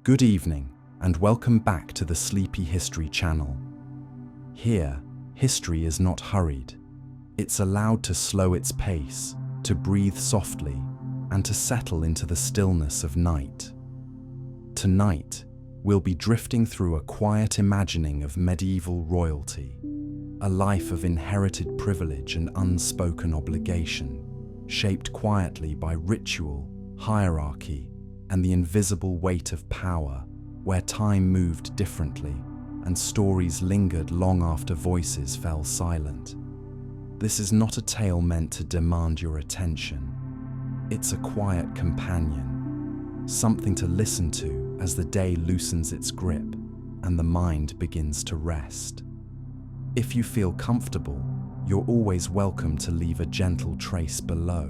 Good evening, and welcome back to the Sleepy History channel. Here, history is not hurried. It's allowed to slow its pace, to breathe softly, and to settle into the stillness of night. Tonight, we'll be drifting through a quiet imagining of medieval royalty, a life of inherited privilege and unspoken obligation, shaped quietly by ritual, hierarchy, and the invisible weight of power, where time moved differently and stories lingered long after voices fell silent. This is not a tale meant to demand your attention. It's a quiet companion, something to listen to as the day loosens its grip and the mind begins to rest. If you feel comfortable, you're always welcome to leave a gentle trace below,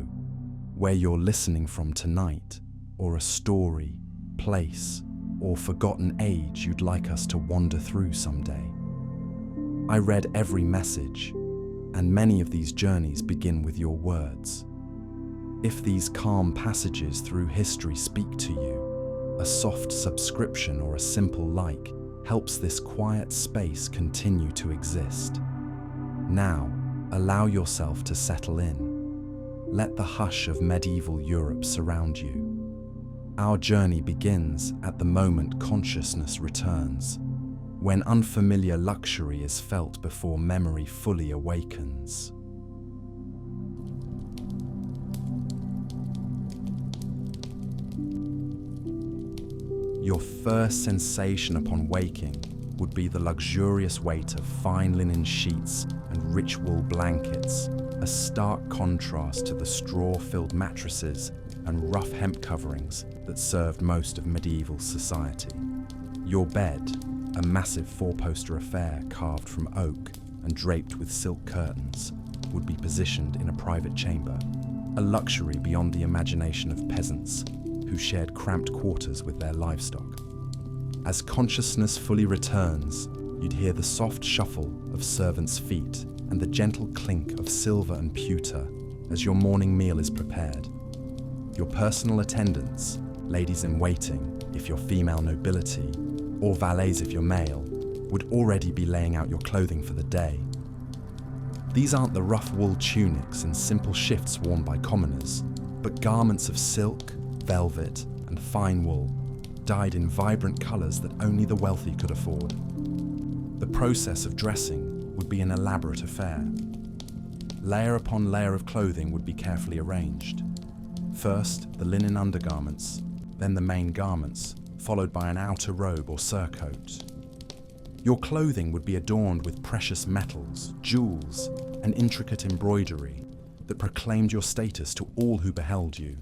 where you're listening from tonight, or a story, place, or forgotten age you'd like us to wander through someday. I read every message, and many of these journeys begin with your words. If these calm passages through history speak to you, a soft subscription or a simple like helps this quiet space continue to exist. Now, allow yourself to settle in. Let the hush of medieval Europe surround you. Our journey begins at the moment consciousness returns, when unfamiliar luxury is felt before memory fully awakens. Your first sensation upon waking would be the luxurious weight of fine linen sheets and rich wool blankets, a stark contrast to the straw-filled mattresses and rough hemp coverings that served most of medieval society. Your bed, a massive four-poster affair carved from oak and draped with silk curtains, would be positioned in a private chamber, a luxury beyond the imagination of peasants who shared cramped quarters with their livestock. As consciousness fully returns, you'd hear the soft shuffle of servants' feet and the gentle clink of silver and pewter as your morning meal is prepared. Your personal attendants, ladies in waiting if you're female nobility, or valets if you're male, would already be laying out your clothing for the day. These aren't the rough wool tunics and simple shifts worn by commoners, but garments of silk, velvet, and fine wool, dyed in vibrant colours that only the wealthy could afford. The process of dressing would be an elaborate affair. Layer upon layer of clothing would be carefully arranged. First, the linen undergarments, then the main garments, followed by an outer robe or surcoat. Your clothing would be adorned with precious metals, jewels, and intricate embroidery that proclaimed your status to all who beheld you.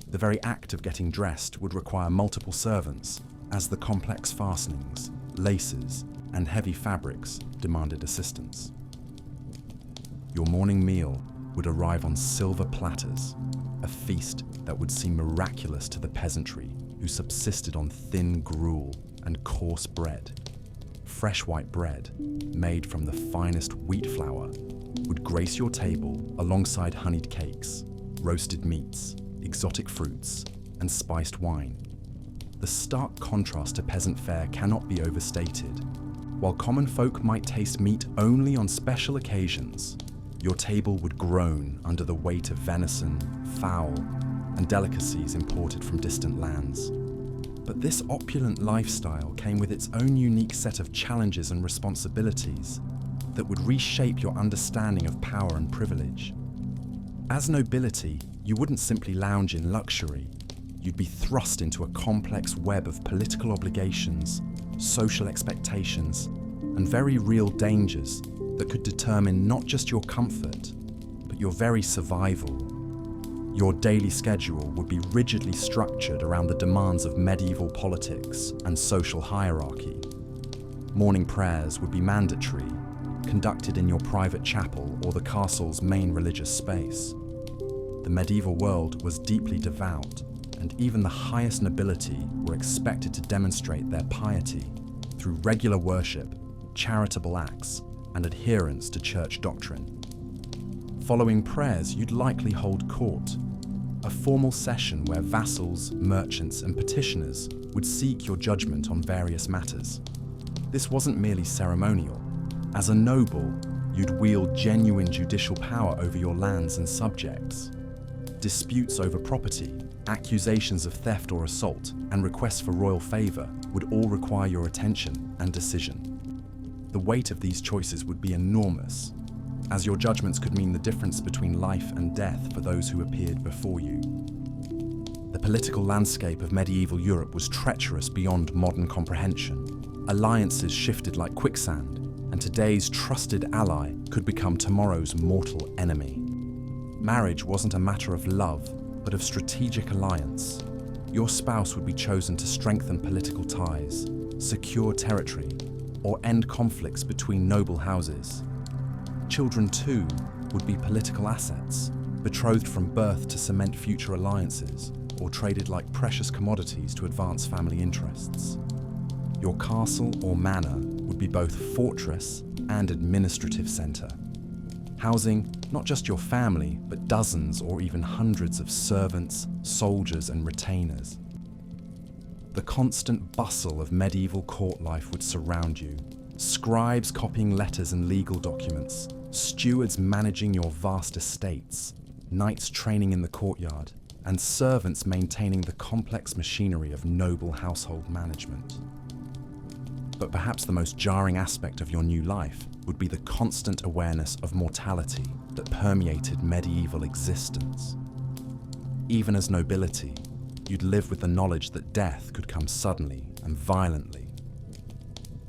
The very act of getting dressed would require multiple servants, as the complex fastenings, laces, and heavy fabrics demanded assistance. Your morning meal would arrive on silver platters, a feast that would seem miraculous to the peasantry who subsisted on thin gruel and coarse bread. Fresh white bread, made from the finest wheat flour, would grace your table alongside honeyed cakes, roasted meats, exotic fruits, and spiced wine. The stark contrast to peasant fare cannot be overstated. While common folk might taste meat only on special occasions, your table would groan under the weight of venison, fowl, and delicacies imported from distant lands. But this opulent lifestyle came with its own unique set of challenges and responsibilities that would reshape your understanding of power and privilege. As nobility, you wouldn't simply lounge in luxury. You'd be thrust into a complex web of political obligations, social expectations, and very real dangers that could determine not just your comfort, but your very survival. Your daily schedule would be rigidly structured around the demands of medieval politics and social hierarchy. Morning prayers would be mandatory, conducted in your private chapel or the castle's main religious space. The medieval world was deeply devout, and even the highest nobility were expected to demonstrate their piety through regular worship, charitable acts, and adherence to church doctrine. Following prayers, you'd likely hold court, a formal session where vassals, merchants, and petitioners would seek your judgment on various matters. This wasn't merely ceremonial. As a noble, you'd wield genuine judicial power over your lands and subjects. Disputes over property, accusations of theft or assault, and requests for royal favor would all require your attention and decision. The weight of these choices would be enormous, as your judgments could mean the difference between life and death for those who appeared before you. The political landscape of medieval Europe was treacherous beyond modern comprehension. Alliances shifted like quicksand, and today's trusted ally could become tomorrow's mortal enemy. Marriage wasn't a matter of love, but of strategic alliance. Your spouse would be chosen to strengthen political ties, secure territory, or end conflicts between noble houses. Children, too, would be political assets, betrothed from birth to cement future alliances, or traded like precious commodities to advance family interests. Your castle or manor would be both fortress and administrative center, housing not just your family, but dozens or even hundreds of servants, soldiers, and retainers. The constant bustle of medieval court life would surround you. Scribes copying letters and legal documents, stewards managing your vast estates, knights training in the courtyard, and servants maintaining the complex machinery of noble household management. But perhaps the most jarring aspect of your new life would be the constant awareness of mortality that permeated medieval existence. Even as nobility, you'd live with the knowledge that death could come suddenly and violently.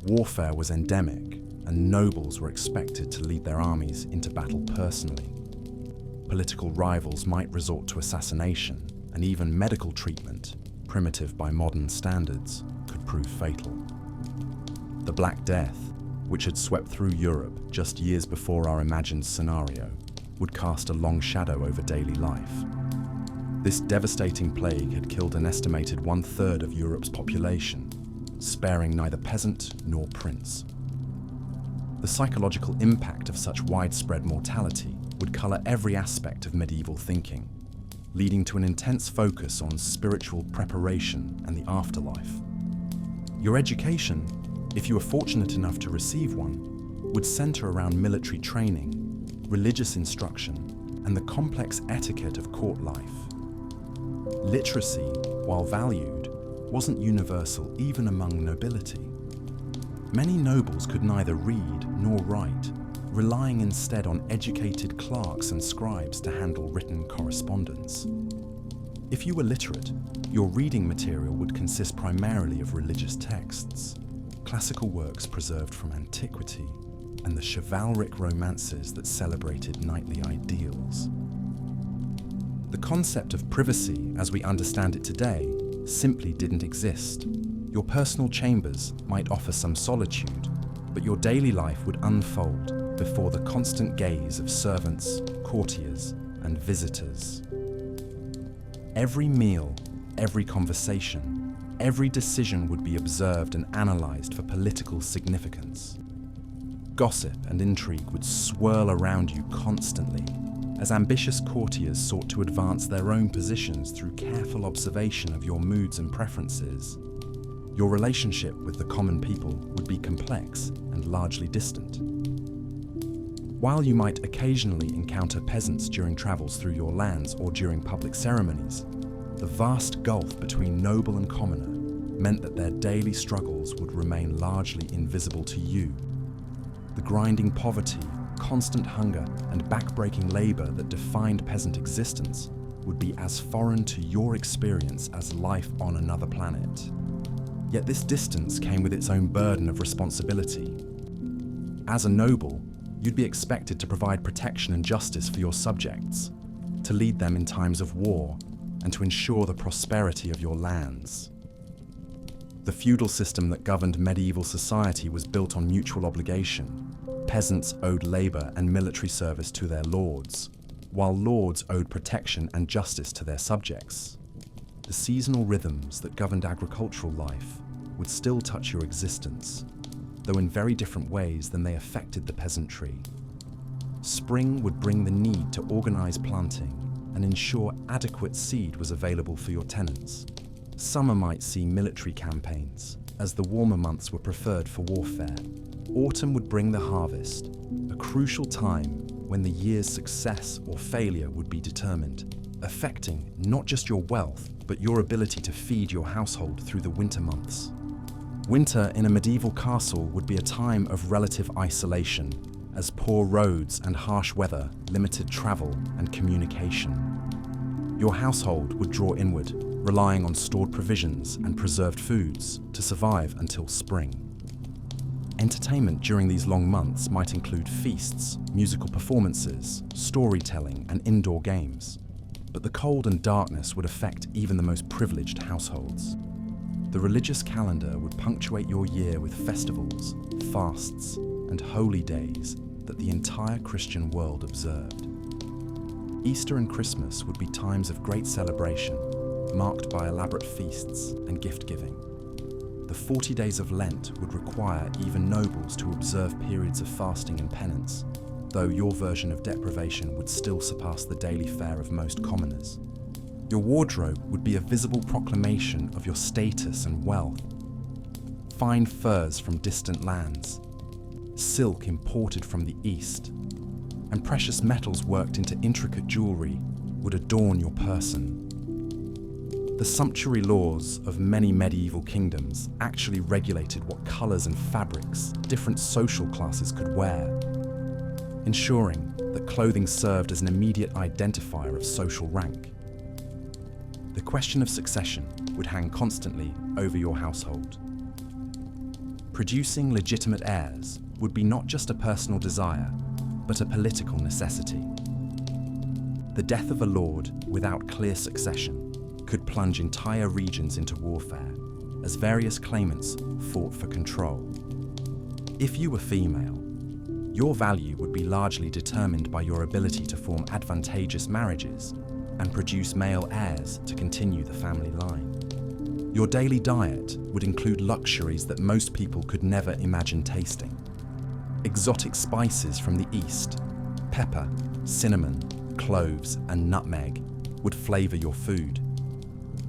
Warfare was endemic, and nobles were expected to lead their armies into battle personally. Political rivals might resort to assassination, and even medical treatment, primitive by modern standards, could prove fatal. The Black Death, which had swept through Europe just years before our imagined scenario, would cast a long shadow over daily life. This devastating plague had killed an estimated 1/3 of Europe's population, sparing neither peasant nor prince. The psychological impact of such widespread mortality would colour every aspect of medieval thinking, leading to an intense focus on spiritual preparation and the afterlife. Your education, if you were fortunate enough to receive one, would centre around military training, religious instruction, and the complex etiquette of court life. Literacy, while valued, wasn't universal even among nobility. Many nobles could neither read nor write, relying instead on educated clerks and scribes to handle written correspondence. If you were literate, your reading material would consist primarily of religious texts, classical works preserved from antiquity, and the chivalric romances that celebrated knightly ideals. The concept of privacy, as we understand it today, simply didn't exist. Your personal chambers might offer some solitude, but your daily life would unfold before the constant gaze of servants, courtiers, and visitors. Every meal, every conversation, every decision would be observed and analysed for political significance. Gossip and intrigue would swirl around you constantly, as ambitious courtiers sought to advance their own positions through careful observation of your moods and preferences. Your relationship with the common people would be complex and largely distant. While you might occasionally encounter peasants during travels through your lands or during public ceremonies, the vast gulf between noble and commoner meant that their daily struggles would remain largely invisible to you. The grinding poverty, constant hunger, and backbreaking labor that defined peasant existence would be as foreign to your experience as life on another planet. Yet this distance came with its own burden of responsibility. As a noble, you'd be expected to provide protection and justice for your subjects, to lead them in times of war, and to ensure the prosperity of your lands. The feudal system that governed medieval society was built on mutual obligation. Peasants owed labor and military service to their lords, while lords owed protection and justice to their subjects. The seasonal rhythms that governed agricultural life would still touch your existence, though in very different ways than they affected the peasantry. Spring would bring the need to organize planting, and ensure adequate seed was available for your tenants. Summer might see military campaigns, as the warmer months were preferred for warfare. Autumn would bring the harvest, a crucial time when the year's success or failure would be determined, affecting not just your wealth, but your ability to feed your household through the winter months. Winter in a medieval castle would be a time of relative isolation, as poor roads and harsh weather limited travel and communication. Your household would draw inward, relying on stored provisions and preserved foods to survive until spring. Entertainment during these long months might include feasts, musical performances, storytelling, and indoor games. But the cold and darkness would affect even the most privileged households. The religious calendar would punctuate your year with festivals, fasts, and holy days that the entire Christian world observed. Easter and Christmas would be times of great celebration, marked by elaborate feasts and gift-giving. The 40 days of Lent would require even nobles to observe periods of fasting and penance, though your version of deprivation would still surpass the daily fare of most commoners. Your wardrobe would be a visible proclamation of your status and wealth. Fine furs from distant lands, silk imported from the East, and precious metals worked into intricate jewelry would adorn your person. The sumptuary laws of many medieval kingdoms actually regulated what colours and fabrics different social classes could wear, ensuring that clothing served as an immediate identifier of social rank. The question of succession would hang constantly over your household. Producing legitimate heirs would be not just a personal desire, but a political necessity. The death of a lord without clear succession could plunge entire regions into warfare, as various claimants fought for control. If you were female, your value would be largely determined by your ability to form advantageous marriages and produce male heirs to continue the family line. Your daily diet would include luxuries that most people could never imagine tasting. Exotic spices from the East, pepper, cinnamon, cloves, and nutmeg would flavor your food.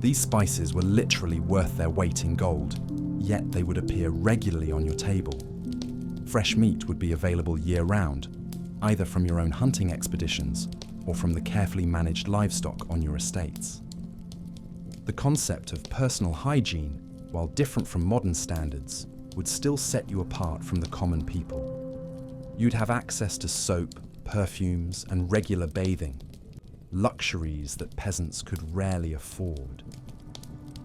These spices were literally worth their weight in gold, yet they would appear regularly on your table. Fresh meat would be available year-round, either from your own hunting expeditions or from the carefully managed livestock on your estates. The concept of personal hygiene, while different from modern standards, would still set you apart from the common people. You'd have access to soap, perfumes, and regular bathing, luxuries that peasants could rarely afford.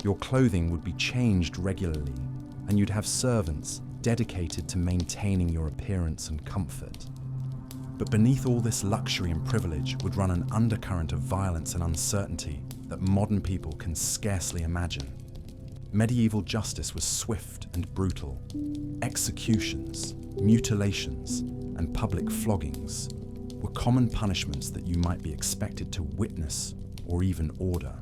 Your clothing would be changed regularly, and you'd have servants dedicated to maintaining your appearance and comfort. But beneath all this luxury and privilege would run an undercurrent of violence and uncertainty that modern people can scarcely imagine. Medieval justice was swift and brutal. Executions, mutilations, and public floggings were common punishments that you might be expected to witness or even order.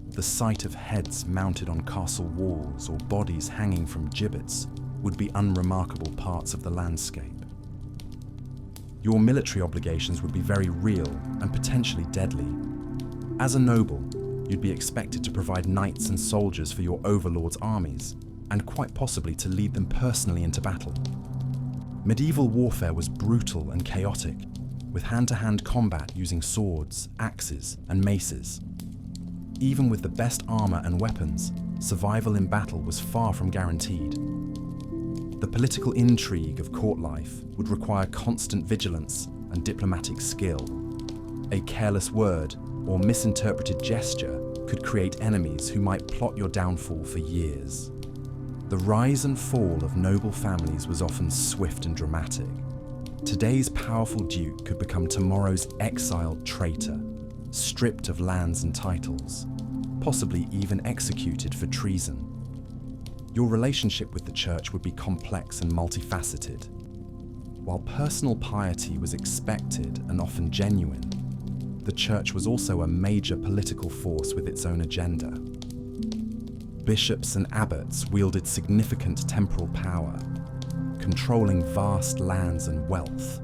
The sight of heads mounted on castle walls or bodies hanging from gibbets would be unremarkable parts of the landscape. Your military obligations would be very real and potentially deadly. As a noble, you'd be expected to provide knights and soldiers for your overlord's armies, and quite possibly to lead them personally into battle. Medieval warfare was brutal and chaotic, with hand-to-hand combat using swords, axes, and maces. Even with the best armor and weapons, survival in battle was far from guaranteed. The political intrigue of court life would require constant vigilance and diplomatic skill. A careless word or misinterpreted gesture could create enemies who might plot your downfall for years. The rise and fall of noble families was often swift and dramatic. Today's powerful duke could become tomorrow's exiled traitor, stripped of lands and titles, possibly even executed for treason. Your relationship with the church would be complex and multifaceted. While personal piety was expected and often genuine, the church was also a major political force with its own agenda. Bishops and abbots wielded significant temporal power, controlling vast lands and wealth.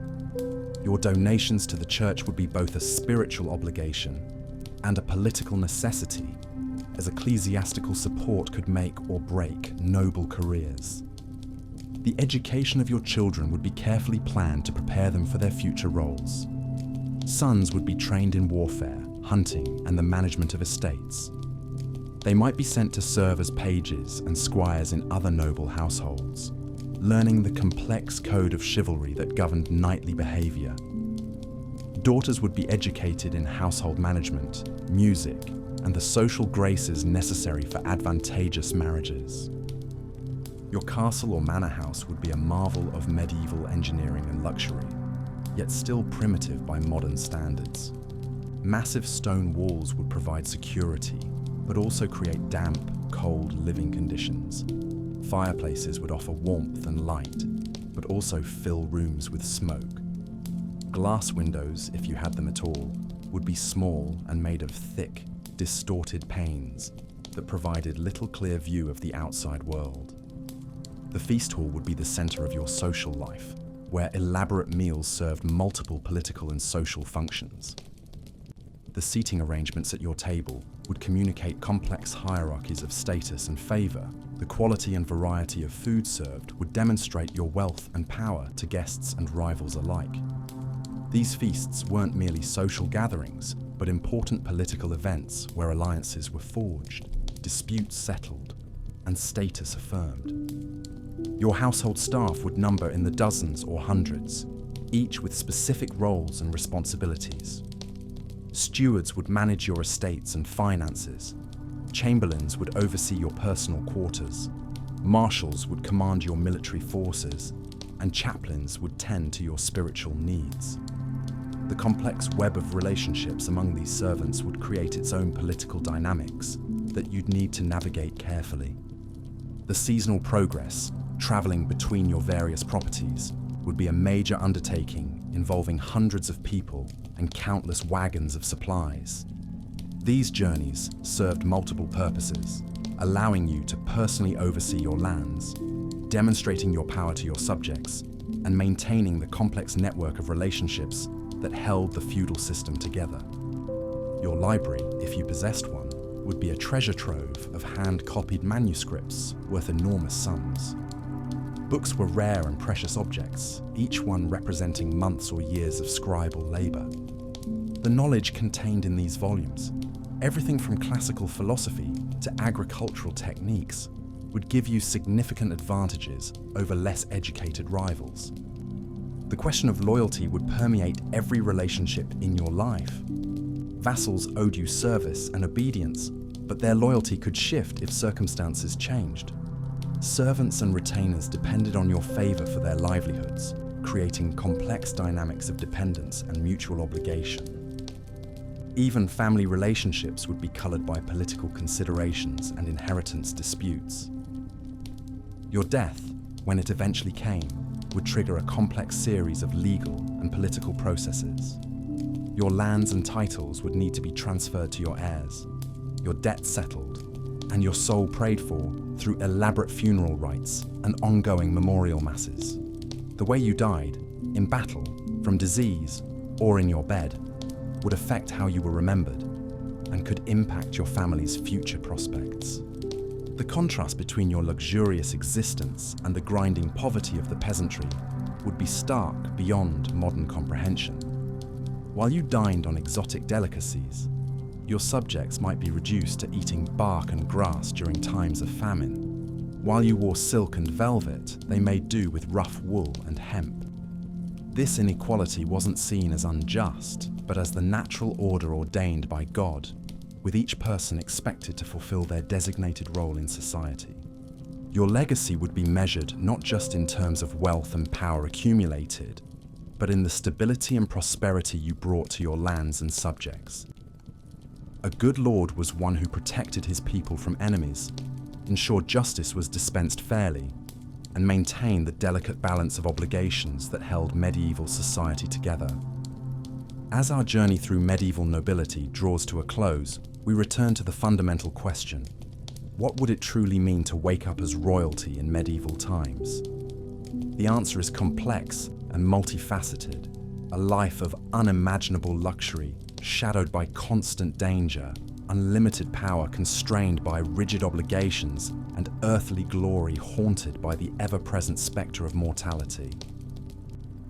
Your donations to the church would be both a spiritual obligation and a political necessity, as ecclesiastical support could make or break noble careers. The education of your children would be carefully planned to prepare them for their future roles. Sons would be trained in warfare, hunting, and the management of estates. They might be sent to serve as pages and squires in other noble households, learning the complex code of chivalry that governed knightly behavior. Daughters would be educated in household management, music, and the social graces necessary for advantageous marriages. Your castle or manor house would be a marvel of medieval engineering and luxury, yet still primitive by modern standards. Massive stone walls would provide security, but also create damp, cold living conditions. Fireplaces would offer warmth and light, but also fill rooms with smoke. Glass windows, if you had them at all, would be small and made of thick, distorted panes that provided little clear view of the outside world. The feast hall would be the center of your social life, where elaborate meals served multiple political and social functions. The seating arrangements at your table would communicate complex hierarchies of status and favor. The quality and variety of food served would demonstrate your wealth and power to guests and rivals alike. These feasts weren't merely social gatherings, but important political events where alliances were forged, disputes settled, and status affirmed. Your household staff would number in the dozens or hundreds, each with specific roles and responsibilities. Stewards would manage your estates and finances. Chamberlains would oversee your personal quarters. Marshals would command your military forces, and chaplains would tend to your spiritual needs. The complex web of relationships among these servants would create its own political dynamics that you'd need to navigate carefully. The seasonal progress, traveling between your various properties, would be a major undertaking involving hundreds of people and countless wagons of supplies. These journeys served multiple purposes, allowing you to personally oversee your lands, demonstrating your power to your subjects, and maintaining the complex network of relationships that held the feudal system together. Your library, if you possessed one, would be a treasure trove of hand-copied manuscripts worth enormous sums. Books were rare and precious objects, each one representing months or years of scribal labor. The knowledge contained in these volumes, everything from classical philosophy to agricultural techniques, would give you significant advantages over less educated rivals. The question of loyalty would permeate every relationship in your life. Vassals owed you service and obedience, but their loyalty could shift if circumstances changed. Servants and retainers depended on your favor for their livelihoods, creating complex dynamics of dependence and mutual obligation. Even family relationships would be colored by political considerations and inheritance disputes. Your death, when it eventually came, would trigger a complex series of legal and political processes. Your lands and titles would need to be transferred to your heirs, your debts settled, and your soul prayed for through elaborate funeral rites and ongoing memorial masses. The way you died, in battle, from disease, or in your bed, would affect how you were remembered and could impact your family's future prospects. The contrast between your luxurious existence and the grinding poverty of the peasantry would be stark beyond modern comprehension. While you dined on exotic delicacies, your subjects might be reduced to eating bark and grass during times of famine. While you wore silk and velvet, they made do with rough wool and hemp. This inequality wasn't seen as unjust, but as the natural order ordained by God, with each person expected to fulfill their designated role in society. Your legacy would be measured not just in terms of wealth and power accumulated, but in the stability and prosperity you brought to your lands and subjects. A good lord was one who protected his people from enemies, ensured justice was dispensed fairly, and maintained the delicate balance of obligations that held medieval society together. As our journey through medieval nobility draws to a close, we return to the fundamental question: what would it truly mean to wake up as royalty in medieval times? The answer is complex and multifaceted, a life of unimaginable luxury, shadowed by constant danger, unlimited power constrained by rigid obligations, and earthly glory haunted by the ever-present spectre of mortality.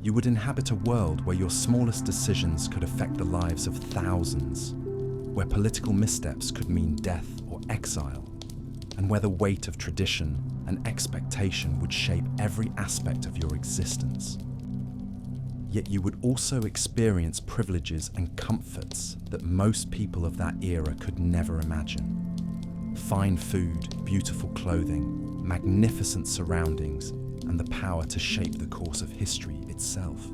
You would inhabit a world where your smallest decisions could affect the lives of thousands, where political missteps could mean death or exile, and where the weight of tradition and expectation would shape every aspect of your existence. Yet you would also experience privileges and comforts that most people of that era could never imagine. Fine food, beautiful clothing, magnificent surroundings, and the power to shape the course of history itself.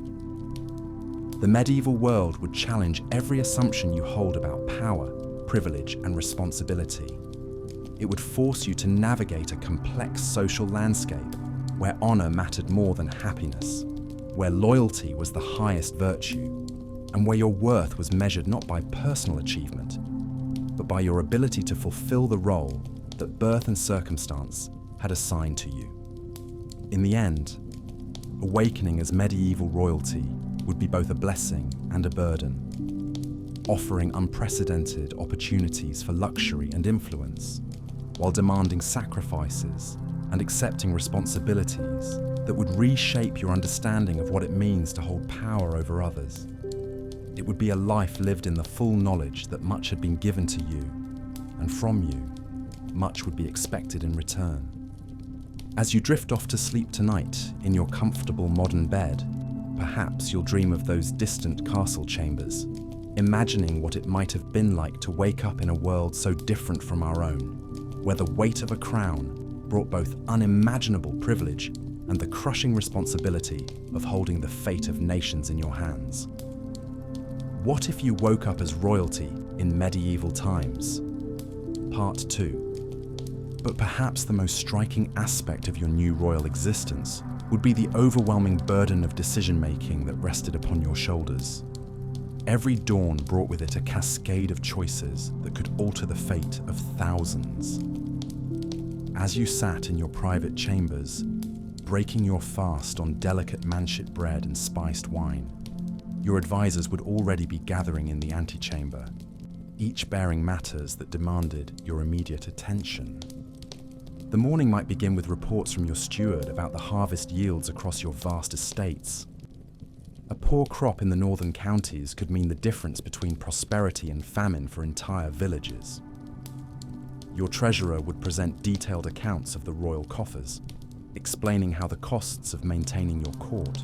The medieval world would challenge every assumption you hold about power, privilege, and responsibility. It would force you to navigate a complex social landscape where honor mattered more than happiness, where loyalty was the highest virtue, and where your worth was measured not by personal achievement, but by your ability to fulfill the role that birth and circumstance had assigned to you. In the end, awakening as medieval royalty would be both a blessing and a burden, offering unprecedented opportunities for luxury and influence, while demanding sacrifices and accepting responsibilities that would reshape your understanding of what it means to hold power over others. It would be a life lived in the full knowledge that much had been given to you, and from you, much would be expected in return. As you drift off to sleep tonight in your comfortable modern bed, perhaps you'll dream of those distant castle chambers, imagining what it might have been like to wake up in a world so different from our own, where the weight of a crown brought both unimaginable privilege and the crushing responsibility of holding the fate of nations in your hands. What if you woke up as royalty in medieval times? Part 2. But perhaps the most striking aspect of your new royal existence would be the overwhelming burden of decision-making that rested upon your shoulders. Every dawn brought with it a cascade of choices that could alter the fate of thousands. As you sat in your private chambers, breaking your fast on delicate manchet bread and spiced wine, your advisors would already be gathering in the antechamber, each bearing matters that demanded your immediate attention. The morning might begin with reports from your steward about the harvest yields across your vast estates. A poor crop in the northern counties could mean the difference between prosperity and famine for entire villages. Your treasurer would present detailed accounts of the royal coffers, explaining how the costs of maintaining your court,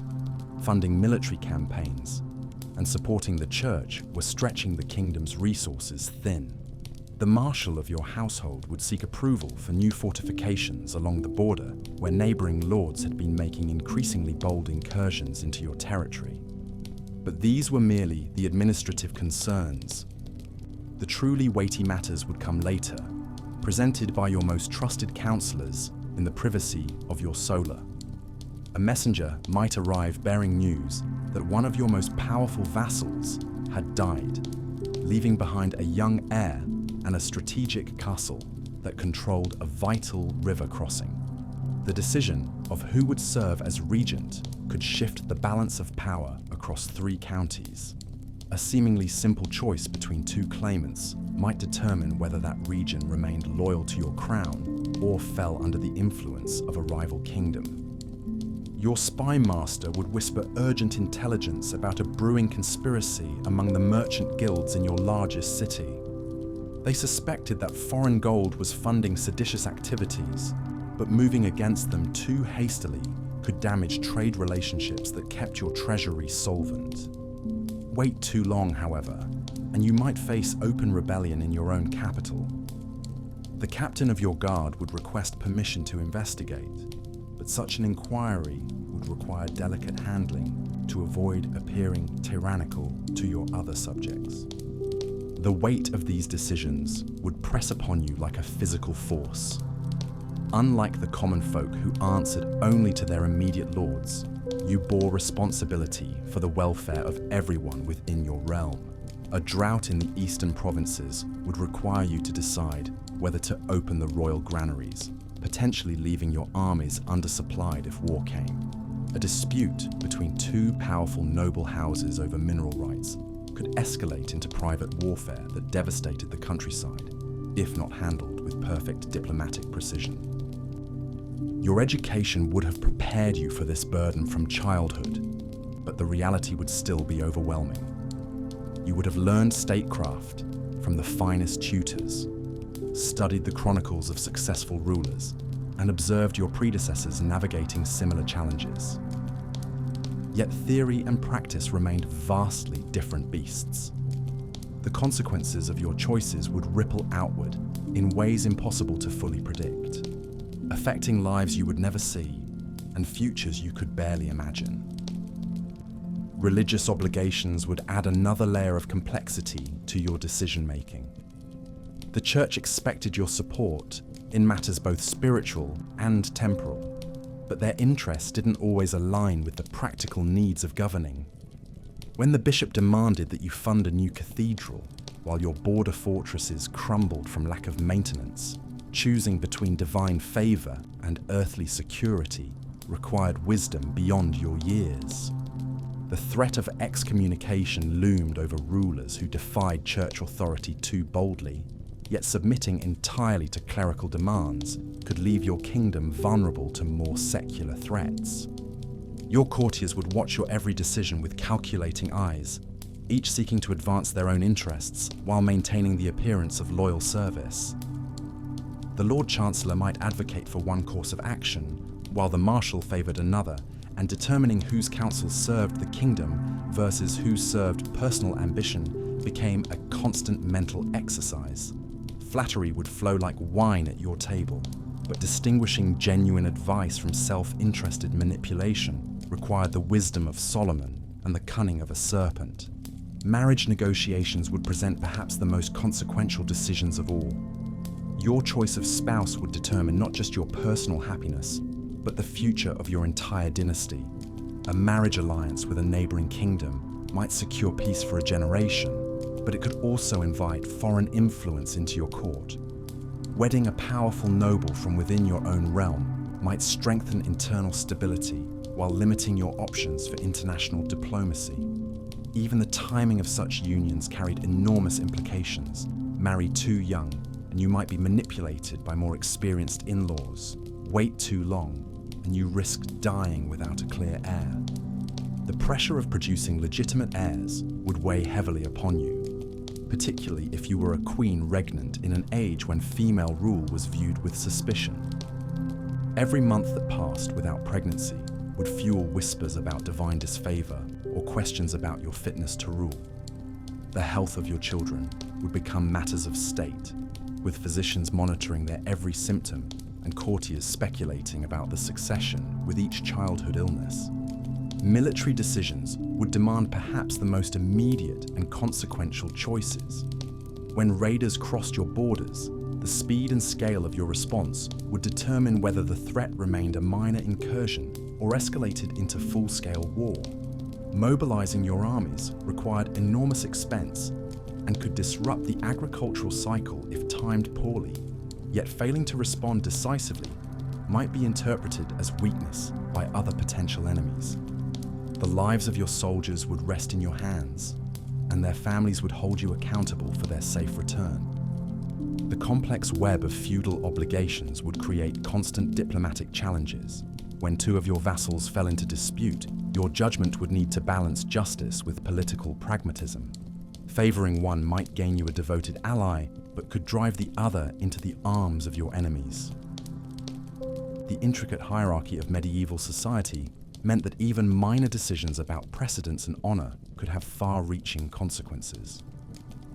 funding military campaigns, and supporting the church were stretching the kingdom's resources thin. The marshal of your household would seek approval for new fortifications along the border where neighboring lords had been making increasingly bold incursions into your territory. But these were merely the administrative concerns. The truly weighty matters would come later, presented by your most trusted counselors in the privacy of your solar. A messenger might arrive bearing news that one of your most powerful vassals had died, leaving behind a young heir and a strategic castle that controlled a vital river crossing. The decision of who would serve as regent could shift the balance of power across 3 counties. A seemingly simple choice between 2 claimants might determine whether that region remained loyal to your crown or fell under the influence of a rival kingdom. Your spy master would whisper urgent intelligence about a brewing conspiracy among the merchant guilds in your largest city. They suspected that foreign gold was funding seditious activities, but moving against them too hastily could damage trade relationships that kept your treasury solvent. Wait too long, however, and you might face open rebellion in your own capital. The captain of your guard would request permission to investigate, but such an inquiry would require delicate handling to avoid appearing tyrannical to your other subjects. The weight of these decisions would press upon you like a physical force. Unlike the common folk who answered only to their immediate lords, you bore responsibility for the welfare of everyone within your realm. A drought in the eastern provinces would require you to decide whether to open the royal granaries, potentially leaving your armies undersupplied if war came. A dispute between two powerful noble houses over mineral rights could escalate into private warfare that devastated the countryside, if not handled with perfect diplomatic precision. Your education would have prepared you for this burden from childhood, but the reality would still be overwhelming. You would have learned statecraft from the finest tutors, studied the chronicles of successful rulers, and observed your predecessors navigating similar challenges. Yet theory and practice remained vastly different beasts. The consequences of your choices would ripple outward in ways impossible to fully predict, affecting lives you would never see and futures you could barely imagine. Religious obligations would add another layer of complexity to your decision-making. The church expected your support in matters both spiritual and temporal, but their interests didn't always align with the practical needs of governing. When the bishop demanded that you fund a new cathedral while your border fortresses crumbled from lack of maintenance, choosing between divine favor and earthly security required wisdom beyond your years. The threat of excommunication loomed over rulers who defied church authority too boldly, yet submitting entirely to clerical demands could leave your kingdom vulnerable to more secular threats. Your courtiers would watch your every decision with calculating eyes, each seeking to advance their own interests while maintaining the appearance of loyal service. The Lord Chancellor might advocate for one course of action, while the Marshal favored another, and determining whose counsel served the kingdom versus who served personal ambition became a constant mental exercise. Flattery would flow like wine at your table, but distinguishing genuine advice from self-interested manipulation required the wisdom of Solomon and the cunning of a serpent. Marriage negotiations would present perhaps the most consequential decisions of all. Your choice of spouse would determine not just your personal happiness, but the future of your entire dynasty. A marriage alliance with a neighboring kingdom might secure peace for a generation, but it could also invite foreign influence into your court. Wedding a powerful noble from within your own realm might strengthen internal stability while limiting your options for international diplomacy. Even the timing of such unions carried enormous implications. Marry too young, and you might be manipulated by more experienced in-laws. Wait too long, and you risk dying without a clear heir. The pressure of producing legitimate heirs would weigh heavily upon you, particularly if you were a queen regnant in an age when female rule was viewed with suspicion. Every month that passed without pregnancy would fuel whispers about divine disfavor or questions about your fitness to rule. The health of your children would become matters of state, with physicians monitoring their every symptom and courtiers speculating about the succession with each childhood illness. Military decisions would demand perhaps the most immediate and consequential choices. When raiders crossed your borders, the speed and scale of your response would determine whether the threat remained a minor incursion or escalated into full-scale war. Mobilizing your armies required enormous expense and could disrupt the agricultural cycle if timed poorly, yet failing to respond decisively might be interpreted as weakness by other potential enemies. The lives of your soldiers would rest in your hands, and their families would hold you accountable for their safe return. The complex web of feudal obligations would create constant diplomatic challenges. When two of your vassals fell into dispute, your judgment would need to balance justice with political pragmatism. Favoring one might gain you a devoted ally, but could drive the other into the arms of your enemies. The intricate hierarchy of medieval society meant that even minor decisions about precedence and honor could have far-reaching consequences.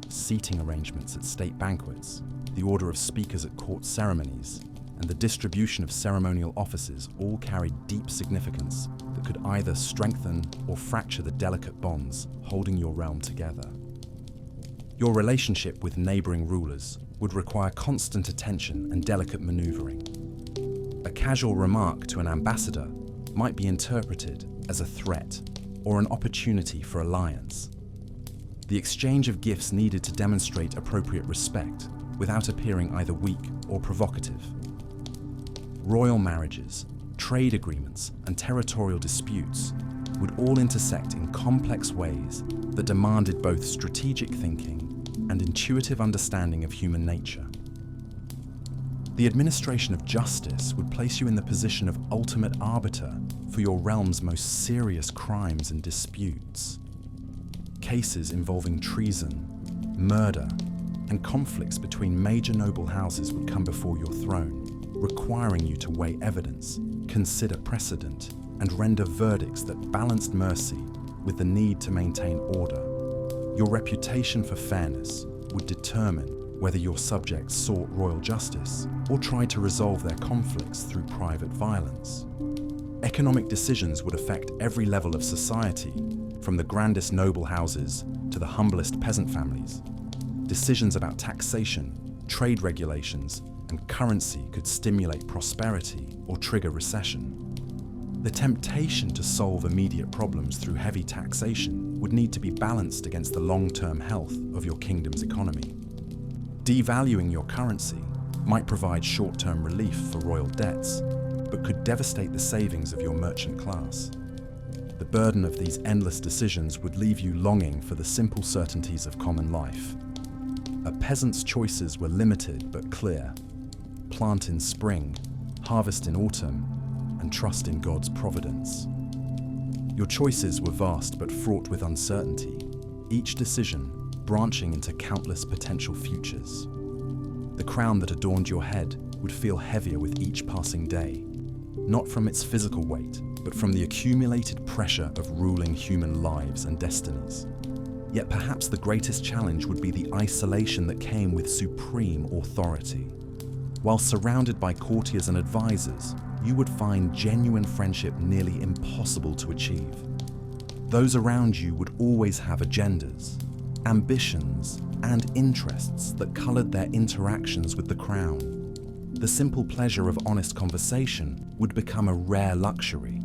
Seating arrangements at state banquets, the order of speakers at court ceremonies, and the distribution of ceremonial offices all carried deep significance that could either strengthen or fracture the delicate bonds holding your realm together. Your relationship with neighboring rulers would require constant attention and delicate maneuvering. A casual remark to an ambassador might be interpreted as a threat or an opportunity for alliance. The exchange of gifts needed to demonstrate appropriate respect without appearing either weak or provocative. Royal marriages, trade agreements, and territorial disputes would all intersect in complex ways that demanded both strategic thinking and intuitive understanding of human nature. The administration of justice would place you in the position of ultimate arbiter for your realm's most serious crimes and disputes. Cases involving treason, murder, and conflicts between major noble houses would come before your throne, requiring you to weigh evidence, consider precedent, and render verdicts that balanced mercy with the need to maintain order. Your reputation for fairness would determine whether your subjects sought royal justice or tried to resolve their conflicts through private violence. Economic decisions would affect every level of society, from the grandest noble houses to the humblest peasant families. Decisions about taxation, trade regulations, and currency could stimulate prosperity or trigger recession. The temptation to solve immediate problems through heavy taxation would need to be balanced against the long-term health of your kingdom's economy. Devaluing your currency might provide short-term relief for royal debts, but could devastate the savings of your merchant class. The burden of these endless decisions would leave you longing for the simple certainties of common life. A peasant's choices were limited but clear. Plant in spring, harvest in autumn, and trust in God's providence. Your choices were vast but fraught with uncertainty, each decision branching into countless potential futures. The crown that adorned your head would feel heavier with each passing day, not from its physical weight, but from the accumulated pressure of ruling human lives and destinies. Yet perhaps the greatest challenge would be the isolation that came with supreme authority. While surrounded by courtiers and advisors, you would find genuine friendship nearly impossible to achieve. Those around you would always have agendas, ambitions, and interests that colored their interactions with the crown. The simple pleasure of honest conversation would become a rare luxury,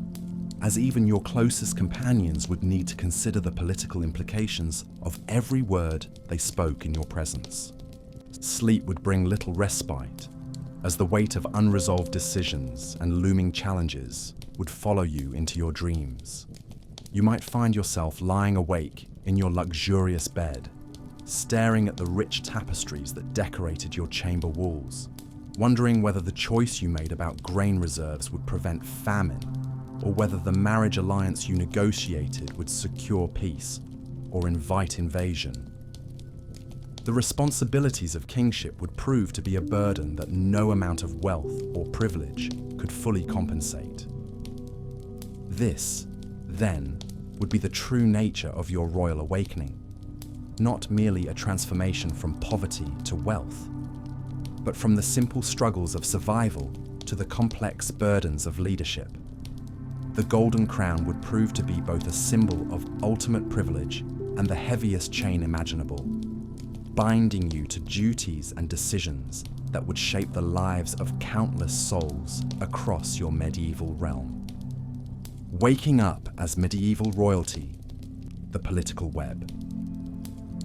as even your closest companions would need to consider the political implications of every word they spoke in your presence. Sleep would bring little respite, as the weight of unresolved decisions and looming challenges would follow you into your dreams. You might find yourself lying awake in your luxurious bed, staring at the rich tapestries that decorated your chamber walls, wondering whether the choice you made about grain reserves would prevent famine, or whether the marriage alliance you negotiated would secure peace or invite invasion. The responsibilities of kingship would prove to be a burden that no amount of wealth or privilege could fully compensate. This, then, would be the true nature of your royal awakening, not merely a transformation from poverty to wealth, but from the simple struggles of survival to the complex burdens of leadership. The golden crown would prove to be both a symbol of ultimate privilege and the heaviest chain imaginable, binding you to duties and decisions that would shape the lives of countless souls across your medieval realm. Waking up as medieval royalty, the political web.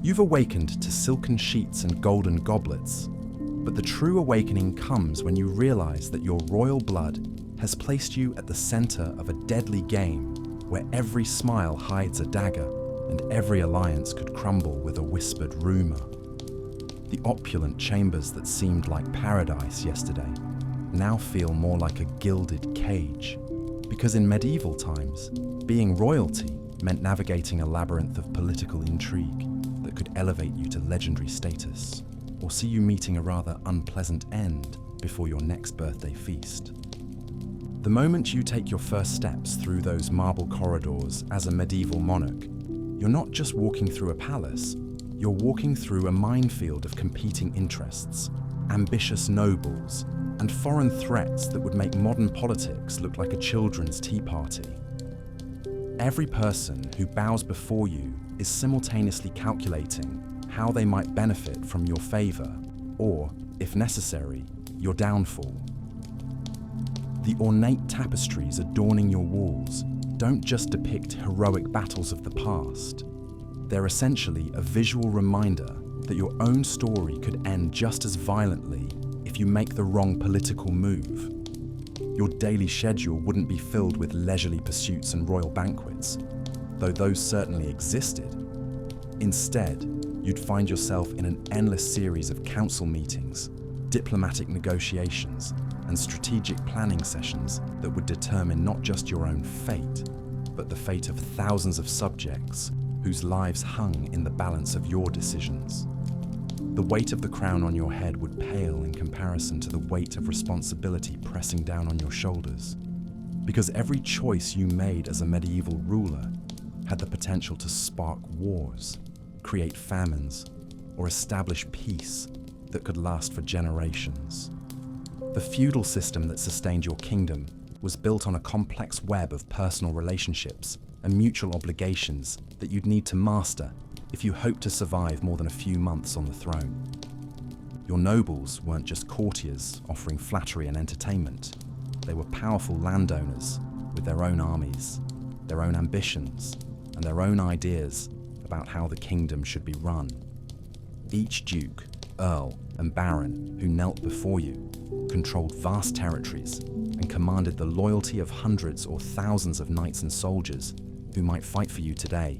You've awakened to silken sheets and golden goblets, but the true awakening comes when you realize that your royal blood has placed you at the center of a deadly game where every smile hides a dagger and every alliance could crumble with a whispered rumor. The opulent chambers that seemed like paradise yesterday now feel more like a gilded cage, because in medieval times, being royalty meant navigating a labyrinth of political intrigue that could elevate you to legendary status, or see you meeting a rather unpleasant end before your next birthday feast. The moment you take your first steps through those marble corridors as a medieval monarch, you're not just walking through a palace, you're walking through a minefield of competing interests, ambitious nobles, and foreign threats that would make modern politics look like a children's tea party. Every person who bows before you is simultaneously calculating how they might benefit from your favor, or, if necessary, your downfall. The ornate tapestries adorning your walls don't just depict heroic battles of the past. They're essentially a visual reminder that your own story could end just as violently if you make the wrong political move. Your daily schedule wouldn't be filled with leisurely pursuits and royal banquets, though those certainly existed. Instead, you'd find yourself in an endless series of council meetings, diplomatic negotiations, and strategic planning sessions that would determine not just your own fate, but the fate of thousands of subjects whose lives hung in the balance of your decisions. The weight of the crown on your head would pale in comparison to the weight of responsibility pressing down on your shoulders, because every choice you made as a medieval ruler had the potential to spark wars, create famines, or establish peace that could last for generations. The feudal system that sustained your kingdom was built on a complex web of personal relationships and mutual obligations that you'd need to master if you hoped to survive more than a few months on the throne. Your nobles weren't just courtiers offering flattery and entertainment. They were powerful landowners with their own armies, their own ambitions, and their own ideas about how the kingdom should be run. Each duke, earl, and baron who knelt before you controlled vast territories and commanded the loyalty of hundreds or thousands of knights and soldiers who might fight for you today,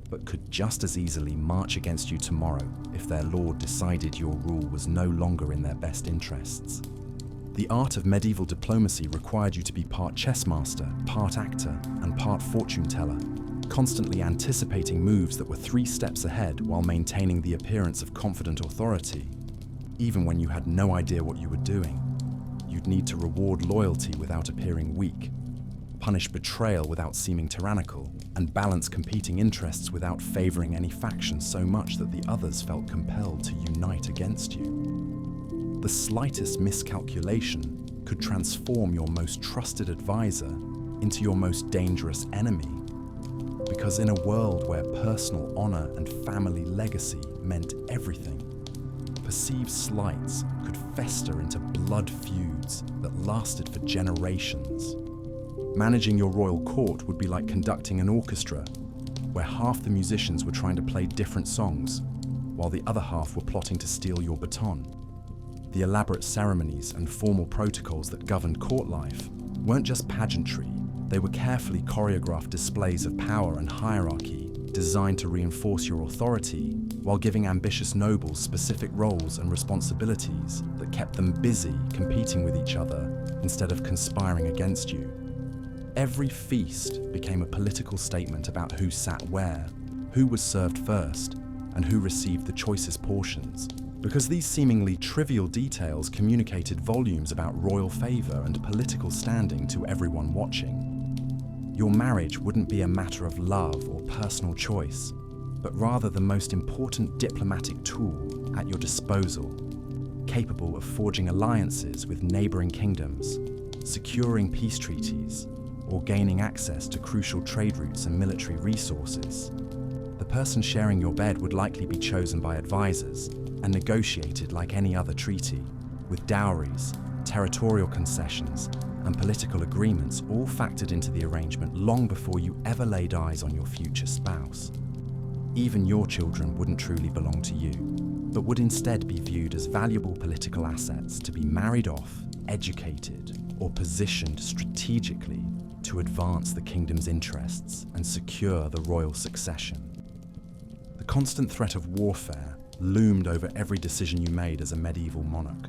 but could just as easily march against you tomorrow if their lord decided your rule was no longer in their best interests. The art of medieval diplomacy required you to be part chess master, part actor, and part fortune teller, constantly anticipating moves that were 3 steps ahead while maintaining the appearance of confident authority. Even when you had no idea what you were doing, you'd need to reward loyalty without appearing weak, punish betrayal without seeming tyrannical, and balance competing interests without favoring any faction so much that the others felt compelled to unite against you. The slightest miscalculation could transform your most trusted advisor into your most dangerous enemy, because in a world where personal honor and family legacy meant everything, perceived slights could fester into blood feuds that lasted for generations. Managing your royal court would be like conducting an orchestra, where half the musicians were trying to play different songs, while the other half were plotting to steal your baton. The elaborate ceremonies and formal protocols that governed court life weren't just pageantry, they were carefully choreographed displays of power and hierarchy designed to reinforce your authority while giving ambitious nobles specific roles and responsibilities that kept them busy competing with each other instead of conspiring against you. Every feast became a political statement about who sat where, who was served first, and who received the choicest portions, because these seemingly trivial details communicated volumes about royal favor and political standing to everyone watching. Your marriage wouldn't be a matter of love or personal choice, but rather the most important diplomatic tool at your disposal, capable of forging alliances with neighboring kingdoms, securing peace treaties, or gaining access to crucial trade routes and military resources. The person sharing your bed would likely be chosen by advisors and negotiated like any other treaty, with dowries, territorial concessions, and political agreements all factored into the arrangement long before you ever laid eyes on your future spouse. Even your children wouldn't truly belong to you, but would instead be viewed as valuable political assets to be married off, educated, or positioned strategically to advance the kingdom's interests and secure the royal succession. The constant threat of warfare loomed over every decision you made as a medieval monarch,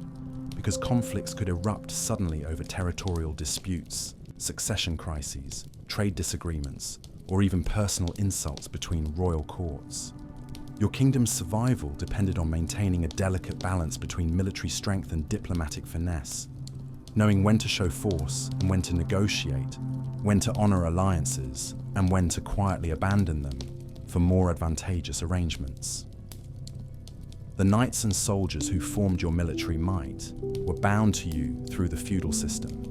because conflicts could erupt suddenly over territorial disputes, succession crises, trade disagreements, or even personal insults between royal courts. Your kingdom's survival depended on maintaining a delicate balance between military strength and diplomatic finesse, knowing when to show force and when to negotiate, when to honor alliances and when to quietly abandon them for more advantageous arrangements. The knights and soldiers who formed your military might were bound to you through the feudal system,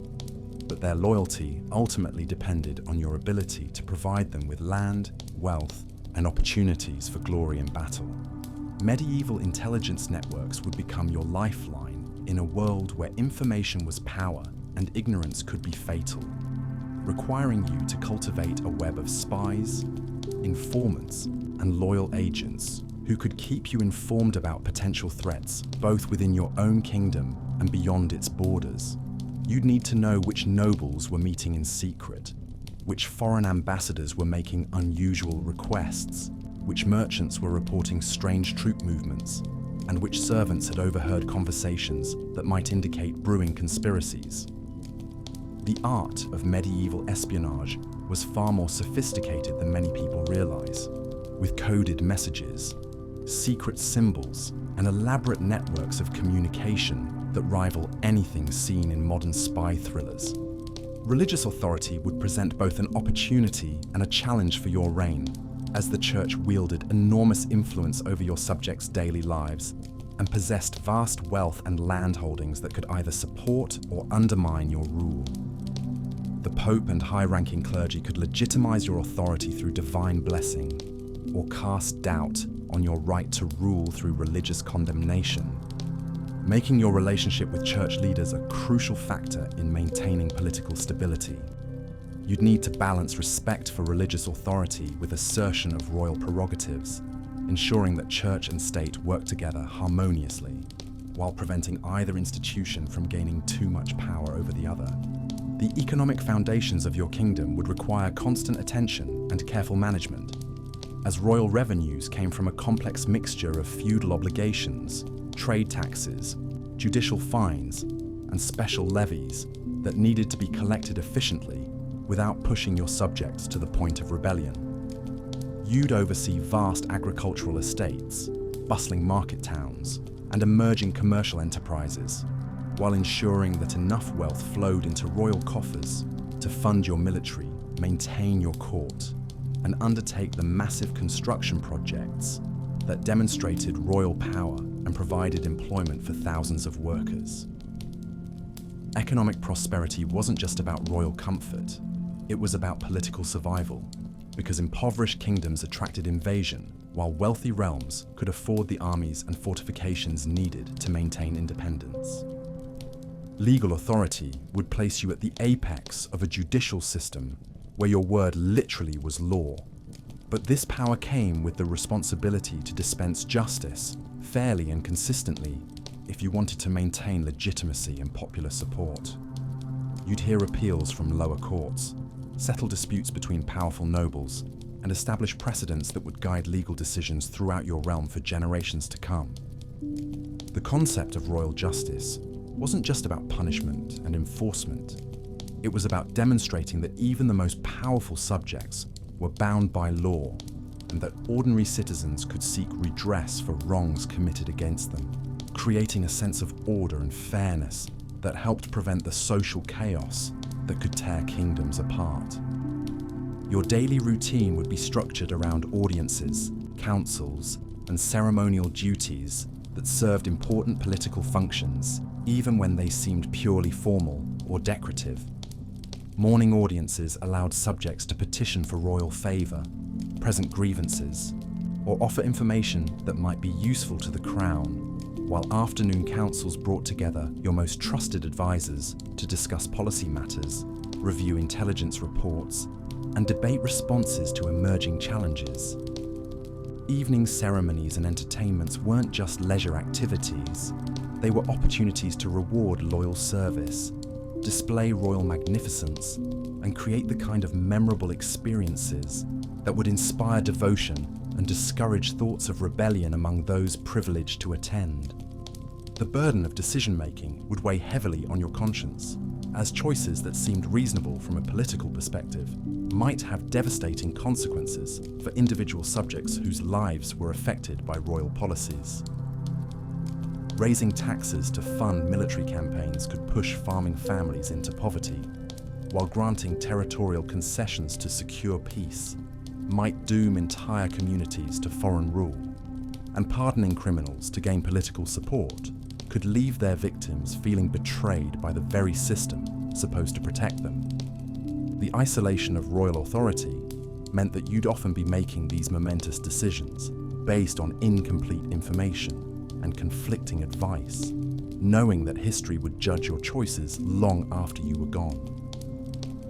but their loyalty ultimately depended on your ability to provide them with land, wealth, and opportunities for glory in battle. Medieval intelligence networks would become your lifeline in a world where information was power and ignorance could be fatal, requiring you to cultivate a web of spies, informants, and loyal agents who could keep you informed about potential threats both within your own kingdom and beyond its borders. You'd need to know which nobles were meeting in secret, which foreign ambassadors were making unusual requests, which merchants were reporting strange troop movements, and which servants had overheard conversations that might indicate brewing conspiracies. The art of medieval espionage was far more sophisticated than many people realize, with coded messages, secret symbols, and elaborate networks of communication that rival anything seen in modern spy thrillers. Religious authority would present both an opportunity and a challenge for your reign, as the church wielded enormous influence over your subjects' daily lives and possessed vast wealth and land holdings that could either support or undermine your rule. The Pope and high-ranking clergy could legitimize your authority through divine blessing, or cast doubt on your right to rule through religious condemnation, making your relationship with church leaders a crucial factor in maintaining political stability. You'd need to balance respect for religious authority with assertion of royal prerogatives, ensuring that church and state work together harmoniously, while preventing either institution from gaining too much power over the other. The economic foundations of your kingdom would require constant attention and careful management, as royal revenues came from a complex mixture of feudal obligations, trade taxes, judicial fines, and special levies that needed to be collected efficiently without pushing your subjects to the point of rebellion. You'd oversee vast agricultural estates, bustling market towns, and emerging commercial enterprises, while ensuring that enough wealth flowed into royal coffers to fund your military, maintain your court, and undertake the massive construction projects that demonstrated royal power and provided employment for thousands of workers. Economic prosperity wasn't just about royal comfort, it was about political survival, because impoverished kingdoms attracted invasion, while wealthy realms could afford the armies and fortifications needed to maintain independence. Legal authority would place you at the apex of a judicial system where your word literally was law. But this power came with the responsibility to dispense justice fairly and consistently if you wanted to maintain legitimacy and popular support. You'd hear appeals from lower courts, settle disputes between powerful nobles, and establish precedents that would guide legal decisions throughout your realm for generations to come. The concept of royal justice wasn't just about punishment and enforcement. It was about demonstrating that even the most powerful subjects were bound by law, and that ordinary citizens could seek redress for wrongs committed against them, creating a sense of order and fairness that helped prevent the social chaos that could tear kingdoms apart. Your daily routine would be structured around audiences, councils, and ceremonial duties that served important political functions, even when they seemed purely formal or decorative. Morning audiences allowed subjects to petition for royal favour, present grievances, or offer information that might be useful to the crown, while afternoon councils brought together your most trusted advisors to discuss policy matters, review intelligence reports, and debate responses to emerging challenges. Evening ceremonies and entertainments weren't just leisure activities, they were opportunities to reward loyal service, display royal magnificence, and create the kind of memorable experiences that would inspire devotion and discourage thoughts of rebellion among those privileged to attend. The burden of decision-making would weigh heavily on your conscience, as choices that seemed reasonable from a political perspective might have devastating consequences for individual subjects whose lives were affected by royal policies. Raising taxes to fund military campaigns could push farming families into poverty, while granting territorial concessions to secure peace might doom entire communities to foreign rule, and pardoning criminals to gain political support could leave their victims feeling betrayed by the very system supposed to protect them. The isolation of royal authority meant that you'd often be making these momentous decisions based on incomplete information and conflicting advice, knowing that history would judge your choices long after you were gone.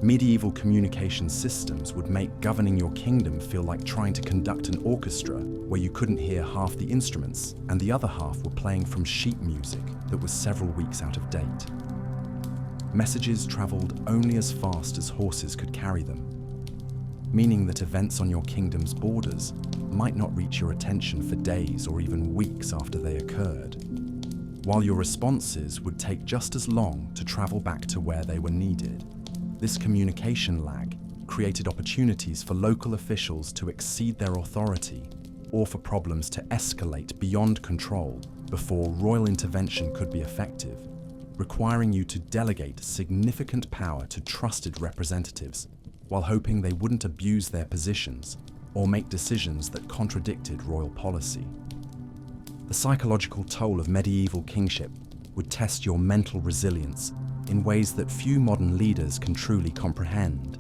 Medieval communication systems would make governing your kingdom feel like trying to conduct an orchestra where you couldn't hear half the instruments and the other half were playing from sheet music that was several weeks out of date. messages travelled only as fast as horses could carry them, meaning that events on your kingdom's borders might not reach your attention for days or even weeks after they occurred, while your responses would take just as long to travel back to where they were needed. This communication lag created opportunities for local officials to exceed their authority or for problems to escalate beyond control before royal intervention could be effective, requiring you to delegate significant power to trusted representatives while hoping they wouldn't abuse their positions or make decisions that contradicted royal policy. The psychological toll of medieval kingship would test your mental resilience in ways that few modern leaders can truly comprehend,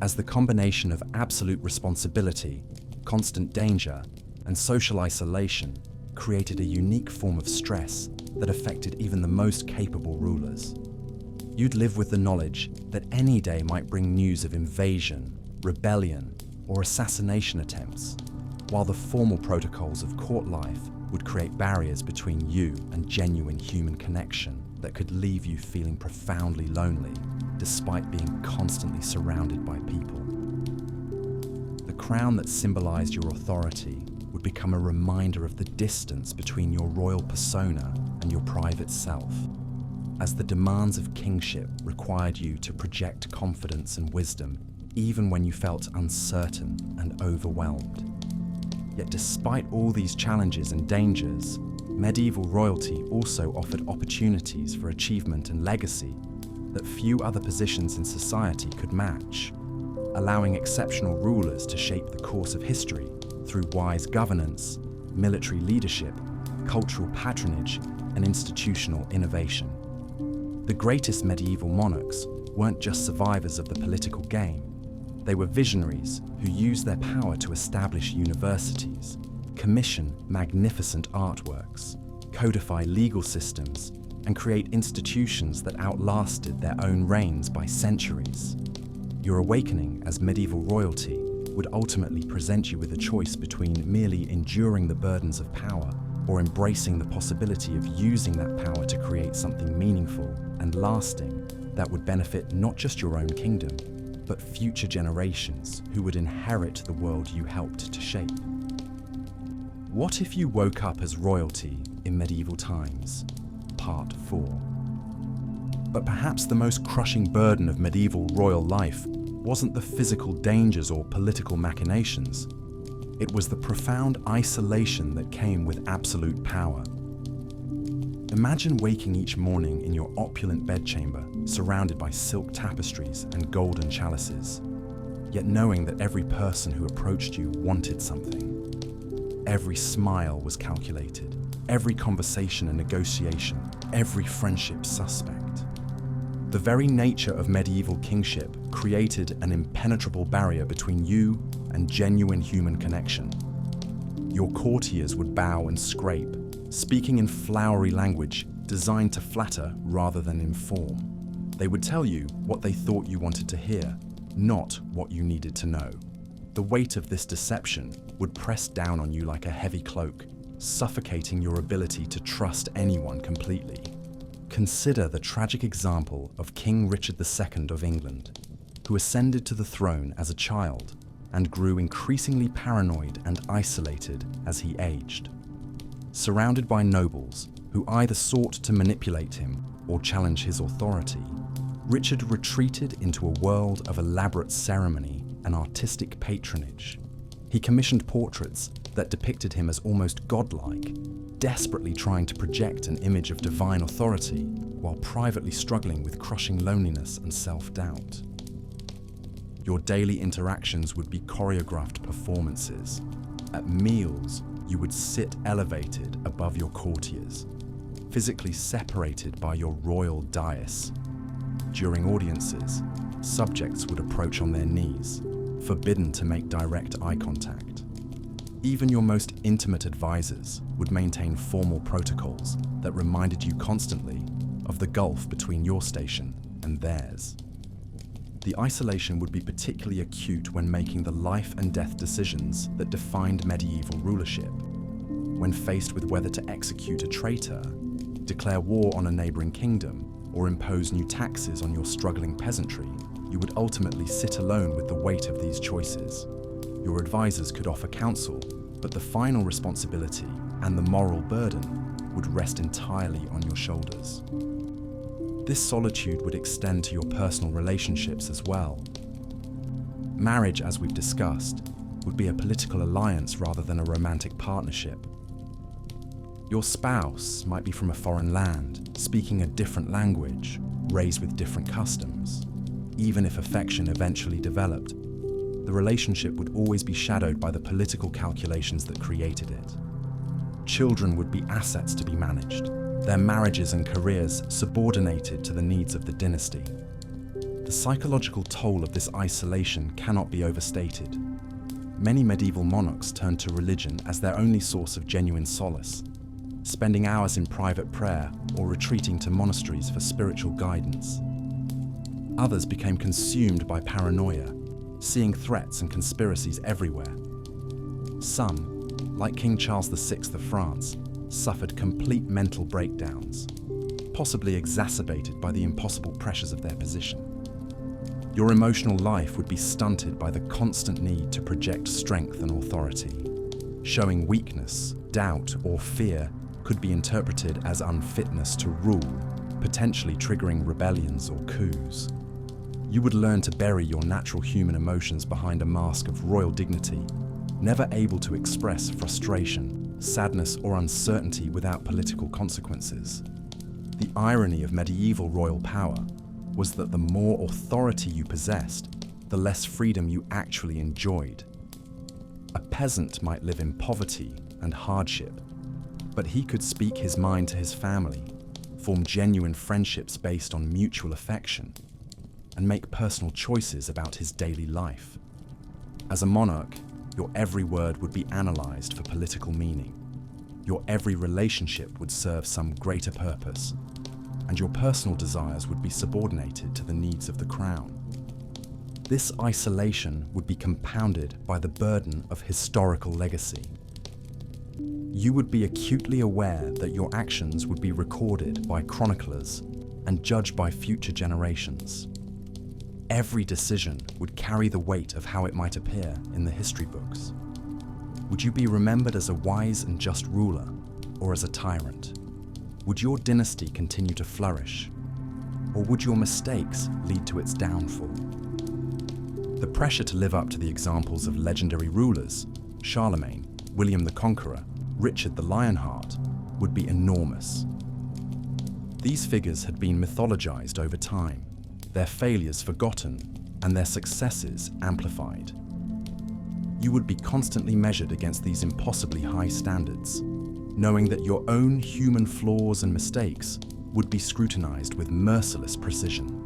as the combination of absolute responsibility, constant danger, and social isolation created a unique form of stress that affected even the most capable rulers. You'd live with the knowledge that any day might bring news of invasion, rebellion, or assassination attempts, while the formal protocols of court life would create barriers between you and genuine human connection that could leave you feeling profoundly lonely, despite being constantly surrounded by people. The crown that symbolized your authority would become a reminder of the distance between your royal persona and your private self, as the demands of kingship required you to project confidence and wisdom even when you felt uncertain and overwhelmed. Yet despite all these challenges and dangers, medieval royalty also offered opportunities for achievement and legacy that few other positions in society could match, allowing exceptional rulers to shape the course of history through wise governance, military leadership, cultural patronage, and institutional innovation. The greatest medieval monarchs weren't just survivors of the political game. They were visionaries who used their power to establish universities, commission magnificent artworks, codify legal systems, and create institutions that outlasted their own reigns by centuries. Your awakening as medieval royalty would ultimately present you with a choice between merely enduring the burdens of power or embracing the possibility of using that power to create something meaningful and lasting that would benefit not just your own kingdom, but future generations who would inherit the world you helped to shape. What if you woke up as royalty in medieval times? Part 4. But perhaps the most crushing burden of medieval royal life wasn't the physical dangers or political machinations. It was the profound isolation that came with absolute power. Imagine waking each morning in your opulent bedchamber, surrounded by silk tapestries and golden chalices, yet knowing that every person who approached you wanted something. Every smile was calculated, every conversation a negotiation, every friendship suspect. The very nature of medieval kingship created an impenetrable barrier between you and genuine human connection. Your courtiers would bow and scrape, speaking in flowery language designed to flatter rather than inform. They would tell you what they thought you wanted to hear, not what you needed to know. The weight of this deception would press down on you like a heavy cloak, suffocating your ability to trust anyone completely. Consider the tragic example of King Richard II of England, who ascended to the throne as a child and grew increasingly paranoid and isolated as he aged. Surrounded by nobles who either sought to manipulate him or challenge his authority, Richard retreated into a world of elaborate ceremony and artistic patronage. He commissioned portraits that depicted him as almost godlike, desperately trying to project an image of divine authority while privately struggling with crushing loneliness and self-doubt. Your daily interactions would be choreographed performances. At meals, you would sit elevated above your courtiers, physically separated by your royal dais. During audiences, subjects would approach on their knees, forbidden to make direct eye contact. Even your most intimate advisors would maintain formal protocols that reminded you constantly of the gulf between your station and theirs. The isolation would be particularly acute when making the life and death decisions that defined medieval rulership. When faced with whether to execute a traitor, declare war on a neighboring kingdom, or impose new taxes on your struggling peasantry, you would ultimately sit alone with the weight of these choices. Your advisors could offer counsel, but the final responsibility and the moral burden would rest entirely on your shoulders. This solitude would extend to your personal relationships as well. Marriage, as we've discussed, would be a political alliance rather than a romantic partnership. Your spouse might be from a foreign land, speaking a different language, raised with different customs. Even if affection eventually developed, the relationship would always be shadowed by the political calculations that created it. Children would be assets to be managed, their marriages and careers subordinated to the needs of the dynasty. The psychological toll of this isolation cannot be overstated. Many medieval monarchs turned to religion as their only source of genuine solace, spending hours in private prayer or retreating to monasteries for spiritual guidance. Others became consumed by paranoia, seeing threats and conspiracies everywhere. Some, like King Charles VI of France, suffered complete mental breakdowns, possibly exacerbated by the impossible pressures of their position. Your emotional life would be stunted by the constant need to project strength and authority. Showing weakness, doubt, or fear could be interpreted as unfitness to rule, potentially triggering rebellions or coups. You would learn to bury your natural human emotions behind a mask of royal dignity, never able to express frustration, sadness, or uncertainty without political consequences. The irony of medieval royal power was that the more authority you possessed, the less freedom you actually enjoyed. A peasant might live in poverty and hardship, but he could speak his mind to his family, form genuine friendships based on mutual affection, and make personal choices about his daily life. As a monarch, your every word would be analysed for political meaning. Your every relationship would serve some greater purpose, and your personal desires would be subordinated to the needs of the crown. This isolation would be compounded by the burden of historical legacy. You would be acutely aware that your actions would be recorded by chroniclers and judged by future generations. Every decision would carry the weight of how it might appear in the history books. Would you be remembered as a wise and just ruler, or as a tyrant? Would your dynasty continue to flourish, or would your mistakes lead to its downfall? The pressure to live up to the examples of legendary rulers, Charlemagne, William the Conqueror, Richard the Lionheart, would be enormous. These figures had been mythologized over time, their failures forgotten, and their successes amplified. You would be constantly measured against these impossibly high standards, knowing that your own human flaws and mistakes would be scrutinized with merciless precision.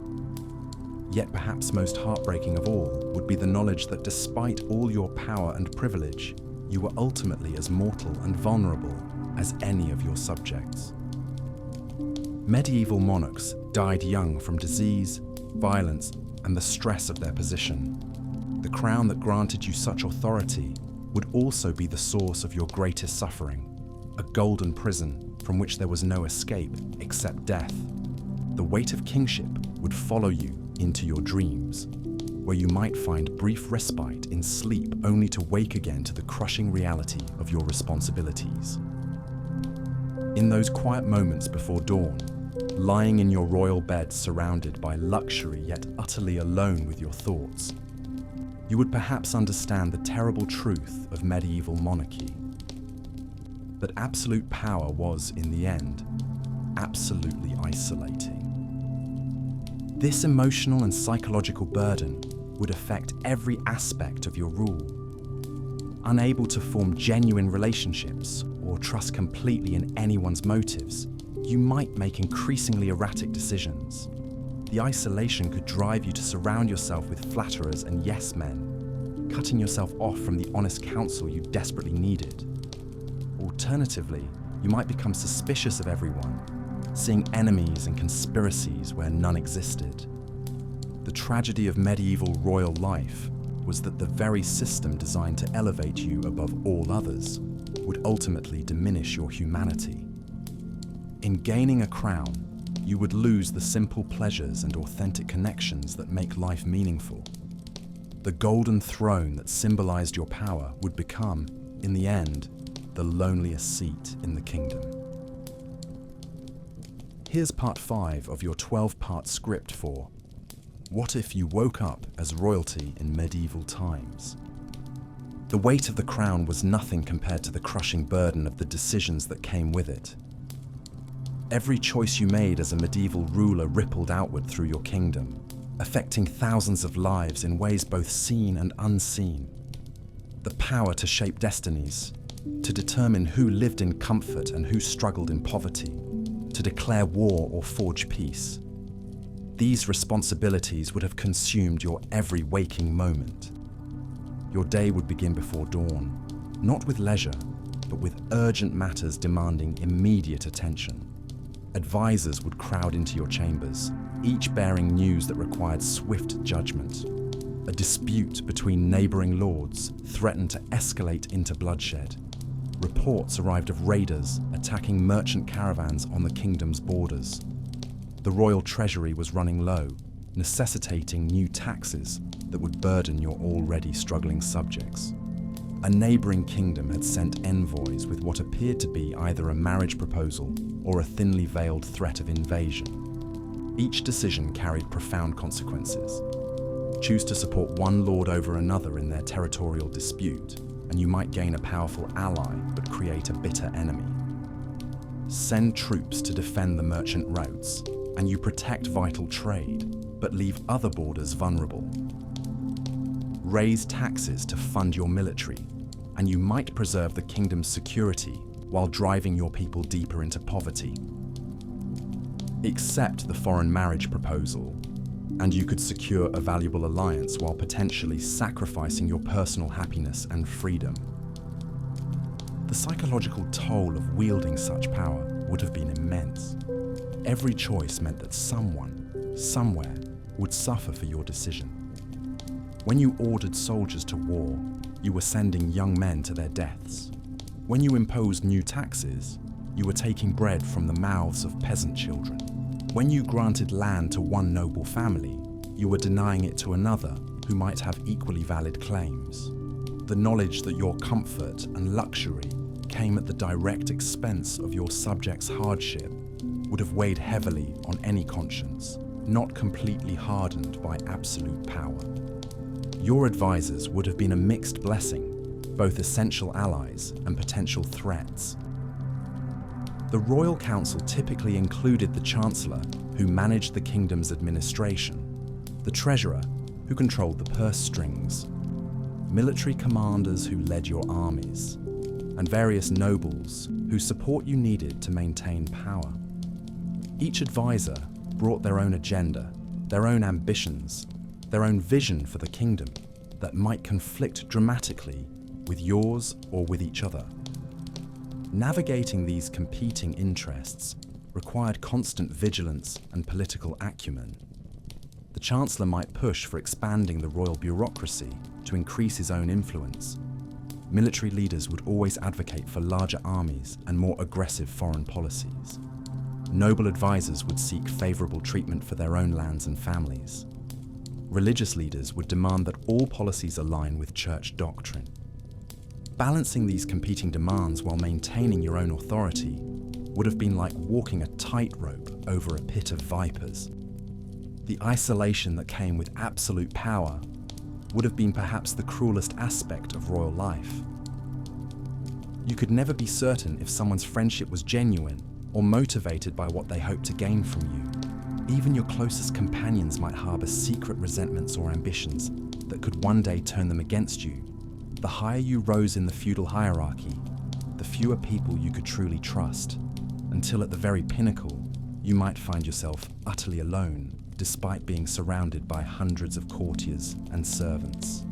Yet perhaps most heartbreaking of all would be the knowledge that despite all your power and privilege, you were ultimately as mortal and vulnerable as any of your subjects. Medieval monarchs died young from disease, violence, and the stress of their position. The crown that granted you such authority would also be the source of your greatest suffering, a golden prison from which there was no escape except death. The weight of kingship would follow you into your dreams, where you might find brief respite in sleep only to wake again to the crushing reality of your responsibilities. In those quiet moments before dawn, lying in your royal bed surrounded by luxury yet utterly alone with your thoughts, you would perhaps understand the terrible truth of medieval monarchy. That absolute power was, in the end, absolutely isolating. This emotional and psychological burden would affect every aspect of your rule. Unable to form genuine relationships or trust completely in anyone's motives, you might make increasingly erratic decisions. The isolation could drive you to surround yourself with flatterers and yes men, cutting yourself off from the honest counsel you desperately needed. Alternatively, you might become suspicious of everyone, seeing enemies and conspiracies where none existed. The tragedy of medieval royal life was that the very system designed to elevate you above all others would ultimately diminish your humanity. In gaining a crown, you would lose the simple pleasures and authentic connections that make life meaningful. The golden throne that symbolized your power would become, in the end, the loneliest seat in the kingdom. Here's part 5 of your 12-part script for What If You Woke Up as Royalty in Medieval Times? The weight of the crown was nothing compared to the crushing burden of the decisions that came with it. Every choice you made as a medieval ruler rippled outward through your kingdom, affecting thousands of lives in ways both seen and unseen. The power to shape destinies, to determine who lived in comfort and who struggled in poverty, to declare war or forge peace. These responsibilities would have consumed your every waking moment. Your day would begin before dawn, not with leisure, but with urgent matters demanding immediate attention. Advisors would crowd into your chambers, each bearing news that required swift judgment. A dispute between neighboring lords threatened to escalate into bloodshed. Reports arrived of raiders attacking merchant caravans on the kingdom's borders. The royal treasury was running low, necessitating new taxes that would burden your already struggling subjects. A neighboring kingdom had sent envoys with what appeared to be either a marriage proposal or a thinly veiled threat of invasion. Each decision carried profound consequences. Choose to support one lord over another in their territorial dispute, and you might gain a powerful ally but create a bitter enemy. Send troops to defend the merchant routes, and you protect vital trade, but leave other borders vulnerable. Raise taxes to fund your military, and you might preserve the kingdom's security while driving your people deeper into poverty. Accept the foreign marriage proposal, and you could secure a valuable alliance while potentially sacrificing your personal happiness and freedom. The psychological toll of wielding such power would have been immense. Every choice meant that someone, somewhere, would suffer for your decision. When you ordered soldiers to war, you were sending young men to their deaths. When you imposed new taxes, you were taking bread from the mouths of peasant children. When you granted land to one noble family, you were denying it to another who might have equally valid claims. The knowledge that your comfort and luxury came at the direct expense of your subjects' hardship would have weighed heavily on any conscience, not completely hardened by absolute power. Your advisors would have been a mixed blessing, both essential allies and potential threats. The royal council typically included the chancellor, who managed the kingdom's administration, the treasurer, who controlled the purse strings, military commanders who led your armies, and various nobles whose support you needed to maintain power. Each advisor brought their own agenda, their own ambitions, their own vision for the kingdom that might conflict dramatically with yours or with each other. Navigating these competing interests required constant vigilance and political acumen. The chancellor might push for expanding the royal bureaucracy to increase his own influence. Military leaders would always advocate for larger armies and more aggressive foreign policies. Noble advisors would seek favorable treatment for their own lands and families. Religious leaders would demand that all policies align with church doctrine. Balancing these competing demands while maintaining your own authority would have been like walking a tightrope over a pit of vipers. The isolation that came with absolute power would have been perhaps the cruelest aspect of royal life. You could never be certain if someone's friendship was genuine or motivated by what they hoped to gain from you. Even your closest companions might harbor secret resentments or ambitions that could one day turn them against you. The higher you rose in the feudal hierarchy, the fewer people you could truly trust, until at the very pinnacle, you might find yourself utterly alone, despite being surrounded by hundreds of courtiers and servants.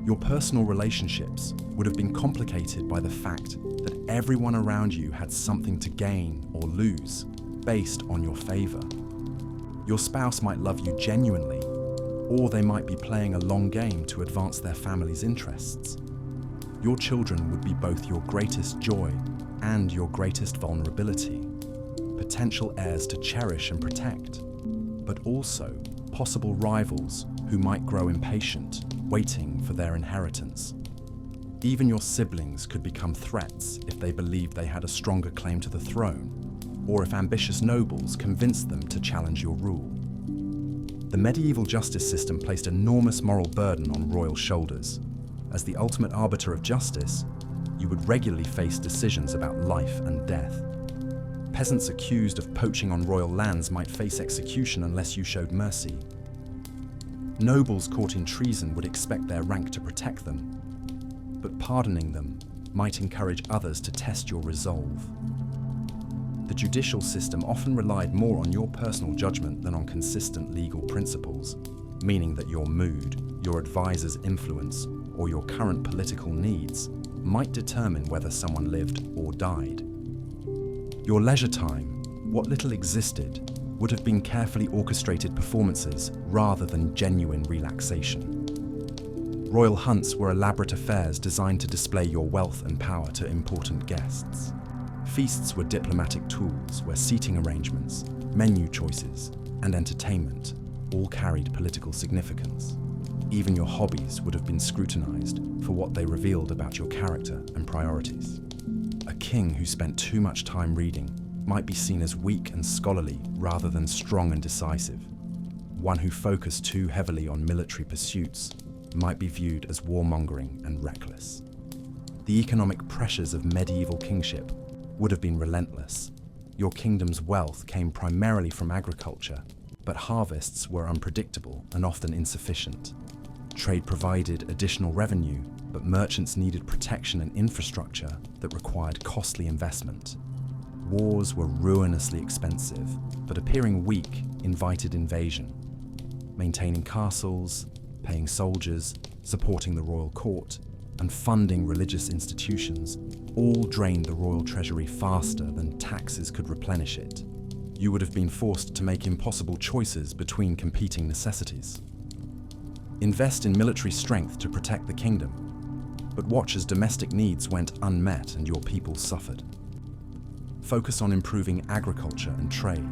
Your personal relationships would have been complicated by the fact that everyone around you had something to gain or lose based on your favor. Your spouse might love you genuinely, or they might be playing a long game to advance their family's interests. Your children would be both your greatest joy and your greatest vulnerability. potential heirs to cherish and protect, but also possible rivals who might grow impatient, waiting for their inheritance. Even your siblings could become threats if they believed they had a stronger claim to the throne, or if ambitious nobles convinced them to challenge your rule. The medieval justice system placed enormous moral burden on royal shoulders. As the ultimate arbiter of justice, you would regularly face decisions about life and death. Peasants accused of poaching on royal lands might face execution unless you showed mercy. Nobles caught in treason would expect their rank to protect them, but pardoning them might encourage others to test your resolve. The judicial system often relied more on your personal judgment than on consistent legal principles, meaning that your mood, your advisor's influence, or your current political needs might determine whether someone lived or died. Your leisure time, what little existed, would have been carefully orchestrated performances rather than genuine relaxation. Royal hunts were elaborate affairs designed to display your wealth and power to important guests. Feasts were diplomatic tools where seating arrangements, menu choices, and entertainment all carried political significance. Even your hobbies would have been scrutinized for what they revealed about your character and priorities. A king who spent too much time reading might be seen as weak and scholarly rather than strong and decisive. One who focused too heavily on military pursuits might be viewed as warmongering and reckless. The economic pressures of medieval kingship would have been relentless. Your kingdom's wealth came primarily from agriculture, but harvests were unpredictable and often insufficient. Trade provided additional revenue, but merchants needed protection and infrastructure that required costly investment. Wars were ruinously expensive, but appearing weak invited invasion. Maintaining castles, paying soldiers, supporting the royal court, and funding religious institutions all drained the royal treasury faster than taxes could replenish it. You would have been forced to make impossible choices between competing necessities. Invest in military strength to protect the kingdom, but watch as domestic needs went unmet and your people suffered. Focus on improving agriculture and trade,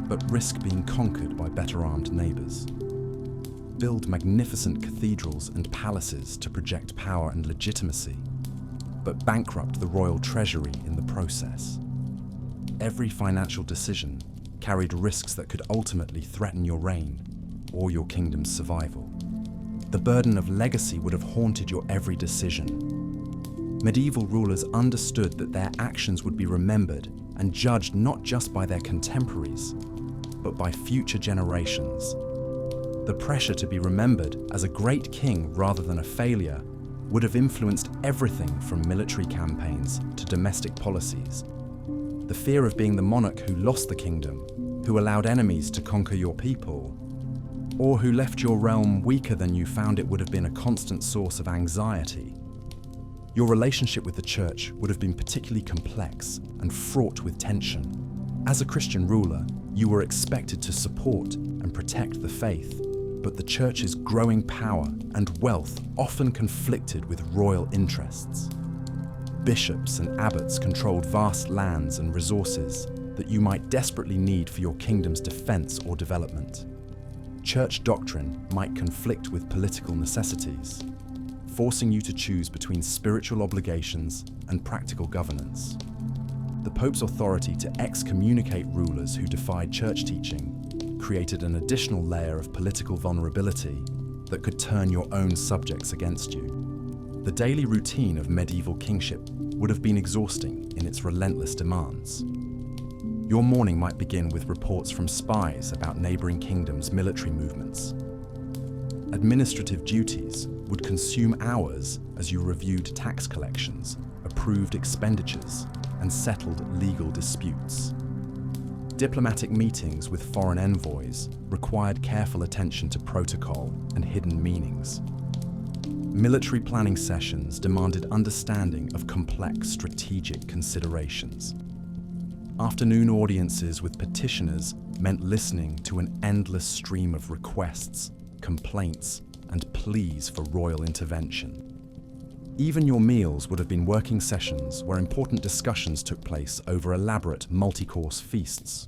but risk being conquered by better armed neighbors. Build magnificent cathedrals and palaces to project power and legitimacy, but bankrupt the royal treasury in the process. Every financial decision carried risks that could ultimately threaten your reign or your kingdom's survival. The burden of legacy would have haunted your every decision. Medieval rulers understood that their actions would be remembered and judged not just by their contemporaries, but by future generations. The pressure to be remembered as a great king rather than a failure would have influenced everything from military campaigns to domestic policies. The fear of being the monarch who lost the kingdom, who allowed enemies to conquer your people, or who left your realm weaker than you found it would have been a constant source of anxiety. Your relationship with the church would have been particularly complex and fraught with tension. As a Christian ruler, you were expected to support and protect the faith, but the church's growing power and wealth often conflicted with royal interests. Bishops and abbots controlled vast lands and resources that you might desperately need for your kingdom's defense or development. Church doctrine might conflict with political necessities, forcing you to choose between spiritual obligations and practical governance. The Pope's authority to excommunicate rulers who defied church teaching created an additional layer of political vulnerability that could turn your own subjects against you. The daily routine of medieval kingship would have been exhausting in its relentless demands. Your morning might begin with reports from spies about neighboring kingdoms' military movements. Administrative duties would consume hours as you reviewed tax collections, approved expenditures, and settled legal disputes. Diplomatic meetings with foreign envoys required careful attention to protocol and hidden meanings. Military planning sessions demanded understanding of complex strategic considerations. Afternoon audiences with petitioners meant listening to an endless stream of requests, complaints, and pleas for royal intervention. Even your meals would have been working sessions where important discussions took place over elaborate multi-course feasts.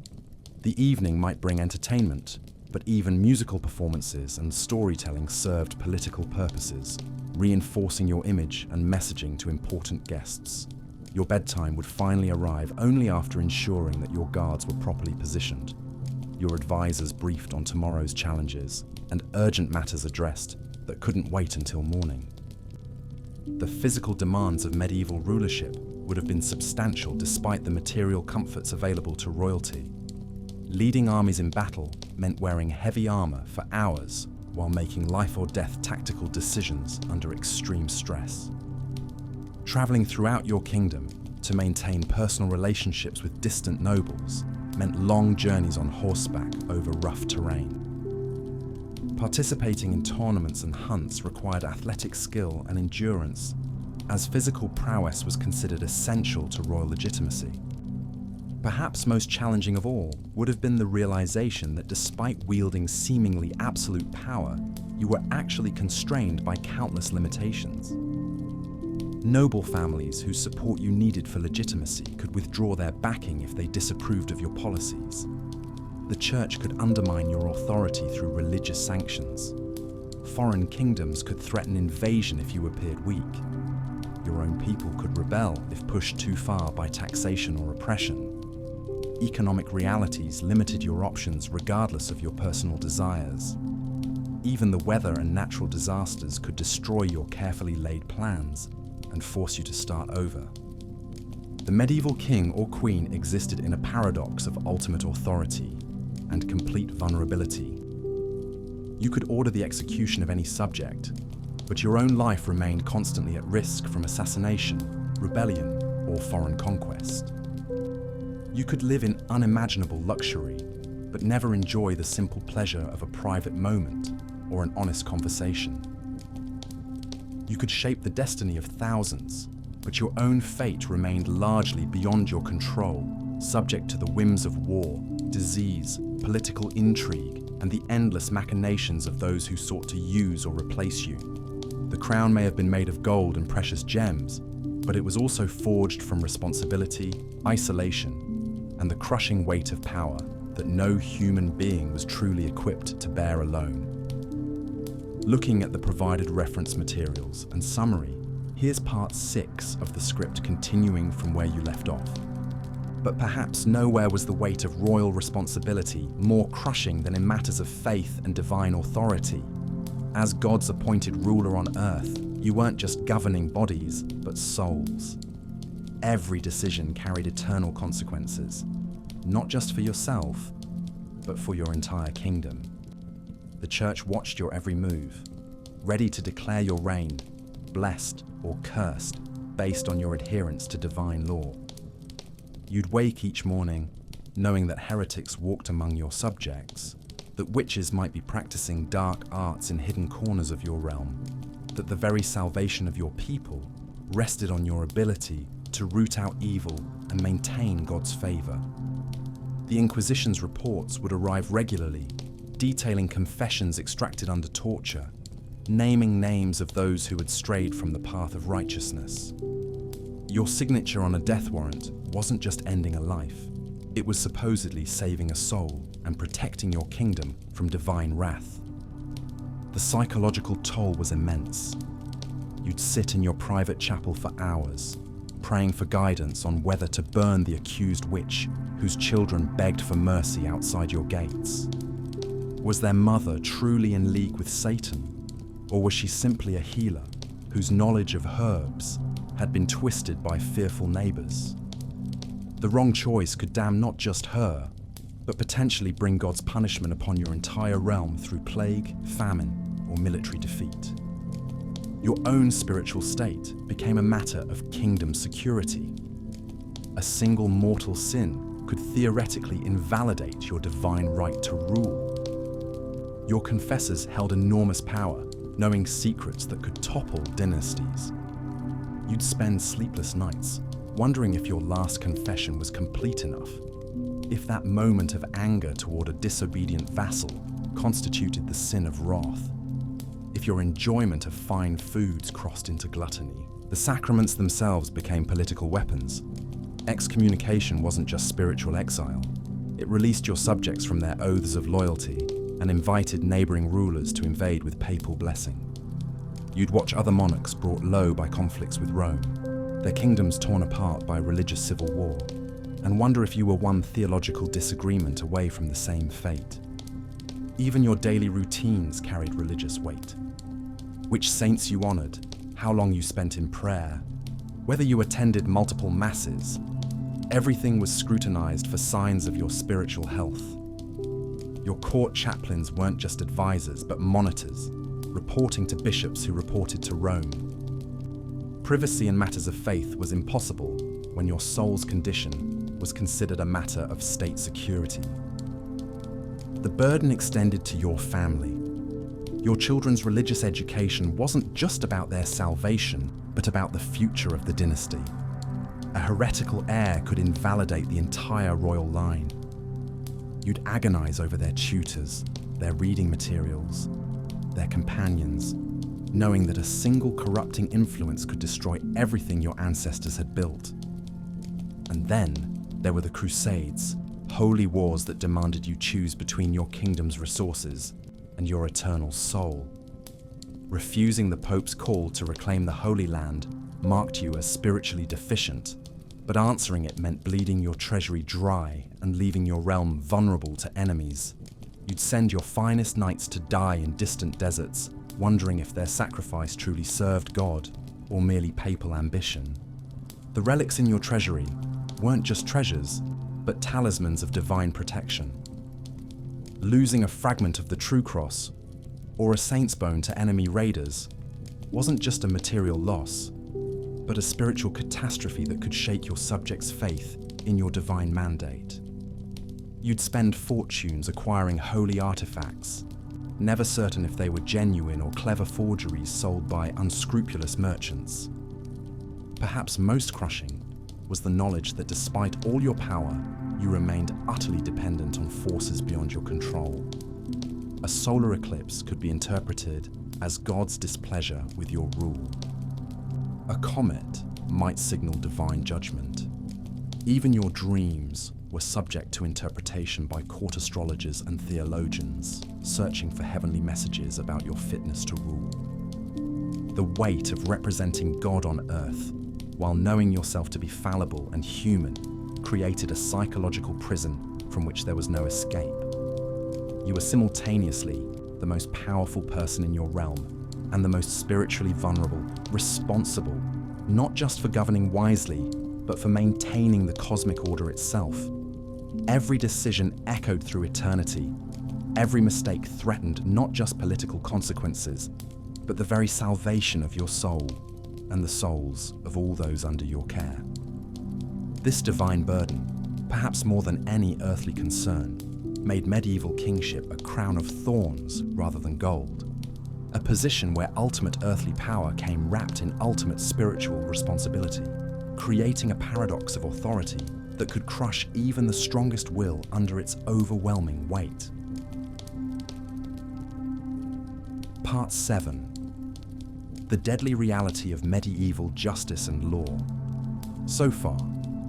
The evening might bring entertainment, but even musical performances and storytelling served political purposes, reinforcing your image and messaging to important guests. Your bedtime would finally arrive only after ensuring that your guards were properly positioned, your advisors briefed on tomorrow's challenges, and urgent matters addressed that couldn't wait until morning. The physical demands of medieval rulership would have been substantial despite the material comforts available to royalty. Leading armies in battle meant wearing heavy armor for hours while making life or death tactical decisions under extreme stress. Traveling throughout your kingdom to maintain personal relationships with distant nobles meant long journeys on horseback over rough terrain. Participating in tournaments and hunts required athletic skill and endurance, as physical prowess was considered essential to royal legitimacy. Perhaps most challenging of all would have been the realization that despite wielding seemingly absolute power, you were actually constrained by countless limitations. Noble families whose support you needed for legitimacy could withdraw their backing if they disapproved of your policies. The church could undermine your authority through religious sanctions. Foreign kingdoms could threaten invasion if you appeared weak. Your own people could rebel if pushed too far by taxation or oppression. Economic realities limited your options regardless of your personal desires. Even the weather and natural disasters could destroy your carefully laid plans and force you to start over. The medieval king or queen existed in a paradox of ultimate authority and complete vulnerability. You could order the execution of any subject, but your own life remained constantly at risk from assassination, rebellion, or foreign conquest. You could live in unimaginable luxury, but never enjoy the simple pleasure of a private moment or an honest conversation. You could shape the destiny of thousands, but your own fate remained largely beyond your control, subject to the whims of war, disease, political intrigue, and the endless machinations of those who sought to use or replace you. The crown may have been made of gold and precious gems, but it was also forged from responsibility, isolation, and the crushing weight of power that no human being was truly equipped to bear alone. Looking at the provided reference materials and summary, here's part 6 of the script continuing from where you left off. But perhaps nowhere was the weight of royal responsibility more crushing than in matters of faith and divine authority. As God's appointed ruler on earth, you weren't just governing bodies, but souls. Every decision carried eternal consequences, not just for yourself, but for your entire kingdom. The church watched your every move, ready to declare your reign, blessed or cursed, based on your adherence to divine law. You'd wake each morning knowing that heretics walked among your subjects, that witches might be practicing dark arts in hidden corners of your realm, that the very salvation of your people rested on your ability to root out evil and maintain God's favor. The Inquisition's reports would arrive regularly, detailing confessions extracted under torture, naming names of those who had strayed from the path of righteousness. Your signature on a death warrant wasn't just ending a life, it was supposedly saving a soul and protecting your kingdom from divine wrath. The psychological toll was immense. You'd sit in your private chapel for hours, praying for guidance on whether to burn the accused witch whose children begged for mercy outside your gates. Was their mother truly in league with Satan, or was she simply a healer whose knowledge of herbs had been twisted by fearful neighbors? The wrong choice could damn not just her, but potentially bring God's punishment upon your entire realm through plague, famine, or military defeat. Your own spiritual state became a matter of kingdom security. A single mortal sin could theoretically invalidate your divine right to rule. Your confessors held enormous power, knowing secrets that could topple dynasties. You'd spend sleepless nights, wondering if your last confession was complete enough, if that moment of anger toward a disobedient vassal constituted the sin of wrath, if your enjoyment of fine foods crossed into gluttony, The sacraments themselves became political weapons. Excommunication wasn't just spiritual exile. It released your subjects from their oaths of loyalty and invited neighboring rulers to invade with papal blessing. You'd watch other monarchs brought low by conflicts with Rome, their kingdoms torn apart by religious civil war, and wonder if you were one theological disagreement away from the same fate. Even your daily routines carried religious weight. Which saints you honored, how long you spent in prayer, whether you attended multiple masses, everything was scrutinized for signs of your spiritual health. Your court chaplains weren't just advisors, but monitors, reporting to bishops who reported to Rome. Privacy in matters of faith was impossible when your soul's condition was considered a matter of state security. The burden extended to your family. Your children's religious education wasn't just about their salvation, but about the future of the dynasty. A heretical heir could invalidate the entire royal line. You'd agonize over their tutors, their reading materials, their companions, knowing that a single corrupting influence could destroy everything your ancestors had built. And then there were the Crusades, holy wars that demanded you choose between your kingdom's resources and your eternal soul. Refusing the Pope's call to reclaim the Holy Land marked you as spiritually deficient, but answering it meant bleeding your treasury dry and leaving your realm vulnerable to enemies. You'd send your finest knights to die in distant deserts, wondering if their sacrifice truly served God or merely papal ambition. The relics in your treasury weren't just treasures, but talismans of divine protection. Losing a fragment of the true cross or a saint's bone to enemy raiders wasn't just a material loss, but a spiritual catastrophe that could shake your subjects' faith in your divine mandate. You'd spend fortunes acquiring holy artifacts, never certain if they were genuine or clever forgeries sold by unscrupulous merchants. Perhaps most crushing was the knowledge that despite all your power, you remained utterly dependent on forces beyond your control. A solar eclipse could be interpreted as God's displeasure with your rule. A comet might signal divine judgment. Even your dreams were subject to interpretation by court astrologers and theologians, searching for heavenly messages about your fitness to rule. The weight of representing God on earth, while knowing yourself to be fallible and human, created a psychological prison from which there was no escape. You were simultaneously the most powerful person in your realm and the most spiritually vulnerable, responsible, not just for governing wisely, but for maintaining the cosmic order itself. Every decision echoed through eternity. Every mistake threatened not just political consequences, but the very salvation of your soul and the souls of all those under your care. This divine burden, perhaps more than any earthly concern, made medieval kingship a crown of thorns rather than gold, a position where ultimate earthly power came wrapped in ultimate spiritual responsibility, creating a paradox of authority that could crush even the strongest will under its overwhelming weight. Part 7. The deadly reality of medieval justice and law. So far,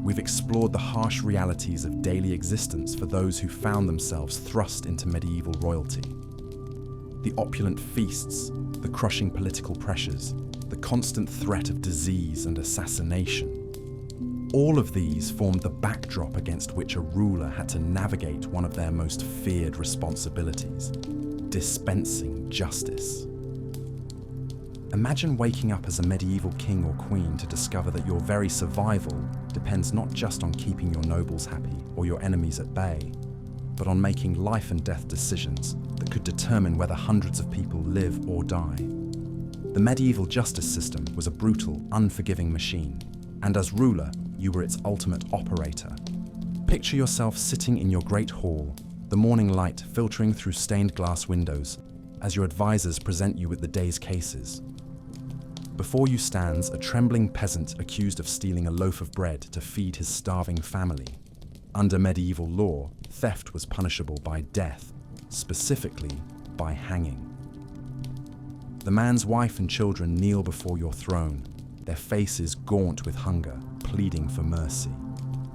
we've explored the harsh realities of daily existence for those who found themselves thrust into medieval royalty. The opulent feasts, the crushing political pressures, the constant threat of disease and assassination. All of these formed the backdrop against which a ruler had to navigate one of their most feared responsibilities: dispensing justice. Imagine waking up as a medieval king or queen to discover that your very survival depends not just on keeping your nobles happy or your enemies at bay, but on making life and death decisions that could determine whether hundreds of people live or die. The medieval justice system was a brutal, unforgiving machine, and as ruler, you were its ultimate operator. Picture yourself sitting in your great hall, the morning light filtering through stained glass windows, as your advisors present you with the day's cases. Before you stands a trembling peasant accused of stealing a loaf of bread to feed his starving family. Under medieval law, theft was punishable by death, specifically by hanging. The man's wife and children kneel before your throne, their faces gaunt with hunger, pleading for mercy.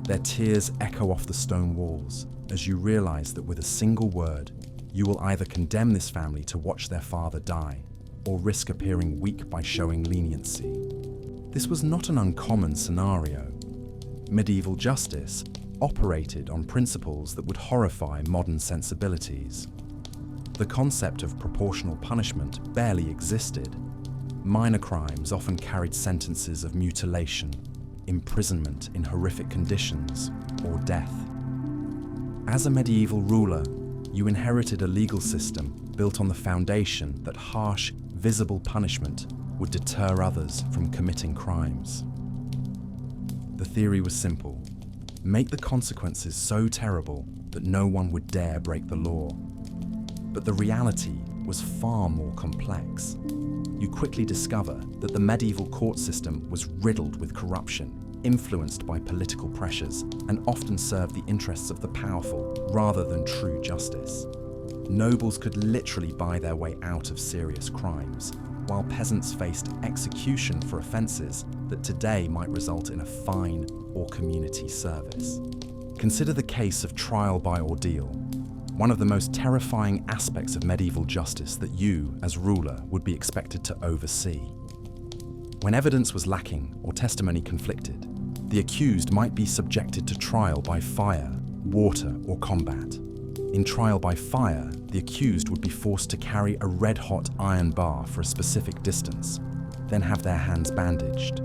Their tears echo off the stone walls as you realize that with a single word, you will either condemn this family to watch their father die or risk appearing weak by showing leniency. This was not an uncommon scenario. Medieval justice operated on principles that would horrify modern sensibilities. The concept of proportional punishment barely existed. Minor crimes often carried sentences of mutilation, imprisonment in horrific conditions, or death. As a medieval ruler, you inherited a legal system built on the foundation that harsh, visible punishment would deter others from committing crimes. The theory was simple: make the consequences so terrible that no one would dare break the law. But the reality was far more complex. You quickly discover that the medieval court system was riddled with corruption, influenced by political pressures, and often served the interests of the powerful rather than true justice. Nobles could literally buy their way out of serious crimes, while peasants faced execution for offences that today might result in a fine or community service. Consider the case of trial by ordeal, one of the most terrifying aspects of medieval justice that you, as ruler, would be expected to oversee. When evidence was lacking or testimony conflicted, the accused might be subjected to trial by fire, water, or combat. In trial by fire, the accused would be forced to carry a red-hot iron bar for a specific distance, then have their hands bandaged.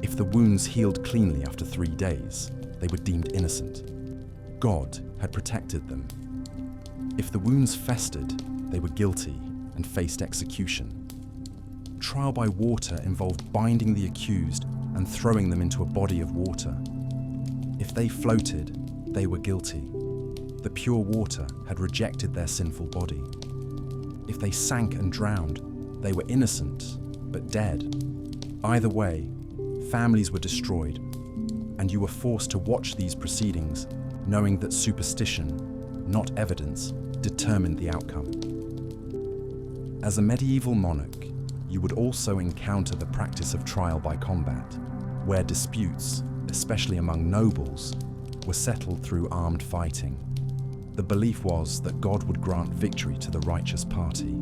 If the wounds healed cleanly after 3 days, they were deemed innocent. God had protected them. If the wounds festered, they were guilty and faced execution. Trial by water involved binding the accused and throwing them into a body of water. If they floated, they were guilty. The pure water had rejected their sinful body. If they sank and drowned, they were innocent, but dead. Either way, families were destroyed, and you were forced to watch these proceedings, knowing that superstition, not evidence, determined the outcome. As a medieval monarch, you would also encounter the practice of trial by combat, where disputes, especially among nobles, were settled through armed fighting. The belief was that God would grant victory to the righteous party.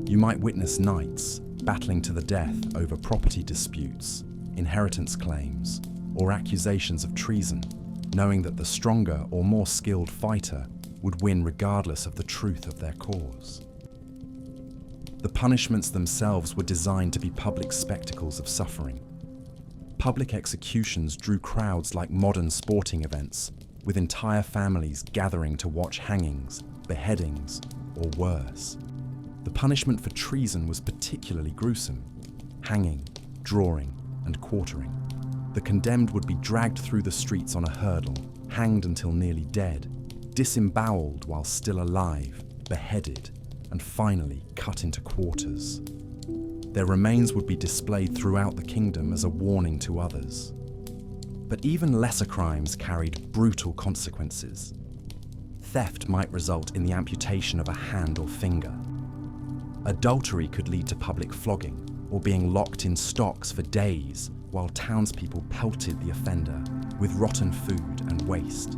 You might witness knights battling to the death over property disputes, inheritance claims, or accusations of treason, knowing that the stronger or more skilled fighter would win regardless of the truth of their cause. The punishments themselves were designed to be public spectacles of suffering. Public executions drew crowds like modern sporting events, with entire families gathering to watch hangings, beheadings, or worse. The punishment for treason was particularly gruesome: hanging, drawing, and quartering. The condemned would be dragged through the streets on a hurdle, hanged until nearly dead, disemboweled while still alive, beheaded, and finally cut into quarters. Their remains would be displayed throughout the kingdom as a warning to others. But even lesser crimes carried brutal consequences. Theft might result in the amputation of a hand or finger. Adultery could lead to public flogging or being locked in stocks for days while townspeople pelted the offender with rotten food and waste.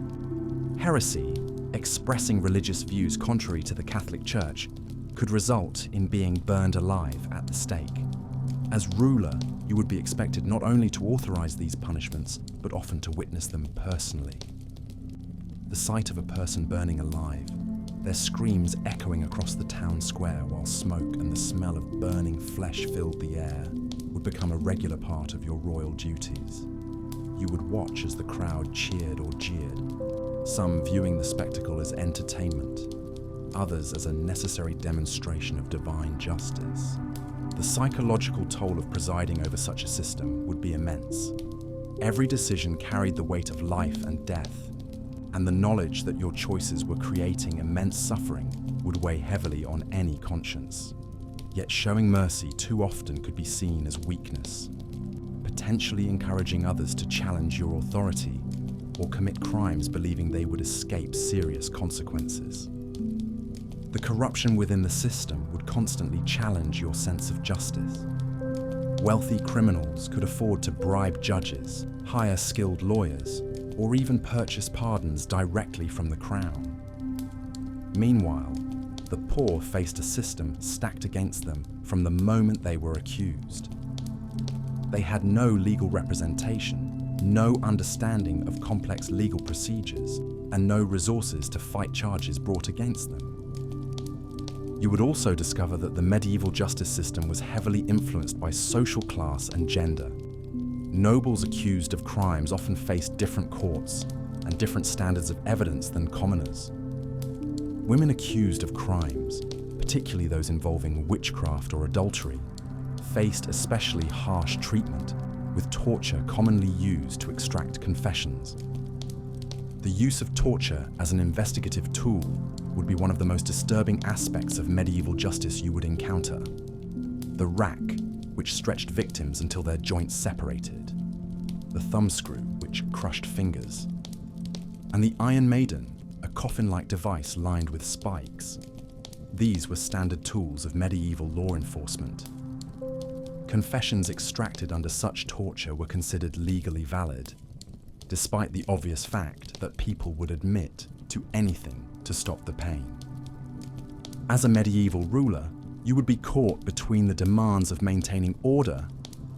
Heresy, expressing religious views contrary to the Catholic Church, could result in being burned alive at the stake. As ruler, you would be expected not only to authorize these punishments, but often to witness them personally. The sight of a person burning alive, their screams echoing across the town square while smoke and the smell of burning flesh filled the air, would become a regular part of your royal duties. You would watch as the crowd cheered or jeered, some viewing the spectacle as entertainment, others as a necessary demonstration of divine justice. The psychological toll of presiding over such a system would be immense. Every decision carried the weight of life and death, and the knowledge that your choices were creating immense suffering would weigh heavily on any conscience. Yet showing mercy too often could be seen as weakness, potentially encouraging others to challenge your authority or commit crimes believing they would escape serious consequences. The corruption within the system would constantly challenge your sense of justice. Wealthy criminals could afford to bribe judges, hire skilled lawyers, or even purchase pardons directly from the crown. Meanwhile, the poor faced a system stacked against them from the moment they were accused. They had no legal representation, no understanding of complex legal procedures, and no resources to fight charges brought against them. You would also discover that the medieval justice system was heavily influenced by social class and gender. Nobles accused of crimes often faced different courts and different standards of evidence than commoners. Women accused of crimes, particularly those involving witchcraft or adultery, faced especially harsh treatment, with torture commonly used to extract confessions. The use of torture as an investigative tool would be one of the most disturbing aspects of medieval justice you would encounter. The rack, which stretched victims until their joints separated, the thumbscrew, which crushed fingers, and the Iron Maiden, a coffin-like device lined with spikes. These were standard tools of medieval law enforcement. Confessions extracted under such torture were considered legally valid, despite the obvious fact that people would admit to anything to stop the pain. As a medieval ruler, you would be caught between the demands of maintaining order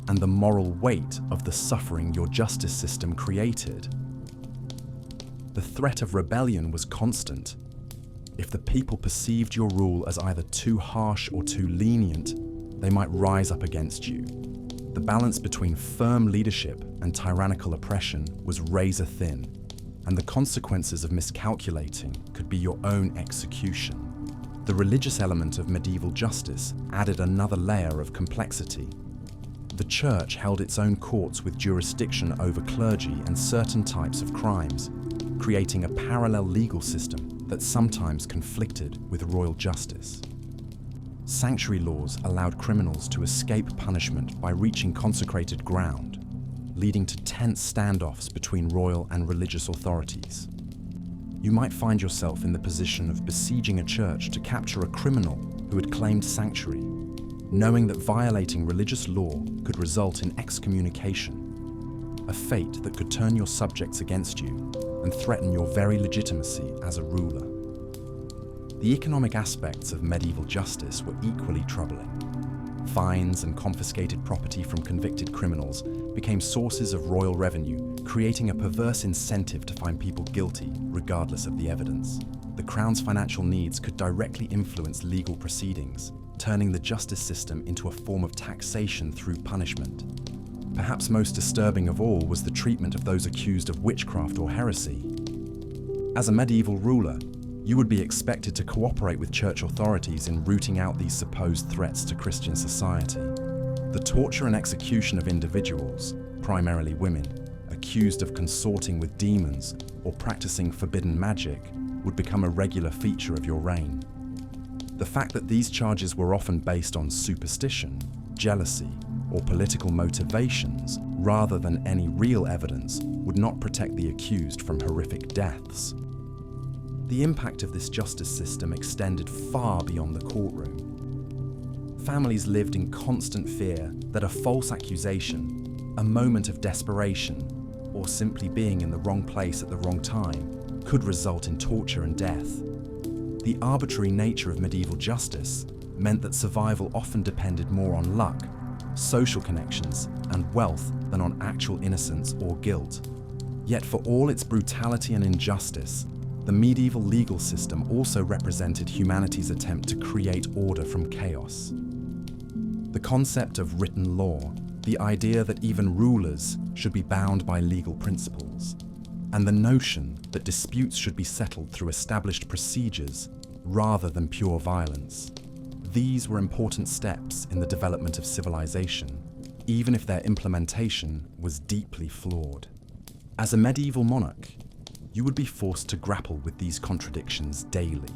and the moral weight of the suffering your justice system created. The threat of rebellion was constant. If the people perceived your rule as either too harsh or too lenient, they might rise up against you. The balance between firm leadership and tyrannical oppression was razor thin, and the consequences of miscalculating could be your own execution. The religious element of medieval justice added another layer of complexity. The church held its own courts with jurisdiction over clergy and certain types of crimes, creating a parallel legal system that sometimes conflicted with royal justice. Sanctuary laws allowed criminals to escape punishment by reaching consecrated ground, leading to tense standoffs between royal and religious authorities. You might find yourself in the position of besieging a church to capture a criminal who had claimed sanctuary, knowing that violating religious law could result in excommunication, a fate that could turn your subjects against you and threaten your very legitimacy as a ruler. The economic aspects of medieval justice were equally troubling. Fines and confiscated property from convicted criminals became sources of royal revenue, creating a perverse incentive to find people guilty, regardless of the evidence. The Crown's financial needs could directly influence legal proceedings, turning the justice system into a form of taxation through punishment. Perhaps most disturbing of all was the treatment of those accused of witchcraft or heresy. As a medieval ruler, you would be expected to cooperate with church authorities in rooting out these supposed threats to Christian society. The torture and execution of individuals, primarily women, accused of consorting with demons or practicing forbidden magic would become a regular feature of your reign. The fact that these charges were often based on superstition, jealousy, or political motivations rather than any real evidence would not protect the accused from horrific deaths. The impact of this justice system extended far beyond the courtroom. Families lived in constant fear that a false accusation, a moment of desperation, or simply being in the wrong place at the wrong time could result in torture and death. The arbitrary nature of medieval justice meant that survival often depended more on luck, social connections, and wealth than on actual innocence or guilt. Yet for all its brutality and injustice, the medieval legal system also represented humanity's attempt to create order from chaos. The concept of written law, the idea that even rulers should be bound by legal principles, and the notion that disputes should be settled through established procedures rather than pure violence. These were important steps in the development of civilization, even if their implementation was deeply flawed. As a medieval monarch, you would be forced to grapple with these contradictions daily.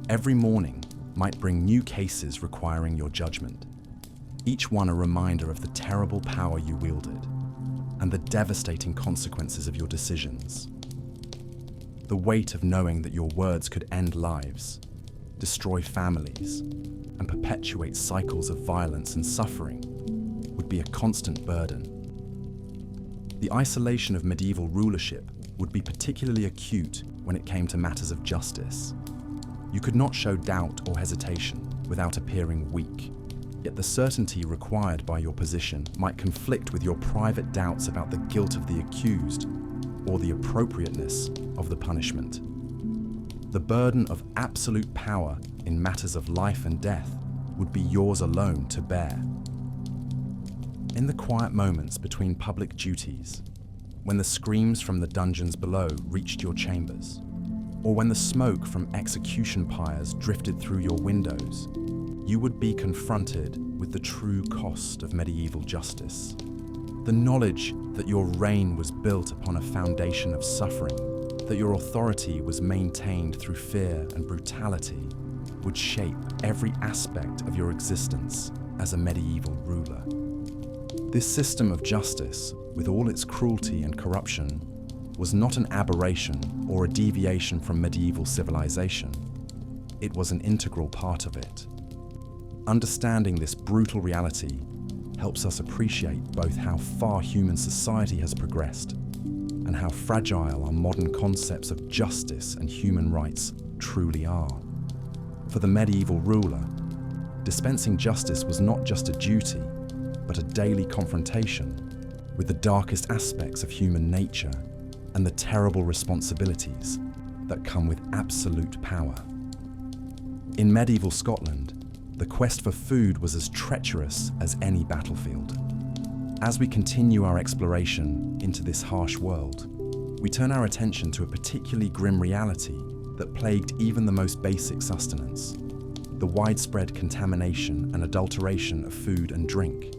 Every morning might bring new cases requiring your judgment, each one a reminder of the terrible power you wielded and the devastating consequences of your decisions. The weight of knowing that your words could end lives, destroy families, and perpetuate cycles of violence and suffering would be a constant burden. The isolation of medieval rulership would be particularly acute when it came to matters of justice. You could not show doubt or hesitation without appearing weak, yet the certainty required by your position might conflict with your private doubts about the guilt of the accused or the appropriateness of the punishment. The burden of absolute power in matters of life and death would be yours alone to bear. In the quiet moments between public duties, when the screams from the dungeons below reached your chambers, or when the smoke from execution pyres drifted through your windows, you would be confronted with the true cost of medieval justice. The knowledge that your reign was built upon a foundation of suffering, that your authority was maintained through fear and brutality, would shape every aspect of your existence as a medieval ruler. This system of justice, with all its cruelty and corruption, was not an aberration or a deviation from medieval civilization. It was an integral part of it. Understanding this brutal reality helps us appreciate both how far human society has progressed and how fragile our modern concepts of justice and human rights truly are. For the medieval ruler, dispensing justice was not just a duty, but a daily confrontation with the darkest aspects of human nature and the terrible responsibilities that come with absolute power. In medieval Scotland, the quest for food was as treacherous as any battlefield. As we continue our exploration into this harsh world, we turn our attention to a particularly grim reality that plagued even the most basic sustenance: the widespread contamination and adulteration of food and drink.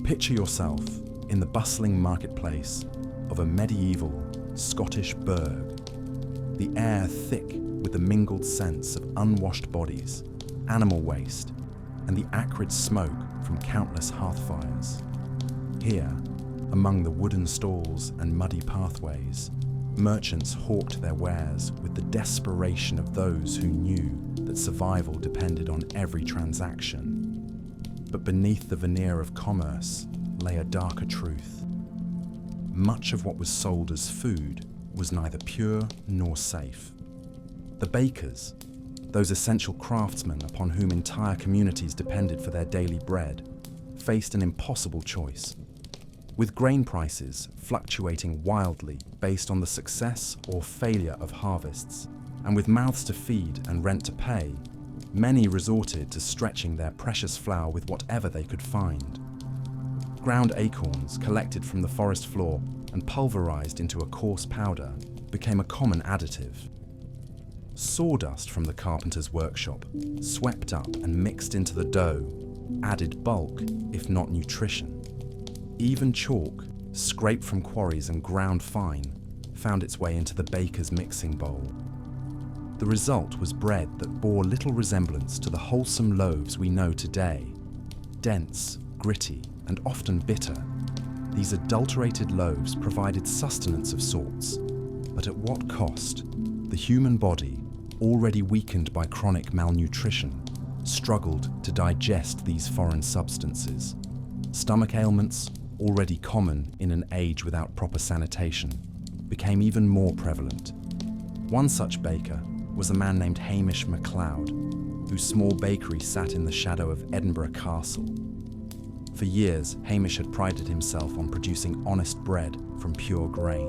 Picture yourself in the bustling marketplace of a medieval Scottish burg, the air thick with the mingled scents of unwashed bodies, animal waste, and the acrid smoke from countless hearth fires. Here, among the wooden stalls and muddy pathways, merchants hawked their wares with the desperation of those who knew that survival depended on every transaction. But beneath the veneer of commerce lay a darker truth. Much of what was sold as food was neither pure nor safe. The bakers, those essential craftsmen upon whom entire communities depended for their daily bread, faced an impossible choice. With grain prices fluctuating wildly based on the success or failure of harvests, and with mouths to feed and rent to pay, many resorted to stretching their precious flour with whatever they could find. Ground acorns collected from the forest floor and pulverized into a coarse powder became a common additive. Sawdust from the carpenter's workshop, swept up and mixed into the dough, added bulk, if not nutrition. Even chalk, scraped from quarries and ground fine, found its way into the baker's mixing bowl. The result was bread that bore little resemblance to the wholesome loaves we know today. Dense, gritty, and often bitter, these adulterated loaves provided sustenance of sorts, but at what cost? The human body, already weakened by chronic malnutrition, struggled to digest these foreign substances. Stomach ailments, already common in an age without proper sanitation, became even more prevalent. One such baker was a man named Hamish MacLeod, whose small bakery sat in the shadow of Edinburgh Castle. For years, Hamish had prided himself on producing honest bread from pure grain.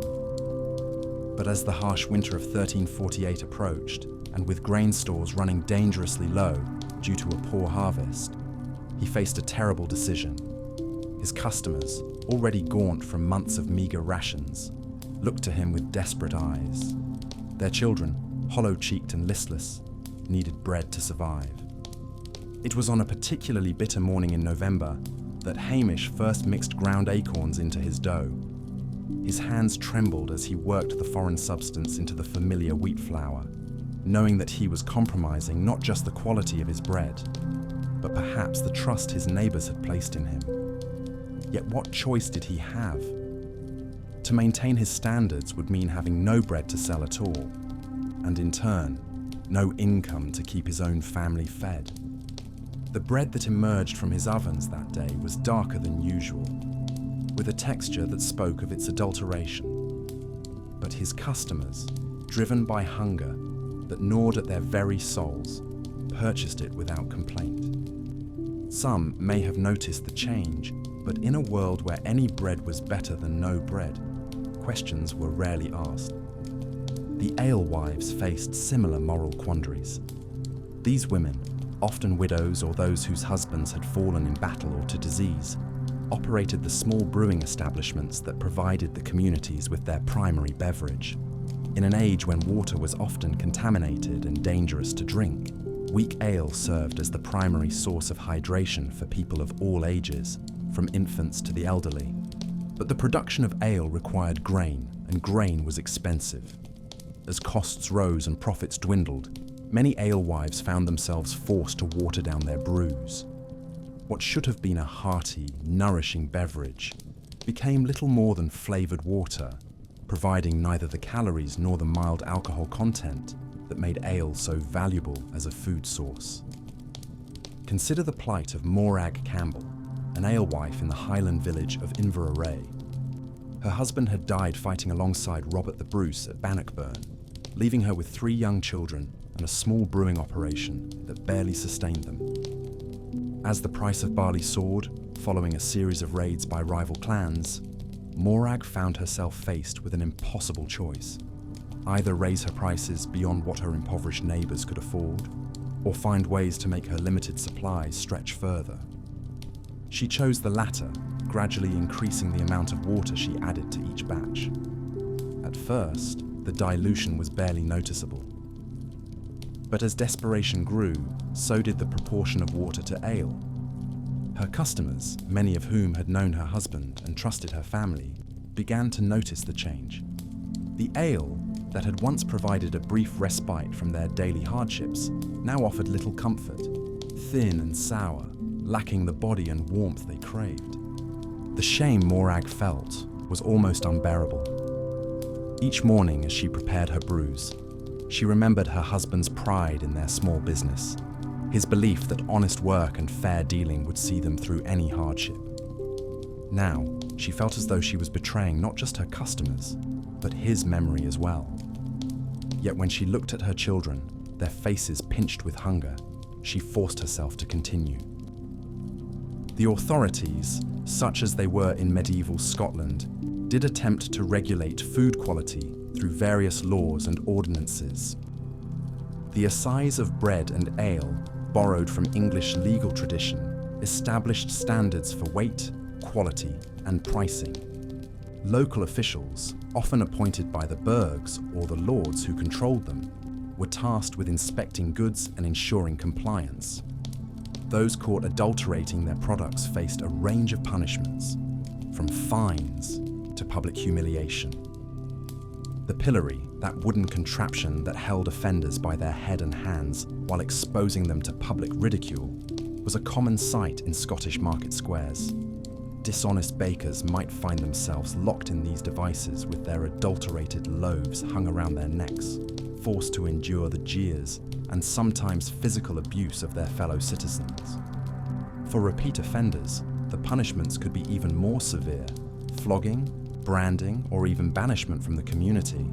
But as the harsh winter of 1348 approached, and with grain stores running dangerously low due to a poor harvest, he faced a terrible decision. His customers, already gaunt from months of meagre rations, looked to him with desperate eyes. Their children, hollow-cheeked and listless, needed bread to survive. It was on a particularly bitter morning in November that Hamish first mixed ground acorns into his dough. His hands trembled as he worked the foreign substance into the familiar wheat flour, knowing that he was compromising not just the quality of his bread, but perhaps the trust his neighbors had placed in him. Yet what choice did he have? To maintain his standards would mean having no bread to sell at all, and in turn, no income to keep his own family fed. The bread that emerged from his ovens that day was darker than usual, with a texture that spoke of its adulteration. But his customers, driven by hunger that gnawed at their very souls, purchased it without complaint. Some may have noticed the change, but in a world where any bread was better than no bread, questions were rarely asked. The alewives faced similar moral quandaries. These women, often widows or those whose husbands had fallen in battle or to disease, operated the small brewing establishments that provided the communities with their primary beverage. In an age when water was often contaminated and dangerous to drink, weak ale served as the primary source of hydration for people of all ages, from infants to the elderly. But the production of ale required grain, and grain was expensive. As costs rose and profits dwindled, many alewives found themselves forced to water down their brews. What should have been a hearty, nourishing beverage became little more than flavoured water, providing neither the calories nor the mild alcohol content that made ale so valuable as a food source. Consider the plight of Morag Campbell, an alewife in the Highland village of Inverarray. Her husband had died fighting alongside Robert the Bruce at Bannockburn, leaving her with 3 young children and a small brewing operation that barely sustained them. As the price of barley soared, following a series of raids by rival clans, Morag found herself faced with an impossible choice: either raise her prices beyond what her impoverished neighbours could afford, or find ways to make her limited supplies stretch further. She chose the latter, gradually increasing the amount of water she added to each batch. At first, the dilution was barely noticeable. But as desperation grew, so did the proportion of water to ale. Her customers, many of whom had known her husband and trusted her family, began to notice the change. The ale, that had once provided a brief respite from their daily hardships, now offered little comfort, thin and sour, lacking the body and warmth they craved. The shame Morag felt was almost unbearable. Each morning as she prepared her brews, she remembered her husband's pride in their small business, his belief that honest work and fair dealing would see them through any hardship. Now, she felt as though she was betraying not just her customers, but his memory as well. Yet when she looked at her children, their faces pinched with hunger, she forced herself to continue. The authorities, such as they were in medieval Scotland, did attempt to regulate food quality through various laws and ordinances. The assize of bread and ale, borrowed from English legal tradition, established standards for weight, quality, and pricing. Local officials, often appointed by the burghs or the lords who controlled them, were tasked with inspecting goods and ensuring compliance. Those caught adulterating their products faced a range of punishments, from fines to public humiliation. The pillory, that wooden contraption that held offenders by their head and hands while exposing them to public ridicule, was a common sight in Scottish market squares. Dishonest bakers might find themselves locked in these devices with their adulterated loaves hung around their necks, forced to endure the jeers and sometimes physical abuse of their fellow citizens. For repeat offenders, the punishments could be even more severe: flogging, branding, or even banishment from the community.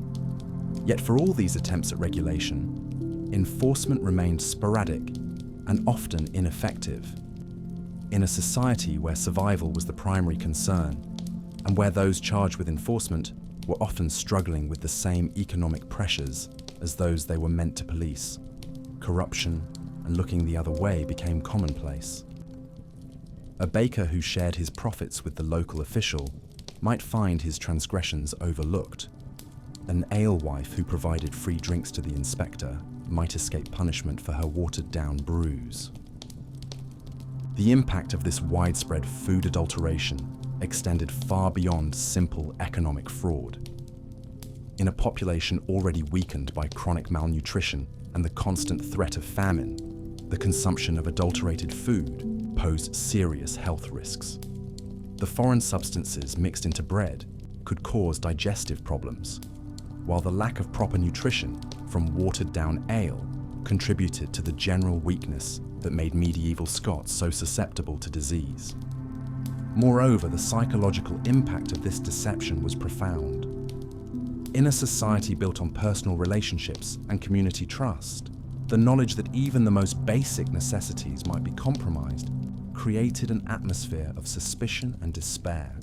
Yet for all these attempts at regulation, enforcement remained sporadic and often ineffective. In a society where survival was the primary concern, and where those charged with enforcement were often struggling with the same economic pressures as those they were meant to police, corruption and looking the other way became commonplace. A baker who shared his profits with the local official might find his transgressions overlooked. An alewife who provided free drinks to the inspector might escape punishment for her watered-down brews. The impact of this widespread food adulteration extended far beyond simple economic fraud. In a population already weakened by chronic malnutrition and the constant threat of famine, the consumption of adulterated food posed serious health risks. The foreign substances mixed into bread could cause digestive problems, while the lack of proper nutrition from watered-down ale contributed to the general weakness that made medieval Scots so susceptible to disease. Moreover, the psychological impact of this deception was profound. In a society built on personal relationships and community trust, the knowledge that even the most basic necessities might be compromised created an atmosphere of suspicion and despair.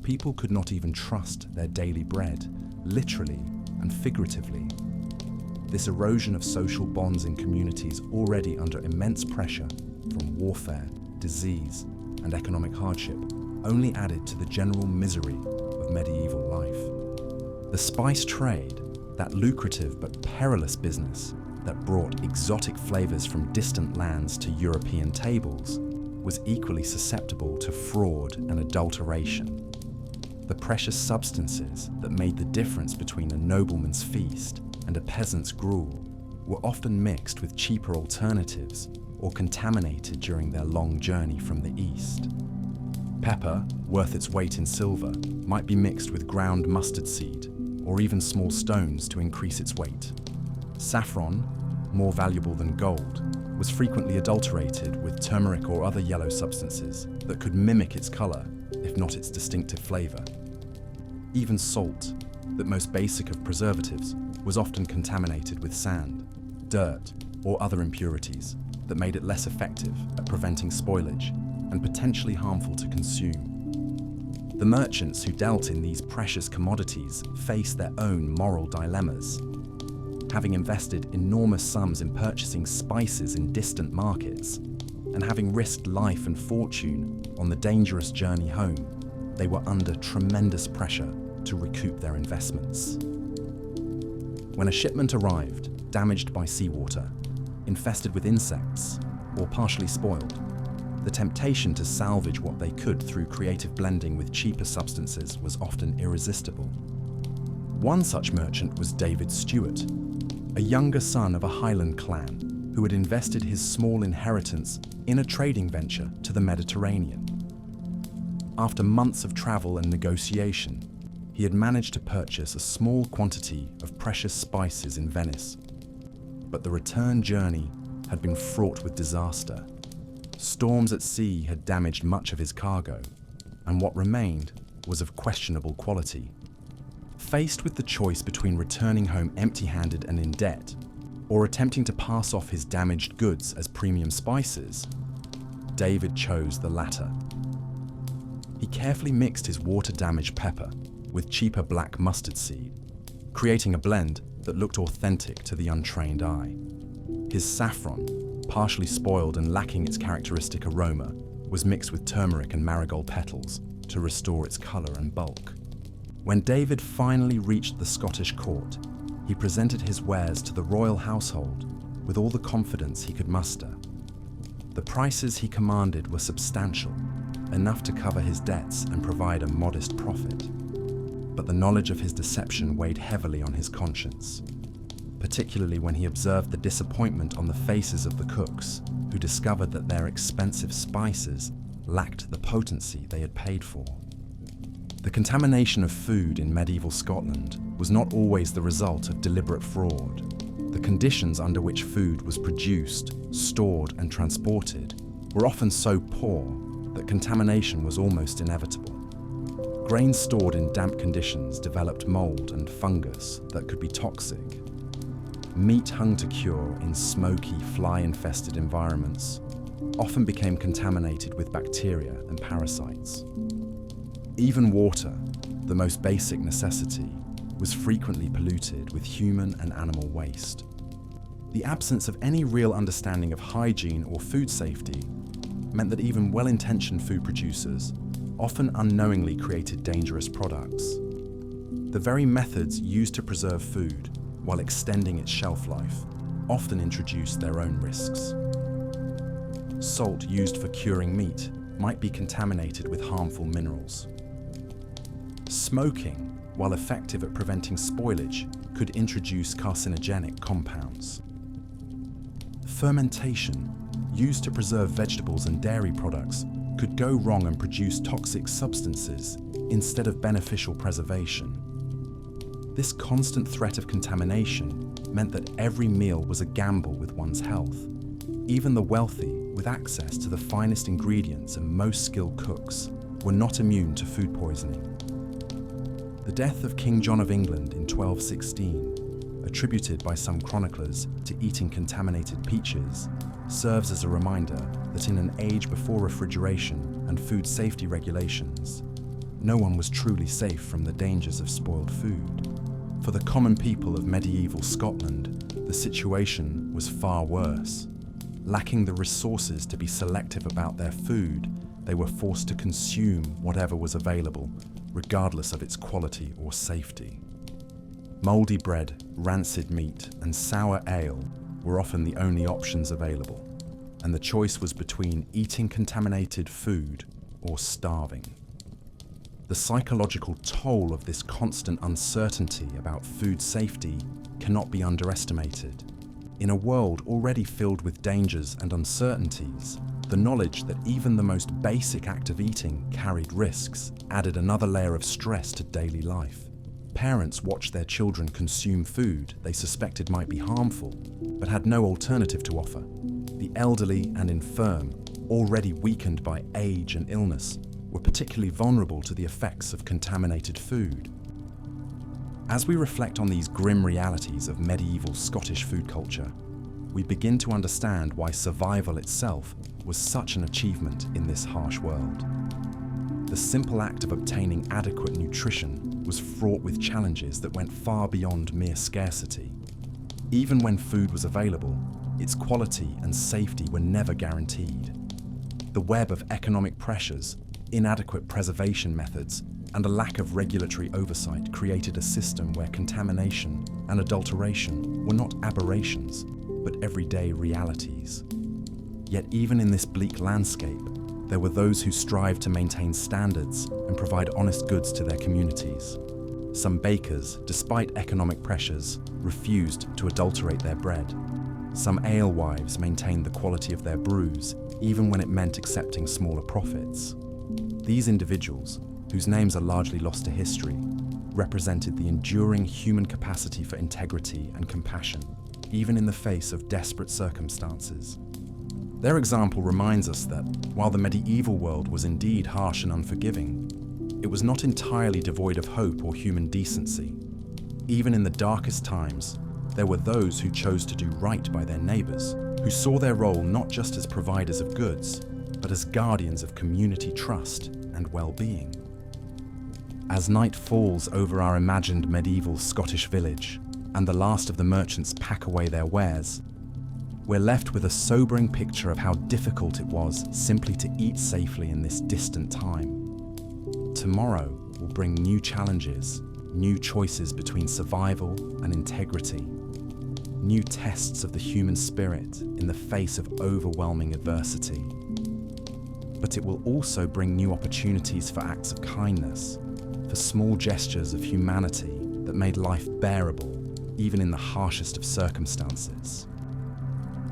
People could not even trust their daily bread, literally and figuratively. This erosion of social bonds in communities already under immense pressure from warfare, disease, and economic hardship only added to the general misery of medieval life. The spice trade, that lucrative but perilous business that brought exotic flavors from distant lands to European tables, was equally susceptible to fraud and adulteration. The precious substances that made the difference between a nobleman's feast and a peasant's gruel were often mixed with cheaper alternatives or contaminated during their long journey from the east. Pepper, worth its weight in silver, might be mixed with ground mustard seed or even small stones to increase its weight. Saffron, more valuable than gold, was frequently adulterated with turmeric or other yellow substances that could mimic its color, if not its distinctive flavor. Even salt, the most basic of preservatives, was often contaminated with sand, dirt, or other impurities that made it less effective at preventing spoilage and potentially harmful to consume. The merchants who dealt in these precious commodities faced their own moral dilemmas. Having invested enormous sums in purchasing spices in distant markets, and having risked life and fortune on the dangerous journey home, they were under tremendous pressure to recoup their investments. When a shipment arrived, damaged by seawater, infested with insects, or partially spoiled, the temptation to salvage what they could through creative blending with cheaper substances was often irresistible. One such merchant was David Stewart, a younger son of a Highland clan who had invested his small inheritance in a trading venture to the Mediterranean. After months of travel and negotiation, he had managed to purchase a small quantity of precious spices in Venice. But the return journey had been fraught with disaster. Storms at sea had damaged much of his cargo, and what remained was of questionable quality. Faced with the choice between returning home empty-handed and in debt, or attempting to pass off his damaged goods as premium spices, David chose the latter. He carefully mixed his water-damaged pepper with cheaper black mustard seed, creating a blend that looked authentic to the untrained eye. His saffron, partially spoiled and lacking its characteristic aroma, was mixed with turmeric and marigold petals to restore its color and bulk. When David finally reached the Scottish court, he presented his wares to the royal household with all the confidence he could muster. The prices he commanded were substantial, enough to cover his debts and provide a modest profit. But the knowledge of his deception weighed heavily on his conscience, particularly when he observed the disappointment on the faces of the cooks who discovered that their expensive spices lacked the potency they had paid for. The contamination of food in medieval Scotland was not always the result of deliberate fraud. The conditions under which food was produced, stored, and transported were often so poor that contamination was almost inevitable. Grains stored in damp conditions developed mold and fungus that could be toxic. Meat hung to cure in smoky, fly-infested environments often became contaminated with bacteria and parasites. Even water, the most basic necessity, was frequently polluted with human and animal waste. The absence of any real understanding of hygiene or food safety meant that even well-intentioned food producers often unknowingly created dangerous products. The very methods used to preserve food while extending its shelf life often introduced their own risks. Salt used for curing meat might be contaminated with harmful minerals. Smoking, while effective at preventing spoilage, could introduce carcinogenic compounds. Fermentation, used to preserve vegetables and dairy products, could go wrong and produce toxic substances instead of beneficial preservation. This constant threat of contamination meant that every meal was a gamble with one's health. Even the wealthy, with access to the finest ingredients and most skilled cooks, were not immune to food poisoning. The death of King John of England in 1216, attributed by some chroniclers to eating contaminated peaches, serves as a reminder that in an age before refrigeration and food safety regulations, no one was truly safe from the dangers of spoiled food. For the common people of medieval Scotland, the situation was far worse. Lacking the resources to be selective about their food, they were forced to consume whatever was available, regardless of its quality or safety. Mouldy bread, rancid meat, and sour ale were often the only options available, and the choice was between eating contaminated food or starving. The psychological toll of this constant uncertainty about food safety cannot be underestimated. In a world already filled with dangers and uncertainties, the knowledge that even the most basic act of eating carried risks added another layer of stress to daily life. Parents watched their children consume food they suspected might be harmful, but had no alternative to offer. The elderly and infirm, already weakened by age and illness, were particularly vulnerable to the effects of contaminated food. As we reflect on these grim realities of medieval Scottish food culture, we begin to understand why survival itself was such an achievement in this harsh world. The simple act of obtaining adequate nutrition was fraught with challenges that went far beyond mere scarcity. Even when food was available, its quality and safety were never guaranteed. The web of economic pressures, inadequate preservation methods, and a lack of regulatory oversight created a system where contamination and adulteration were not aberrations, but everyday realities. Yet even in this bleak landscape, there were those who strived to maintain standards and provide honest goods to their communities. Some bakers, despite economic pressures, refused to adulterate their bread. Some alewives maintained the quality of their brews, even when it meant accepting smaller profits. These individuals, whose names are largely lost to history, represented the enduring human capacity for integrity and compassion, even in the face of desperate circumstances. Their example reminds us that, while the medieval world was indeed harsh and unforgiving, it was not entirely devoid of hope or human decency. Even in the darkest times, there were those who chose to do right by their neighbours, who saw their role not just as providers of goods, but as guardians of community trust and well-being. As night falls over our imagined medieval Scottish village, and the last of the merchants pack away their wares, we're left with a sobering picture of how difficult it was simply to eat safely in this distant time. Tomorrow will bring new challenges, new choices between survival and integrity, new tests of the human spirit in the face of overwhelming adversity. But it will also bring new opportunities for acts of kindness, for small gestures of humanity that made life bearable, even in the harshest of circumstances.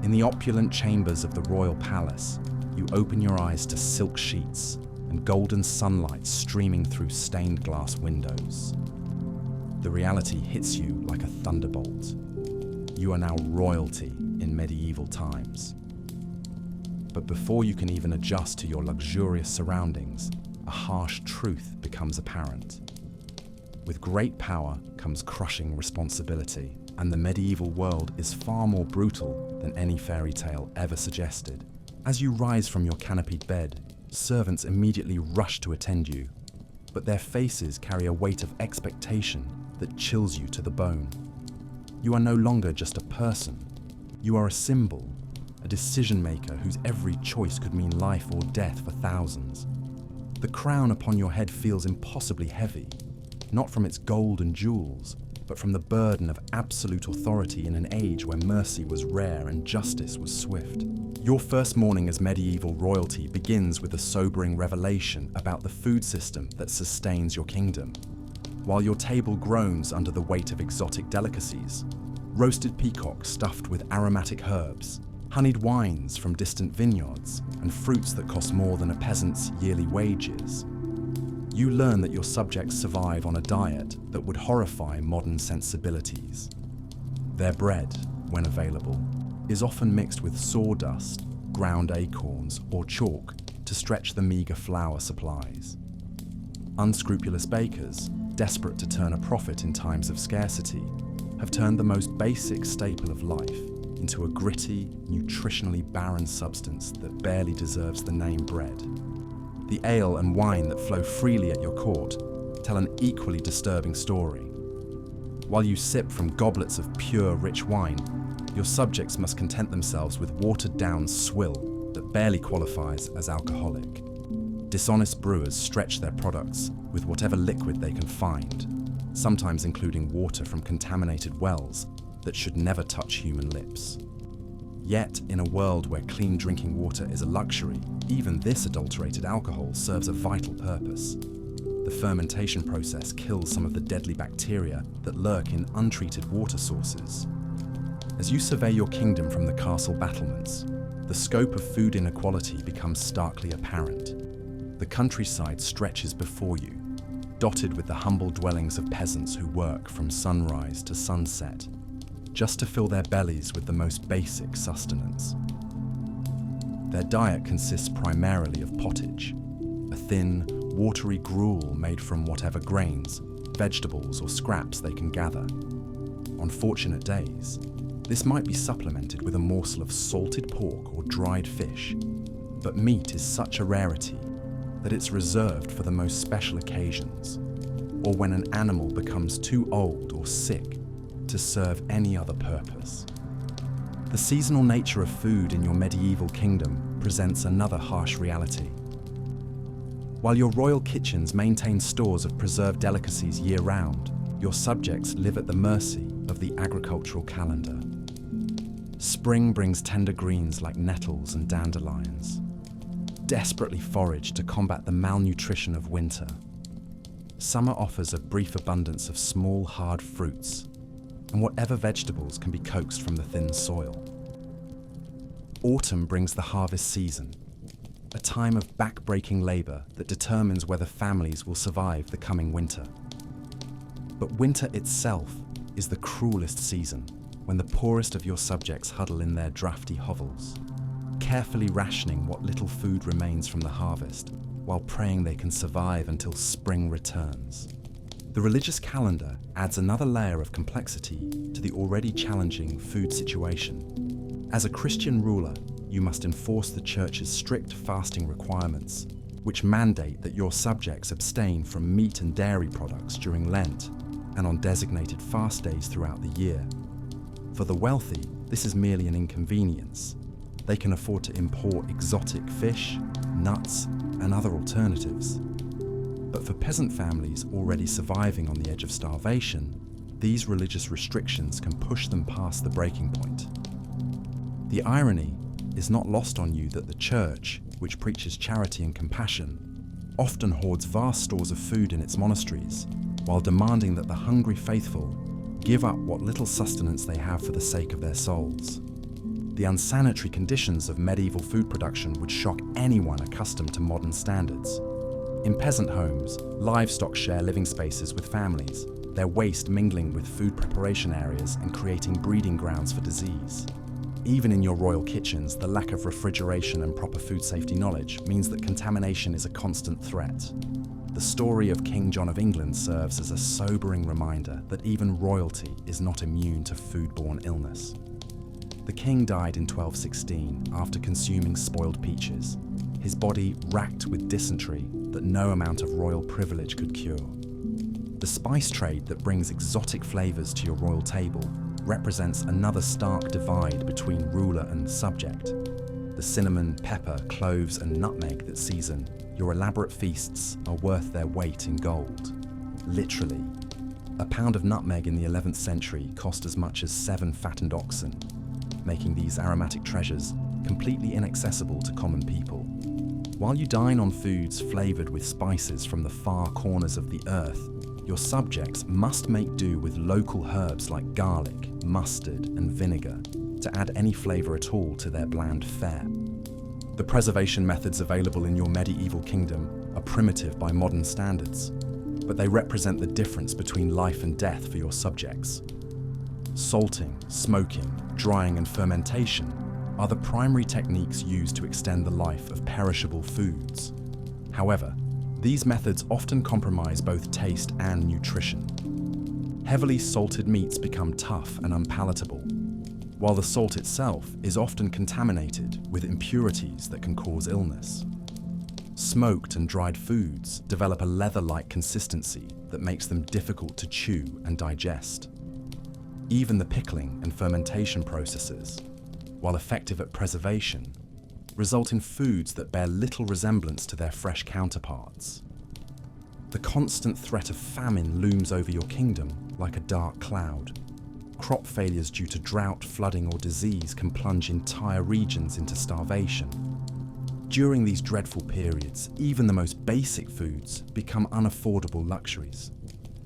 In the opulent chambers of the royal palace, you open your eyes to silk sheets and golden sunlight streaming through stained glass windows. The reality hits you like a thunderbolt. You are now royalty in medieval times. But before you can even adjust to your luxurious surroundings, a harsh truth becomes apparent. With great power comes crushing responsibility, and the medieval world is far more brutal than any fairy tale ever suggested. As you rise from your canopied bed, servants immediately rush to attend you, but their faces carry a weight of expectation that chills you to the bone. You are no longer just a person. You are a symbol, a decision maker whose every choice could mean life or death for thousands. The crown upon your head feels impossibly heavy, not from its gold and jewels, but from the burden of absolute authority in an age where mercy was rare and justice was swift. Your first morning as medieval royalty begins with a sobering revelation about the food system that sustains your kingdom. While your table groans under the weight of exotic delicacies, roasted peacock stuffed with aromatic herbs, honeyed wines from distant vineyards, and fruits that cost more than a peasant's yearly wages, you learn that your subjects survive on a diet that would horrify modern sensibilities. Their bread, when available, is often mixed with sawdust, ground acorns, or chalk to stretch the meagre flour supplies. Unscrupulous bakers, desperate to turn a profit in times of scarcity, have turned the most basic staple of life into a gritty, nutritionally barren substance that barely deserves the name bread. The ale and wine that flow freely at your court tell an equally disturbing story. While you sip from goblets of pure, rich wine, your subjects must content themselves with watered-down swill that barely qualifies as alcoholic. Dishonest brewers stretch their products with whatever liquid they can find, sometimes including water from contaminated wells that should never touch human lips. Yet, in a world where clean drinking water is a luxury, even this adulterated alcohol serves a vital purpose. The fermentation process kills some of the deadly bacteria that lurk in untreated water sources. As you survey your kingdom from the castle battlements, the scope of food inequality becomes starkly apparent. The countryside stretches before you, dotted with the humble dwellings of peasants who work from sunrise to sunset, just to fill their bellies with the most basic sustenance. Their diet consists primarily of pottage, a thin, watery gruel made from whatever grains, vegetables, or scraps they can gather. On fortunate days, this might be supplemented with a morsel of salted pork or dried fish, but meat is such a rarity that it's reserved for the most special occasions, or when an animal becomes too old or sick to serve any other purpose. The seasonal nature of food in your medieval kingdom presents another harsh reality. While your royal kitchens maintain stores of preserved delicacies year-round, your subjects live at the mercy of the agricultural calendar. Spring brings tender greens like nettles and dandelions, desperately forage to combat the malnutrition of winter. Summer offers a brief abundance of small, hard fruits, and whatever vegetables can be coaxed from the thin soil. Autumn brings the harvest season, a time of back-breaking labor that determines whether families will survive the coming winter. But winter itself is the cruelest season, when the poorest of your subjects huddle in their drafty hovels, carefully rationing what little food remains from the harvest, while praying they can survive until spring returns. The religious calendar adds another layer of complexity to the already challenging food situation. As a Christian ruler, you must enforce the Church's strict fasting requirements, which mandate that your subjects abstain from meat and dairy products during Lent and on designated fast days throughout the year. For the wealthy, this is merely an inconvenience. They can afford to import exotic fish, nuts, and other alternatives. But for peasant families already surviving on the edge of starvation, these religious restrictions can push them past the breaking point. The irony is not lost on you that the Church, which preaches charity and compassion, often hoards vast stores of food in its monasteries, while demanding that the hungry faithful give up what little sustenance they have for the sake of their souls. The unsanitary conditions of medieval food production would shock anyone accustomed to modern standards. In peasant homes, livestock share living spaces with families, their waste mingling with food preparation areas and creating breeding grounds for disease. Even in your royal kitchens, the lack of refrigeration and proper food safety knowledge means that contamination is a constant threat. The story of King John of England serves as a sobering reminder that even royalty is not immune to foodborne illness. The king died in 1216 after consuming spoiled peaches, his body racked with dysentery that no amount of royal privilege could cure. The spice trade that brings exotic flavors to your royal table represents another stark divide between ruler and subject. The cinnamon, pepper, cloves, and nutmeg that season your elaborate feasts are worth their weight in gold. Literally, a pound of nutmeg in the 11th century cost as much as 7 fattened oxen, making these aromatic treasures completely inaccessible to common people. While you dine on foods flavored with spices from the far corners of the earth, your subjects must make do with local herbs like garlic, mustard, and vinegar to add any flavor at all to their bland fare. The preservation methods available in your medieval kingdom are primitive by modern standards, but they represent the difference between life and death for your subjects. Salting, smoking, drying, and fermentation are the primary techniques used to extend the life of perishable foods. However, these methods often compromise both taste and nutrition. Heavily salted meats become tough and unpalatable, while the salt itself is often contaminated with impurities that can cause illness. Smoked and dried foods develop a leather-like consistency that makes them difficult to chew and digest. Even the pickling and fermentation processes, while effective at preservation, result in foods that bear little resemblance to their fresh counterparts. The constant threat of famine looms over your kingdom like a dark cloud. Crop failures due to drought, flooding, or disease can plunge entire regions into starvation. During these dreadful periods, even the most basic foods become unaffordable luxuries.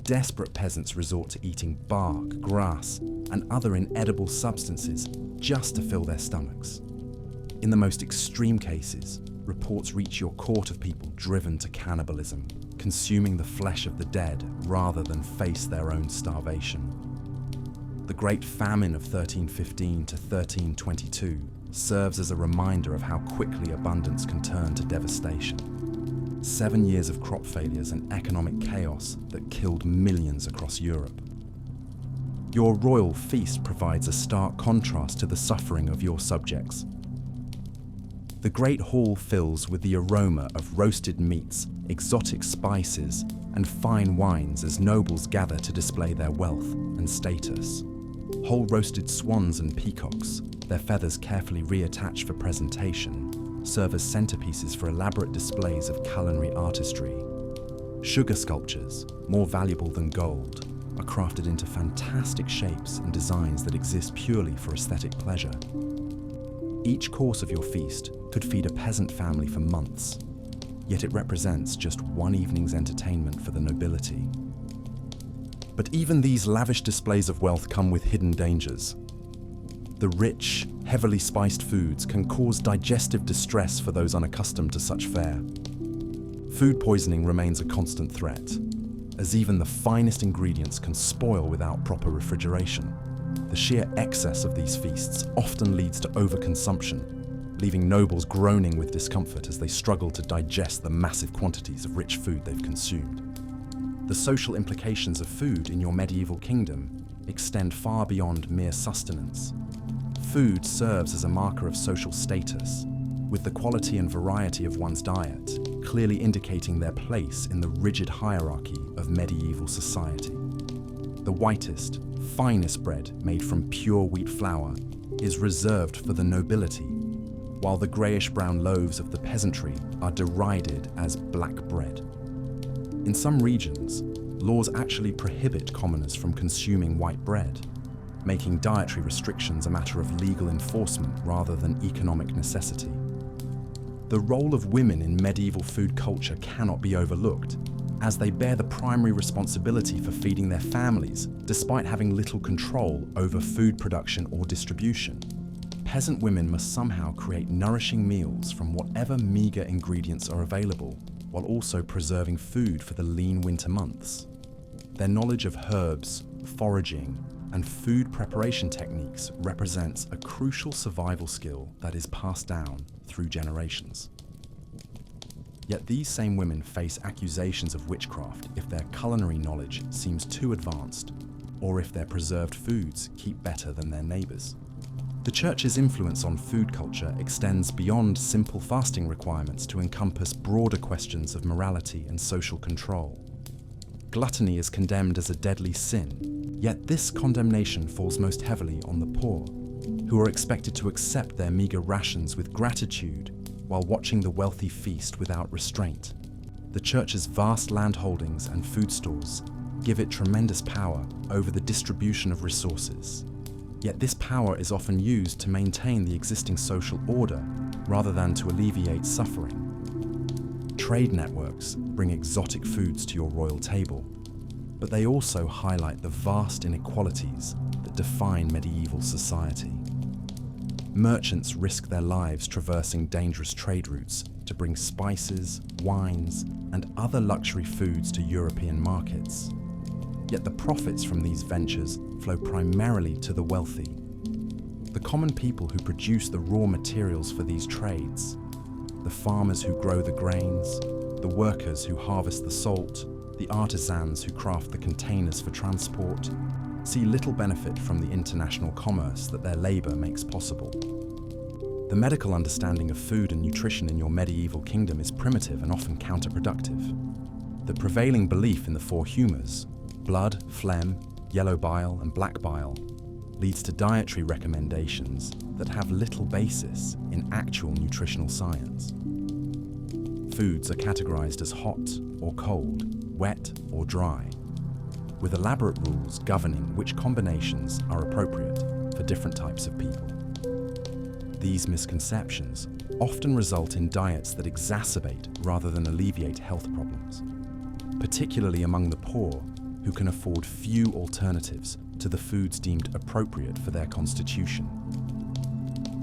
Desperate peasants resort to eating bark, grass, and other inedible substances just to fill their stomachs. In the most extreme cases, reports reach your court of people driven to cannibalism, consuming the flesh of the dead rather than face their own starvation. The Great Famine of 1315 to 1322 serves as a reminder of how quickly abundance can turn to devastation. 7 years of crop failures and economic chaos that killed millions across Europe. Your royal feast provides a stark contrast to the suffering of your subjects. The Great Hall fills with the aroma of roasted meats, exotic spices, and fine wines as nobles gather to display their wealth and status. Whole roasted swans and peacocks, their feathers carefully reattached for presentation, serve as centerpieces for elaborate displays of culinary artistry. Sugar sculptures, more valuable than gold, are crafted into fantastic shapes and designs that exist purely for aesthetic pleasure. Each course of your feast could feed a peasant family for months, yet it represents just one evening's entertainment for the nobility. But even these lavish displays of wealth come with hidden dangers. The rich, heavily spiced foods can cause digestive distress for those unaccustomed to such fare. Food poisoning remains a constant threat, as even the finest ingredients can spoil without proper refrigeration. The sheer excess of these feasts often leads to overconsumption, leaving nobles groaning with discomfort as they struggle to digest the massive quantities of rich food they've consumed. The social implications of food in your medieval kingdom extend far beyond mere sustenance. Food serves as a marker of social status, with the quality and variety of one's diet clearly indicating their place in the rigid hierarchy of medieval society. The whitest, finest bread made from pure wheat flour is reserved for the nobility, while the greyish-brown loaves of the peasantry are derided as black bread. In some regions, laws actually prohibit commoners from consuming white bread, making dietary restrictions a matter of legal enforcement rather than economic necessity. The role of women in medieval food culture cannot be overlooked, as they bear the primary responsibility for feeding their families despite having little control over food production or distribution. Peasant women must somehow create nourishing meals from whatever meager ingredients are available, while also preserving food for the lean winter months. Their knowledge of herbs, foraging, and food preparation techniques represents a crucial survival skill that is passed down through generations. Yet these same women face accusations of witchcraft if their culinary knowledge seems too advanced, or if their preserved foods keep better than their neighbours. The Church's influence on food culture extends beyond simple fasting requirements to encompass broader questions of morality and social control. Gluttony is condemned as a deadly sin, yet this condemnation falls most heavily on the poor, who are expected to accept their meager rations with gratitude while watching the wealthy feast without restraint. The Church's vast land holdings and food stores give it tremendous power over the distribution of resources. Yet this power is often used to maintain the existing social order rather than to alleviate suffering. Trade networks bring exotic foods to your royal table, but they also highlight the vast inequalities that define medieval society. Merchants risk their lives traversing dangerous trade routes to bring spices, wines, and other luxury foods to European markets. yet the profits from these ventures flow primarily to the wealthy. The common people who produce the raw materials for these trades, the farmers who grow the grains, the workers who harvest the salt, the artisans who craft the containers for transport, see little benefit from the international commerce that their labor makes possible. The medical understanding of food and nutrition in your medieval kingdom is primitive and often counterproductive. The prevailing belief in the four humours, blood, phlegm, yellow bile and black bile, leads to dietary recommendations that have little basis in actual nutritional science. Foods are categorized as hot or cold, wet or dry, with elaborate rules governing which combinations are appropriate for different types of people. These misconceptions often result in diets that exacerbate rather than alleviate health problems, particularly among the poor who can afford few alternatives to the foods deemed appropriate for their constitution.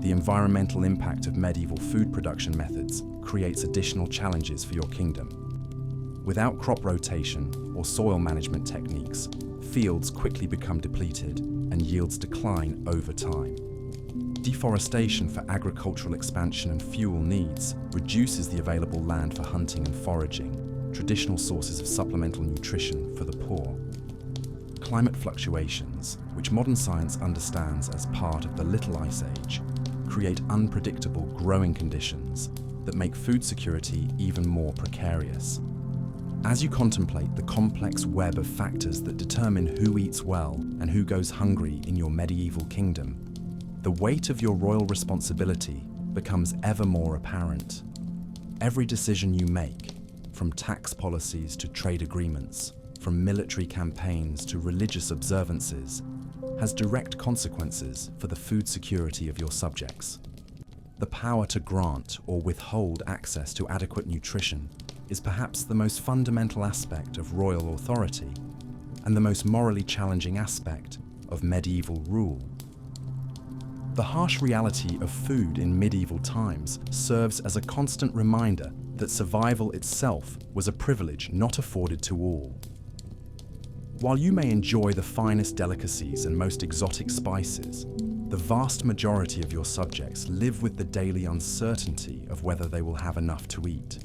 The environmental impact of medieval food production methods creates additional challenges for your kingdom. Without crop rotation or soil management techniques, fields quickly become depleted and yields decline over time. Deforestation for agricultural expansion and fuel needs reduces the available land for hunting and foraging, traditional sources of supplemental nutrition for the poor. Climate fluctuations, which modern science understands as part of the Little Ice Age, create unpredictable growing conditions that make food security even more precarious. As you contemplate the complex web of factors that determine who eats well and who goes hungry in your medieval kingdom, the weight of your royal responsibility becomes ever more apparent. Every decision you make, from tax policies to trade agreements, from military campaigns to religious observances, has direct consequences for the food security of your subjects. The power to grant or withhold access to adequate nutrition is perhaps the most fundamental aspect of royal authority and the most morally challenging aspect of medieval rule. The harsh reality of food in medieval times serves as a constant reminder that survival itself was a privilege not afforded to all. While you may enjoy the finest delicacies and most exotic spices, the vast majority of your subjects live with the daily uncertainty of whether they will have enough to eat.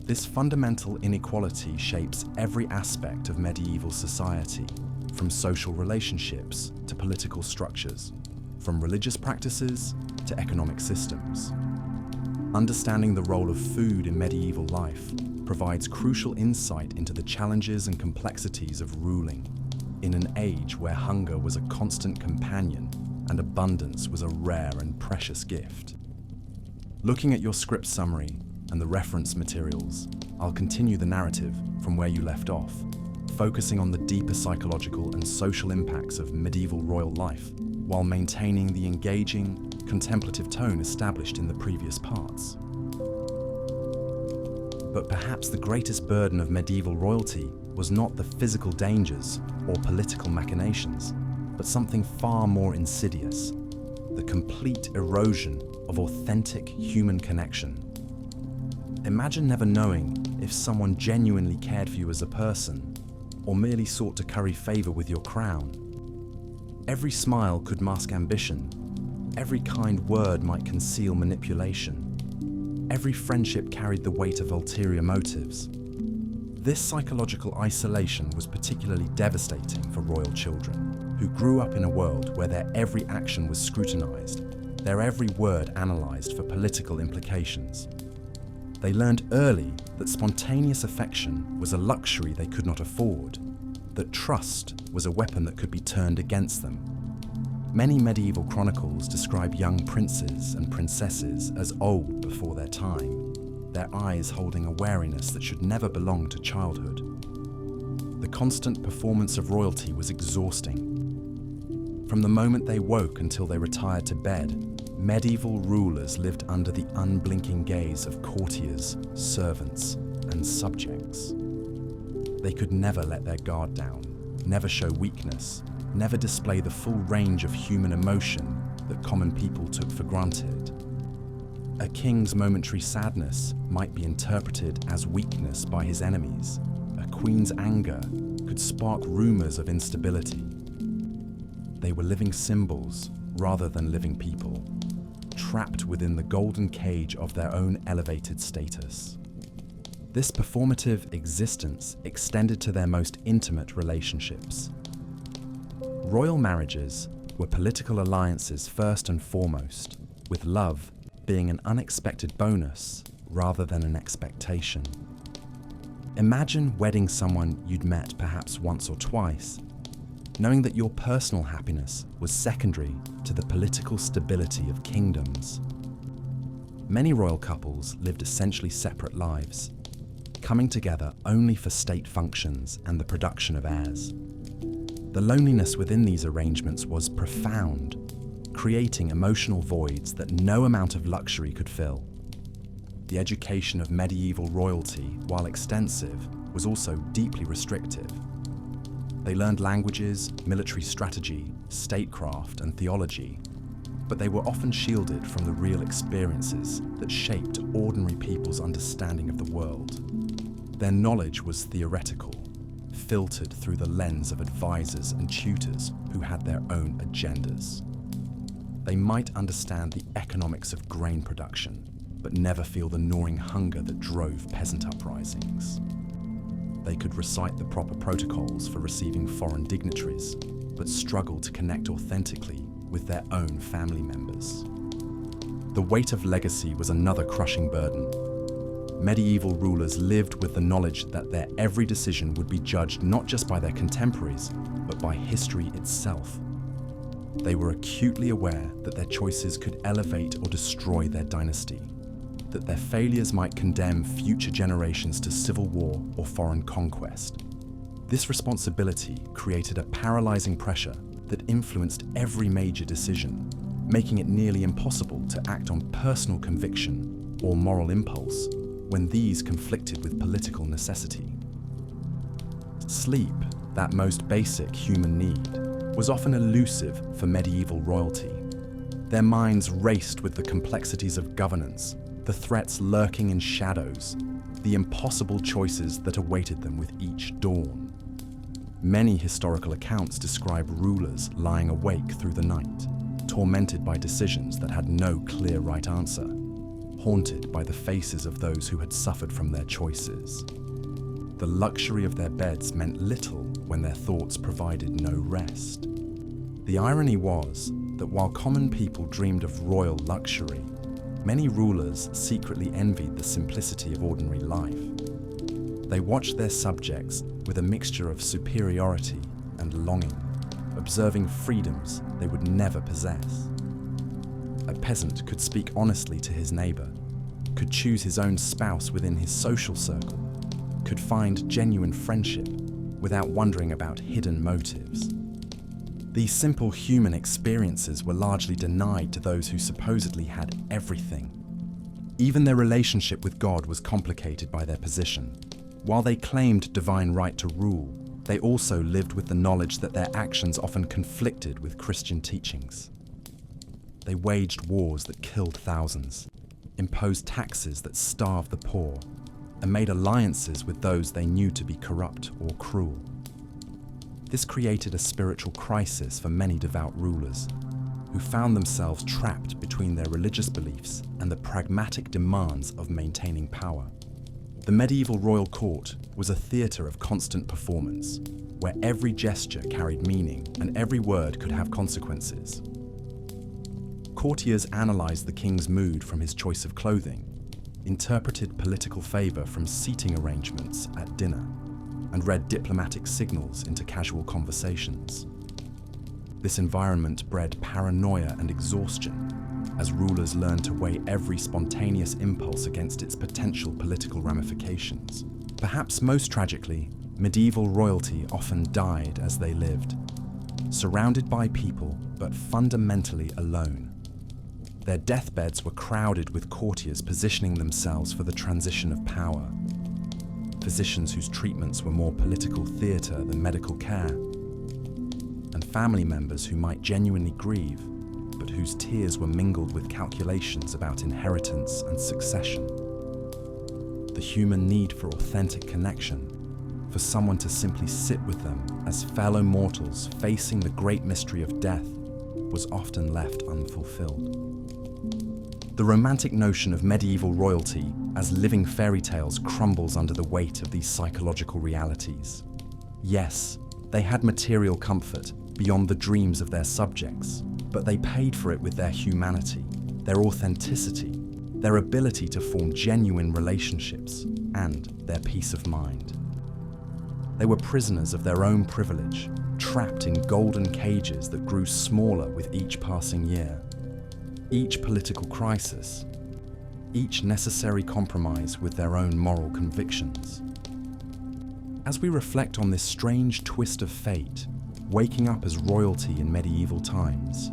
This fundamental inequality shapes every aspect of medieval society, from social relationships to political structures, from religious practices to economic systems. Understanding the role of food in medieval life provides crucial insight into the challenges and complexities of ruling in an age where hunger was a constant companion and abundance was a rare and precious gift. Looking at your script summary and the reference materials, I'll continue the narrative from where you left off, focusing on the deeper psychological and social impacts of medieval royal life, while maintaining the engaging, contemplative tone established in the previous parts. But perhaps the greatest burden of medieval royalty was not the physical dangers or political machinations, but something far more insidious: the complete erosion of authentic human connection. Imagine never knowing if someone genuinely cared for you as a person, or merely sought to curry favor with your crown. Every smile could mask ambition. Every kind word might conceal manipulation. Every friendship carried the weight of ulterior motives. This psychological isolation was particularly devastating for royal children, who grew up in a world where their every action was scrutinized, their every word analyzed for political implications. They learned early that spontaneous affection was a luxury they could not afford, that trust was a weapon that could be turned against them. Many medieval chronicles describe young princes and princesses as old before their time, their eyes holding a wariness that should never belong to childhood. The constant performance of royalty was exhausting. From the moment they woke until they retired to bed, medieval rulers lived under the unblinking gaze of courtiers, servants, and subjects. They could never let their guard down, never show weakness, never display the full range of human emotion that common people took for granted. A king's momentary sadness might be interpreted as weakness by his enemies, a queen's anger could spark rumors of instability. They were living symbols rather than living people, trapped within the golden cage of their own elevated status. This performative existence extended to their most intimate relationships. Royal marriages were political alliances first and foremost, with love being an unexpected bonus rather than an expectation. Imagine wedding someone you'd met perhaps once or twice, knowing that your personal happiness was secondary to the political stability of kingdoms. Many royal couples lived essentially separate lives, coming together only for state functions and the production of heirs. The loneliness within these arrangements was profound, creating emotional voids that no amount of luxury could fill. The education of medieval royalty, while extensive, was also deeply restrictive. They learned languages, military strategy, statecraft, and theology, but they were often shielded from the real experiences that shaped ordinary people's understanding of the world. Their knowledge was theoretical, filtered through the lens of advisors and tutors who had their own agendas. They might understand the economics of grain production, but never feel the gnawing hunger that drove peasant uprisings. They could recite the proper protocols for receiving foreign dignitaries, but struggled to connect authentically with their own family members. The weight of legacy was another crushing burden. Medieval rulers lived with the knowledge that their every decision would be judged not just by their contemporaries, but by history itself. They were acutely aware that their choices could elevate or destroy their dynasty, that their failures might condemn future generations to civil war or foreign conquest. This responsibility created a paralyzing pressure that influenced every major decision, making it nearly impossible to act on personal conviction or moral impulse when these conflicted with political necessity. Sleep, that most basic human need, was often elusive for medieval royalty. Their minds raced with the complexities of governance, the threats lurking in shadows, the impossible choices that awaited them with each dawn. Many historical accounts describe rulers lying awake through the night, tormented by decisions that had no clear right answer, haunted by the faces of those who had suffered from their choices. The luxury of their beds meant little when their thoughts provided no rest. The irony was that while common people dreamed of royal luxury, many rulers secretly envied the simplicity of ordinary life. They watched their subjects with a mixture of superiority and longing, observing freedoms they would never possess. A peasant could speak honestly to his neighbor, could choose his own spouse within his social circle, could find genuine friendship without wondering about hidden motives. These simple human experiences were largely denied to those who supposedly had everything. Even their relationship with God was complicated by their position. While they claimed divine right to rule, they also lived with the knowledge that their actions often conflicted with Christian teachings. They waged wars that killed thousands, imposed taxes that starved the poor, and made alliances with those they knew to be corrupt or cruel. This created a spiritual crisis for many devout rulers, who found themselves trapped between their religious beliefs and the pragmatic demands of maintaining power. The medieval royal court was a theatre of constant performance, where every gesture carried meaning and every word could have consequences. Courtiers analysed the king's mood from his choice of clothing, interpreted political favour from seating arrangements at dinner, and read diplomatic signals into casual conversations. This environment bred paranoia and exhaustion, as rulers learned to weigh every spontaneous impulse against its potential political ramifications. Perhaps most tragically, medieval royalty often died as they lived, surrounded by people but fundamentally alone. Their deathbeds were crowded with courtiers positioning themselves for the transition of power, physicians whose treatments were more political theatre than medical care, and family members who might genuinely grieve, but whose tears were mingled with calculations about inheritance and succession. The human need for authentic connection for someone to simply sit with them as fellow mortals facing the great mystery of death was often left unfulfilled. The romantic notion of medieval royalty as living fairy tales crumbles under the weight of these psychological realities. Yes, they had material comfort beyond the dreams of their subjects, but they paid for it with their humanity, their authenticity, their ability to form genuine relationships, and their peace of mind. They were prisoners of their own privilege, trapped in golden cages that grew smaller with each passing year. Each political crisis, each necessary compromise with their own moral convictions. As we reflect on this strange twist of fate, waking up as royalty in medieval times,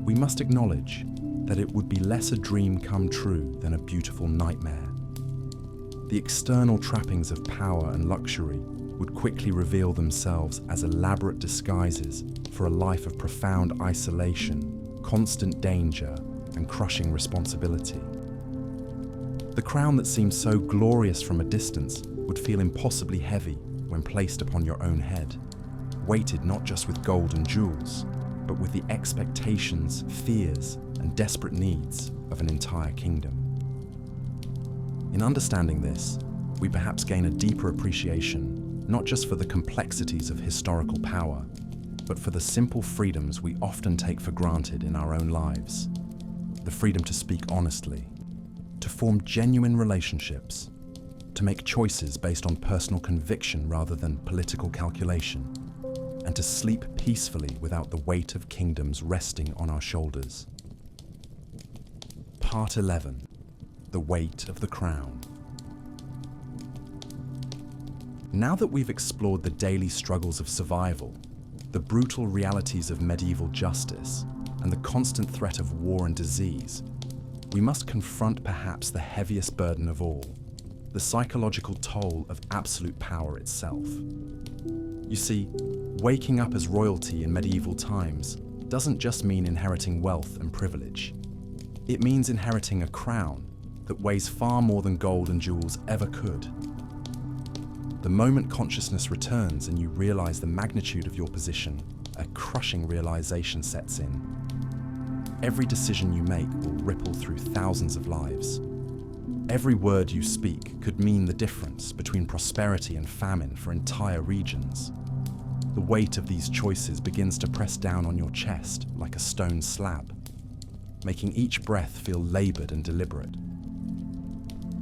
we must acknowledge that it would be less a dream come true than a beautiful nightmare. The external trappings of power and luxury would quickly reveal themselves as elaborate disguises for a life of profound isolation, constant danger, and crushing responsibility. The crown that seemed so glorious from a distance would feel impossibly heavy when placed upon your own head, weighted not just with gold and jewels, but with the expectations, fears, and desperate needs of an entire kingdom. In understanding this, we perhaps gain a deeper appreciation, not just for the complexities of historical power, but for the simple freedoms we often take for granted in our own lives. The freedom to speak honestly, to form genuine relationships, to make choices based on personal conviction rather than political calculation, and to sleep peacefully without the weight of kingdoms resting on our shoulders. Part 11. The Weight of the Crown. Now that we've explored the daily struggles of survival, the brutal realities of medieval justice, and the constant threat of war and disease, we must confront perhaps the heaviest burden of all, the psychological toll of absolute power itself. You see, waking up as royalty in medieval times doesn't just mean inheriting wealth and privilege. It means inheriting a crown that weighs far more than gold and jewels ever could. The moment consciousness returns and you realize the magnitude of your position, a crushing realization sets in. Every decision you make will ripple through thousands of lives. Every word you speak could mean the difference between prosperity and famine for entire regions. The weight of these choices begins to press down on your chest like a stone slab, making each breath feel labored and deliberate.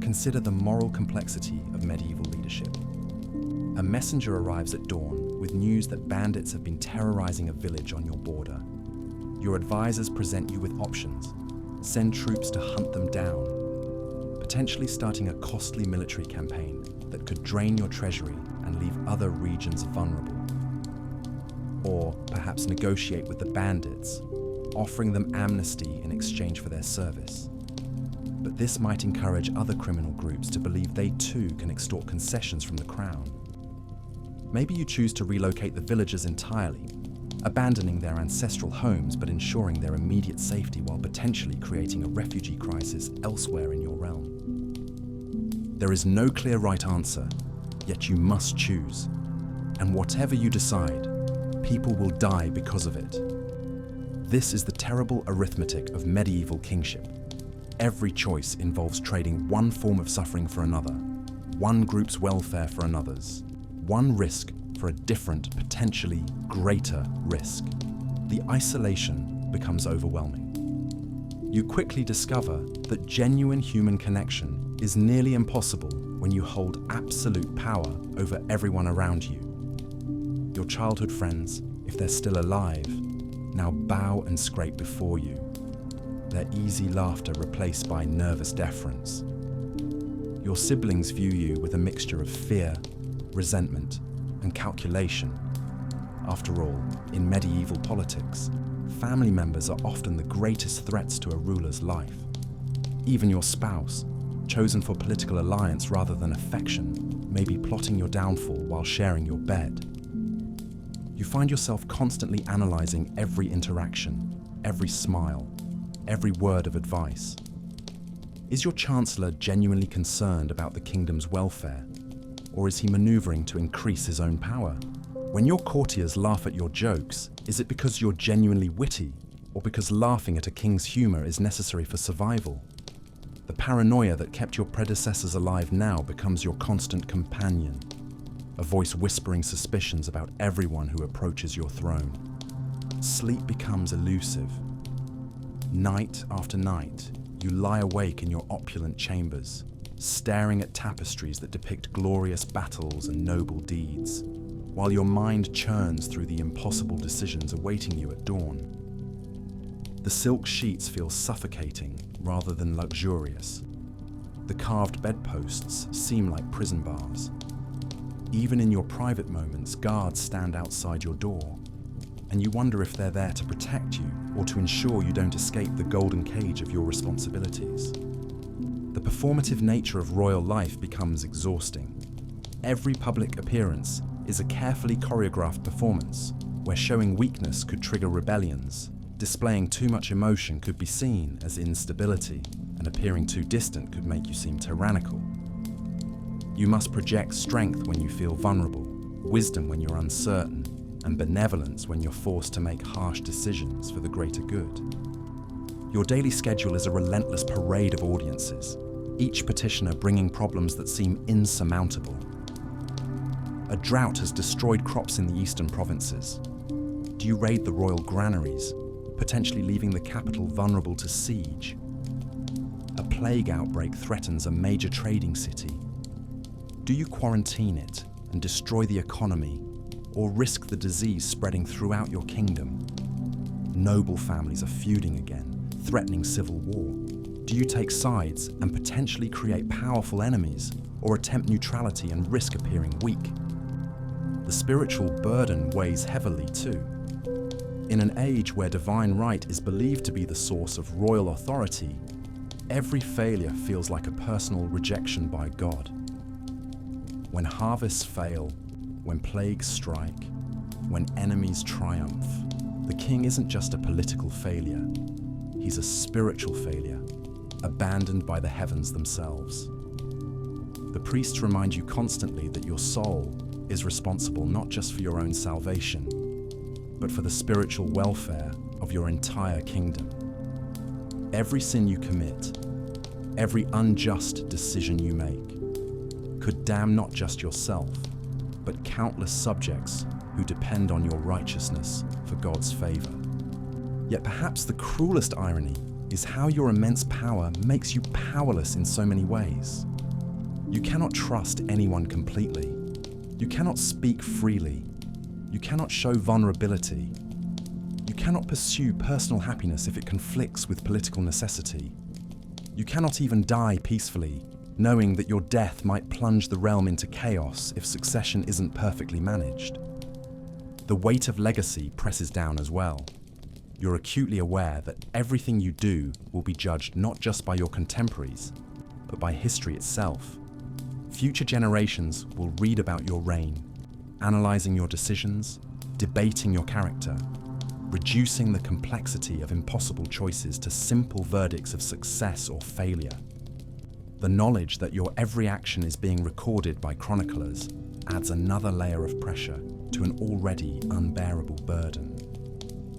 Consider the moral complexity of medieval leadership. A messenger arrives at dawn with news that bandits have been terrorizing a village on your border. Your advisors present you with options. Send troops to hunt them down, potentially starting a costly military campaign that could drain your treasury and leave other regions vulnerable. Or perhaps negotiate with the bandits, offering them amnesty in exchange for their service. But this might encourage other criminal groups to believe they too can extort concessions from the crown. Maybe you choose to relocate the villagers entirely, abandoning their ancestral homes but ensuring their immediate safety while potentially creating a refugee crisis elsewhere in your realm. There is no clear right answer, yet you must choose. And whatever you decide, people will die because of it. This is the terrible arithmetic of medieval kingship. Every choice involves trading one form of suffering for another, one group's welfare for another's, one risk for a different, potentially greater risk. The isolation becomes overwhelming. You quickly discover that genuine human connection is nearly impossible when you hold absolute power over everyone around you. Your childhood friends, if they're still alive, now bow and scrape before you, their easy laughter replaced by nervous deference. Your siblings view you with a mixture of fear, resentment, and calculation. After all, in medieval politics, family members are often the greatest threats to a ruler's life. Even your spouse, chosen for political alliance rather than affection, may be plotting your downfall while sharing your bed. You find yourself constantly analyzing every interaction, every smile, every word of advice. Is your chancellor genuinely concerned about the kingdom's welfare? or is he maneuvering to increase his own power? When your courtiers laugh at your jokes, is it because you're genuinely witty, or because laughing at a king's humor is necessary for survival? The paranoia that kept your predecessors alive now becomes your constant companion, a voice whispering suspicions about everyone who approaches your throne. Sleep becomes elusive. Night after night, you lie awake in your opulent chambers, staring at tapestries that depict glorious battles and noble deeds, while your mind churns through the impossible decisions awaiting you at dawn. The silk sheets feel suffocating rather than luxurious. The carved bedposts seem like prison bars. Even in your private moments, guards stand outside your door, and you wonder if they're there to protect you or to ensure you don't escape the golden cage of your responsibilities. The performative nature of royal life becomes exhausting. Every public appearance is a carefully choreographed performance where showing weakness could trigger rebellions, displaying too much emotion could be seen as instability, and appearing too distant could make you seem tyrannical. You must project strength when you feel vulnerable, wisdom when you're uncertain, and benevolence when you're forced to make harsh decisions for the greater good. Your daily schedule is a relentless parade of audiences, each petitioner bringing problems that seem insurmountable. A drought has destroyed crops in the eastern provinces. Do you raid the royal granaries, potentially leaving the capital vulnerable to siege? A plague outbreak threatens a major trading city. Do you quarantine it and destroy the economy, or risk the disease spreading throughout your kingdom? Noble families are feuding again, threatening civil war. Do you take sides and potentially create powerful enemies, or attempt neutrality and risk appearing weak? The spiritual burden weighs heavily too. In an age where divine right is believed to be the source of royal authority, every failure feels like a personal rejection by God. When harvests fail, when plagues strike, when enemies triumph, the king isn't just a political failure. He's a spiritual failure, abandoned by the heavens themselves. The priests remind you constantly that your soul is responsible not just for your own salvation, but for the spiritual welfare of your entire kingdom. Every sin you commit, every unjust decision you make, could damn not just yourself, but countless subjects who depend on your righteousness for God's favor. Yet perhaps the cruelest irony is how your immense power makes you powerless in so many ways. You cannot trust anyone completely. You cannot speak freely. You cannot show vulnerability. You cannot pursue personal happiness if it conflicts with political necessity. You cannot even die peacefully, knowing that your death might plunge the realm into chaos if succession isn't perfectly managed. The weight of legacy presses down as well. You're acutely aware that everything you do will be judged not just by your contemporaries, but by history itself. Future generations will read about your reign, analyzing your decisions, debating your character, reducing the complexity of impossible choices to simple verdicts of success or failure. The knowledge that your every action is being recorded by chroniclers adds another layer of pressure to an already unbearable burden.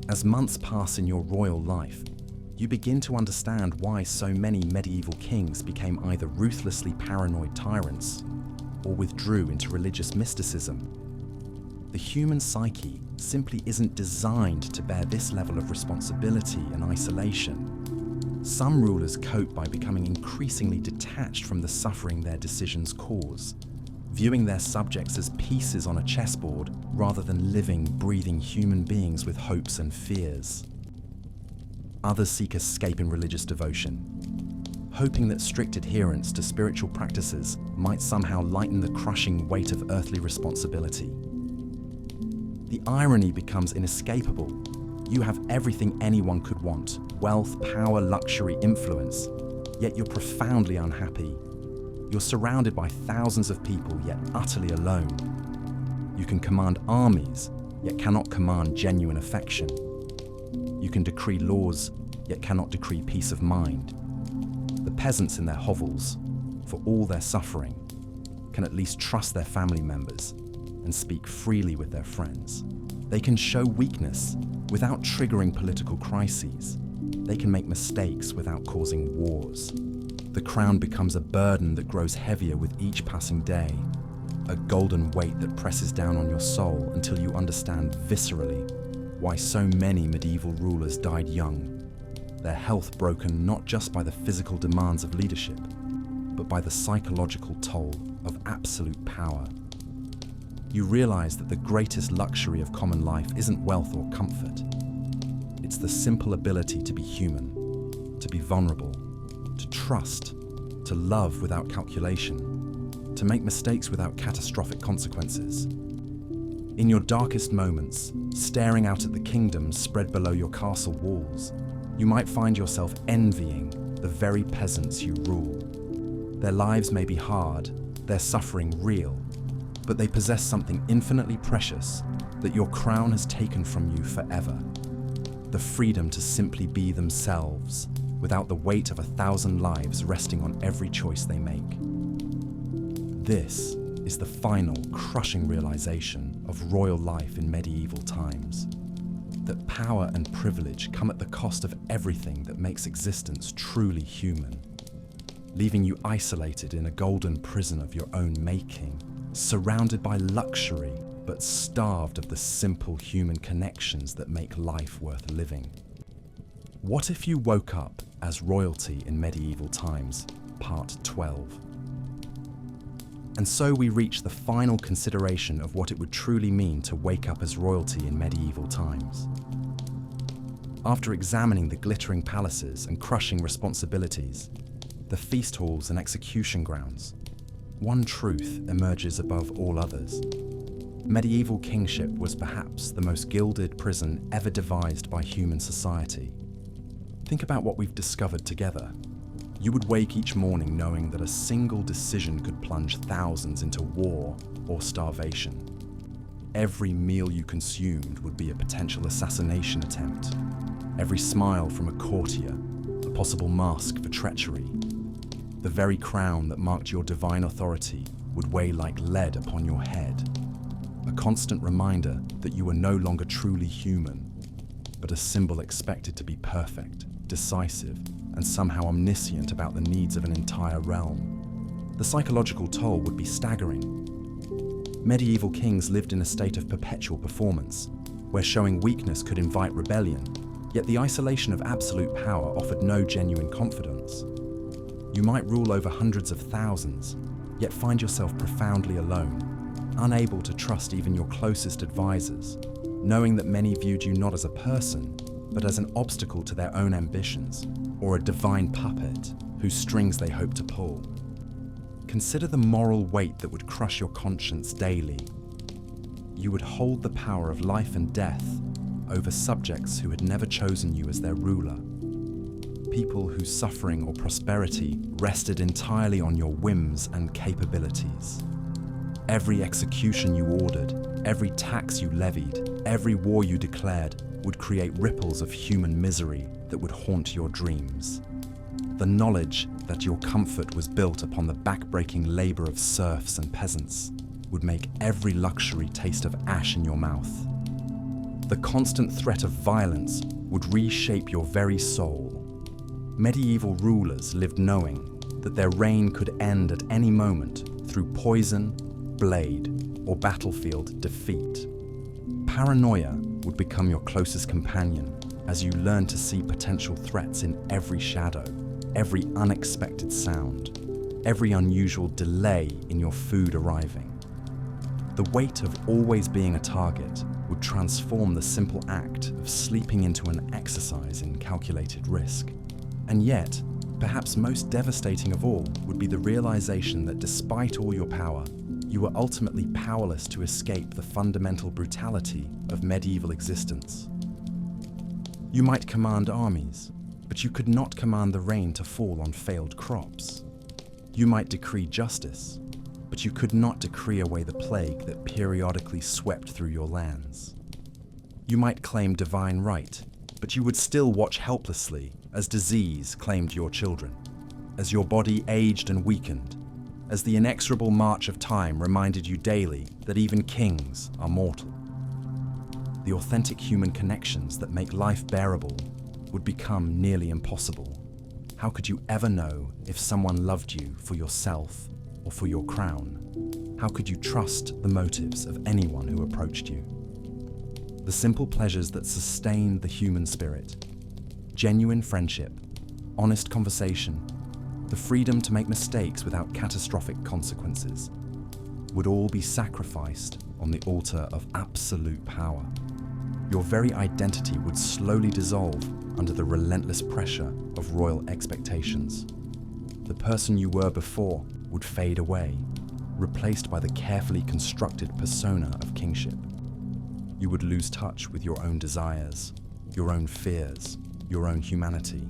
As months pass in your royal life, you begin to understand why so many medieval kings became either ruthlessly paranoid tyrants or withdrew into religious mysticism. The human psyche simply isn't designed to bear this level of responsibility and isolation. Some rulers cope by becoming increasingly detached from the suffering their decisions cause, viewing their subjects as pieces on a chessboard rather than living, breathing human beings with hopes and fears. Others seek escape in religious devotion, hoping that strict adherence to spiritual practices might somehow lighten the crushing weight of earthly responsibility. The irony becomes inescapable. You have everything anyone could want: wealth, power, luxury, influence, yet you're profoundly unhappy. You're surrounded by thousands of people, yet utterly alone. You can command armies, yet cannot command genuine affection. You can decree laws, yet cannot decree peace of mind. The peasants in their hovels, for all their suffering, can at least trust their family members and speak freely with their friends. They can show weakness without triggering political crises. They can make mistakes without causing wars. The crown becomes a burden that grows heavier with each passing day, a golden weight that presses down on your soul until you understand viscerally why so many medieval rulers died young, their health broken not just by the physical demands of leadership, but by the psychological toll of absolute power. You realize that the greatest luxury of common life isn't wealth or comfort. It's the simple ability to be human, to be vulnerable, to trust, to love without calculation, to make mistakes without catastrophic consequences. In your darkest moments, staring out at the kingdoms spread below your castle walls, you might find yourself envying the very peasants you rule. Their lives may be hard, their suffering real, but they possess something infinitely precious that your crown has taken from you forever. The freedom to simply be themselves, without the weight of 1,000 lives resting on every choice they make. This is the final, crushing realization of royal life in medieval times. That power and privilege come at the cost of everything that makes existence truly human, leaving you isolated in a golden prison of your own making, surrounded by luxury, but starved of the simple human connections that make life worth living. What if you woke up as royalty in medieval times? Part 12. And so we reach the final consideration of what it would truly mean to wake up as royalty in medieval times. After examining the glittering palaces and crushing responsibilities, the feast halls and execution grounds, one truth emerges above all others. Medieval kingship was perhaps the most gilded prison ever devised by human society. Think about what we've discovered together. You would wake each morning knowing that a single decision could plunge thousands into war or starvation. Every meal you consumed would be a potential assassination attempt. Every smile from a courtier, a possible mask for treachery. The very crown that marked your divine authority would weigh like lead upon your head. A constant reminder that you were no longer truly human, but a symbol expected to be perfect, decisive, and somehow omniscient about the needs of an entire realm. The psychological toll would be staggering. Medieval kings lived in a state of perpetual performance, where showing weakness could invite rebellion, yet the isolation of absolute power offered no genuine confidence. You might rule over hundreds of thousands, yet find yourself profoundly alone, unable to trust even your closest advisors, knowing that many viewed you not as a person, but as an obstacle to their own ambitions, or a divine puppet whose strings they hope to pull. Consider the moral weight that would crush your conscience daily. You would hold the power of life and death over subjects who had never chosen you as their ruler. People whose suffering or prosperity rested entirely on your whims and capabilities. Every execution you ordered, every tax you levied, every war you declared would create ripples of human misery that would haunt your dreams. The knowledge that your comfort was built upon the back-breaking labor of serfs and peasants would make every luxury taste of ash in your mouth. The constant threat of violence would reshape your very soul. Medieval rulers lived knowing that their reign could end at any moment through poison, blade, or battlefield defeat. Paranoia would become your closest companion as you learn to see potential threats in every shadow, every unexpected sound, every unusual delay in your food arriving. The weight of always being a target would transform the simple act of sleeping into an exercise in calculated risk. And yet, perhaps most devastating of all would be the realization that despite all your power, you were ultimately powerless to escape the fundamental brutality of medieval existence. You might command armies, but you could not command the rain to fall on failed crops. You might decree justice, but you could not decree away the plague that periodically swept through your lands. You might claim divine right, but you would still watch helplessly as disease claimed your children, as your body aged and weakened, as the inexorable march of time reminded you daily that even kings are mortal. The authentic human connections that make life bearable would become nearly impossible. How could you ever know if someone loved you for yourself or for your crown? How could you trust the motives of anyone who approached you? The simple pleasures that sustain the human spirit, genuine friendship, honest conversation, the freedom to make mistakes without catastrophic consequences, would all be sacrificed on the altar of absolute power. Your very identity would slowly dissolve under the relentless pressure of royal expectations. The person you were before would fade away, replaced by the carefully constructed persona of kingship. You would lose touch with your own desires, your own fears, your own humanity,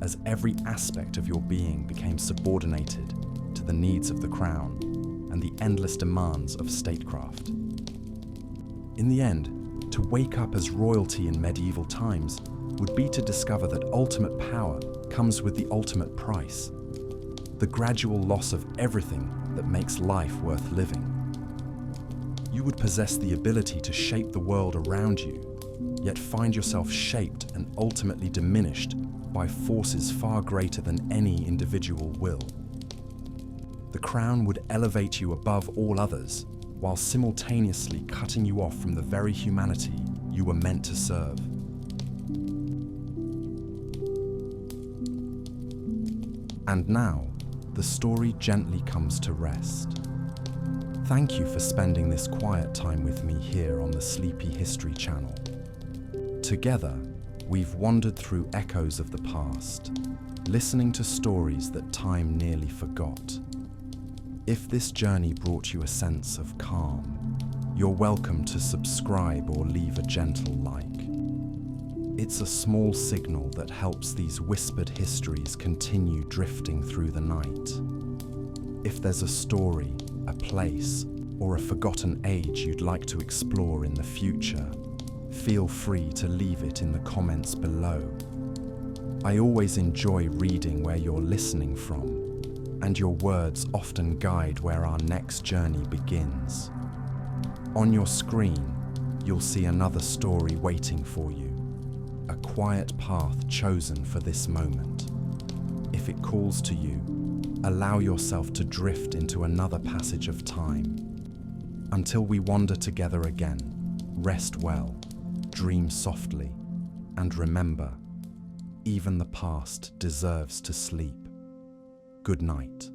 as every aspect of your being became subordinated to the needs of the crown and the endless demands of statecraft. In the end, to wake up as royalty in medieval times would be to discover that ultimate power comes with the ultimate price, the gradual loss of everything that makes life worth living. You would possess the ability to shape the world around you, yet find yourself shaped and ultimately diminished by forces far greater than any individual will. The crown would elevate you above all others, while simultaneously cutting you off from the very humanity you were meant to serve. And now, the story gently comes to rest. Thank you for spending this quiet time with me here on the Sleepy History Channel. Together, we've wandered through echoes of the past, listening to stories that time nearly forgot. If this journey brought you a sense of calm, you're welcome to subscribe or leave a gentle like. It's a small signal that helps these whispered histories continue drifting through the night. If there's a story, a place, or a forgotten age you'd like to explore in the future, feel free to leave it in the comments below. I always enjoy reading where you're listening from, and your words often guide where our next journey begins. On your screen, you'll see another story waiting for you, a quiet path chosen for this moment. If it calls to you, allow yourself to drift into another passage of time. Until we wander together again, rest well, dream softly, and remember, even the past deserves to sleep. Good night.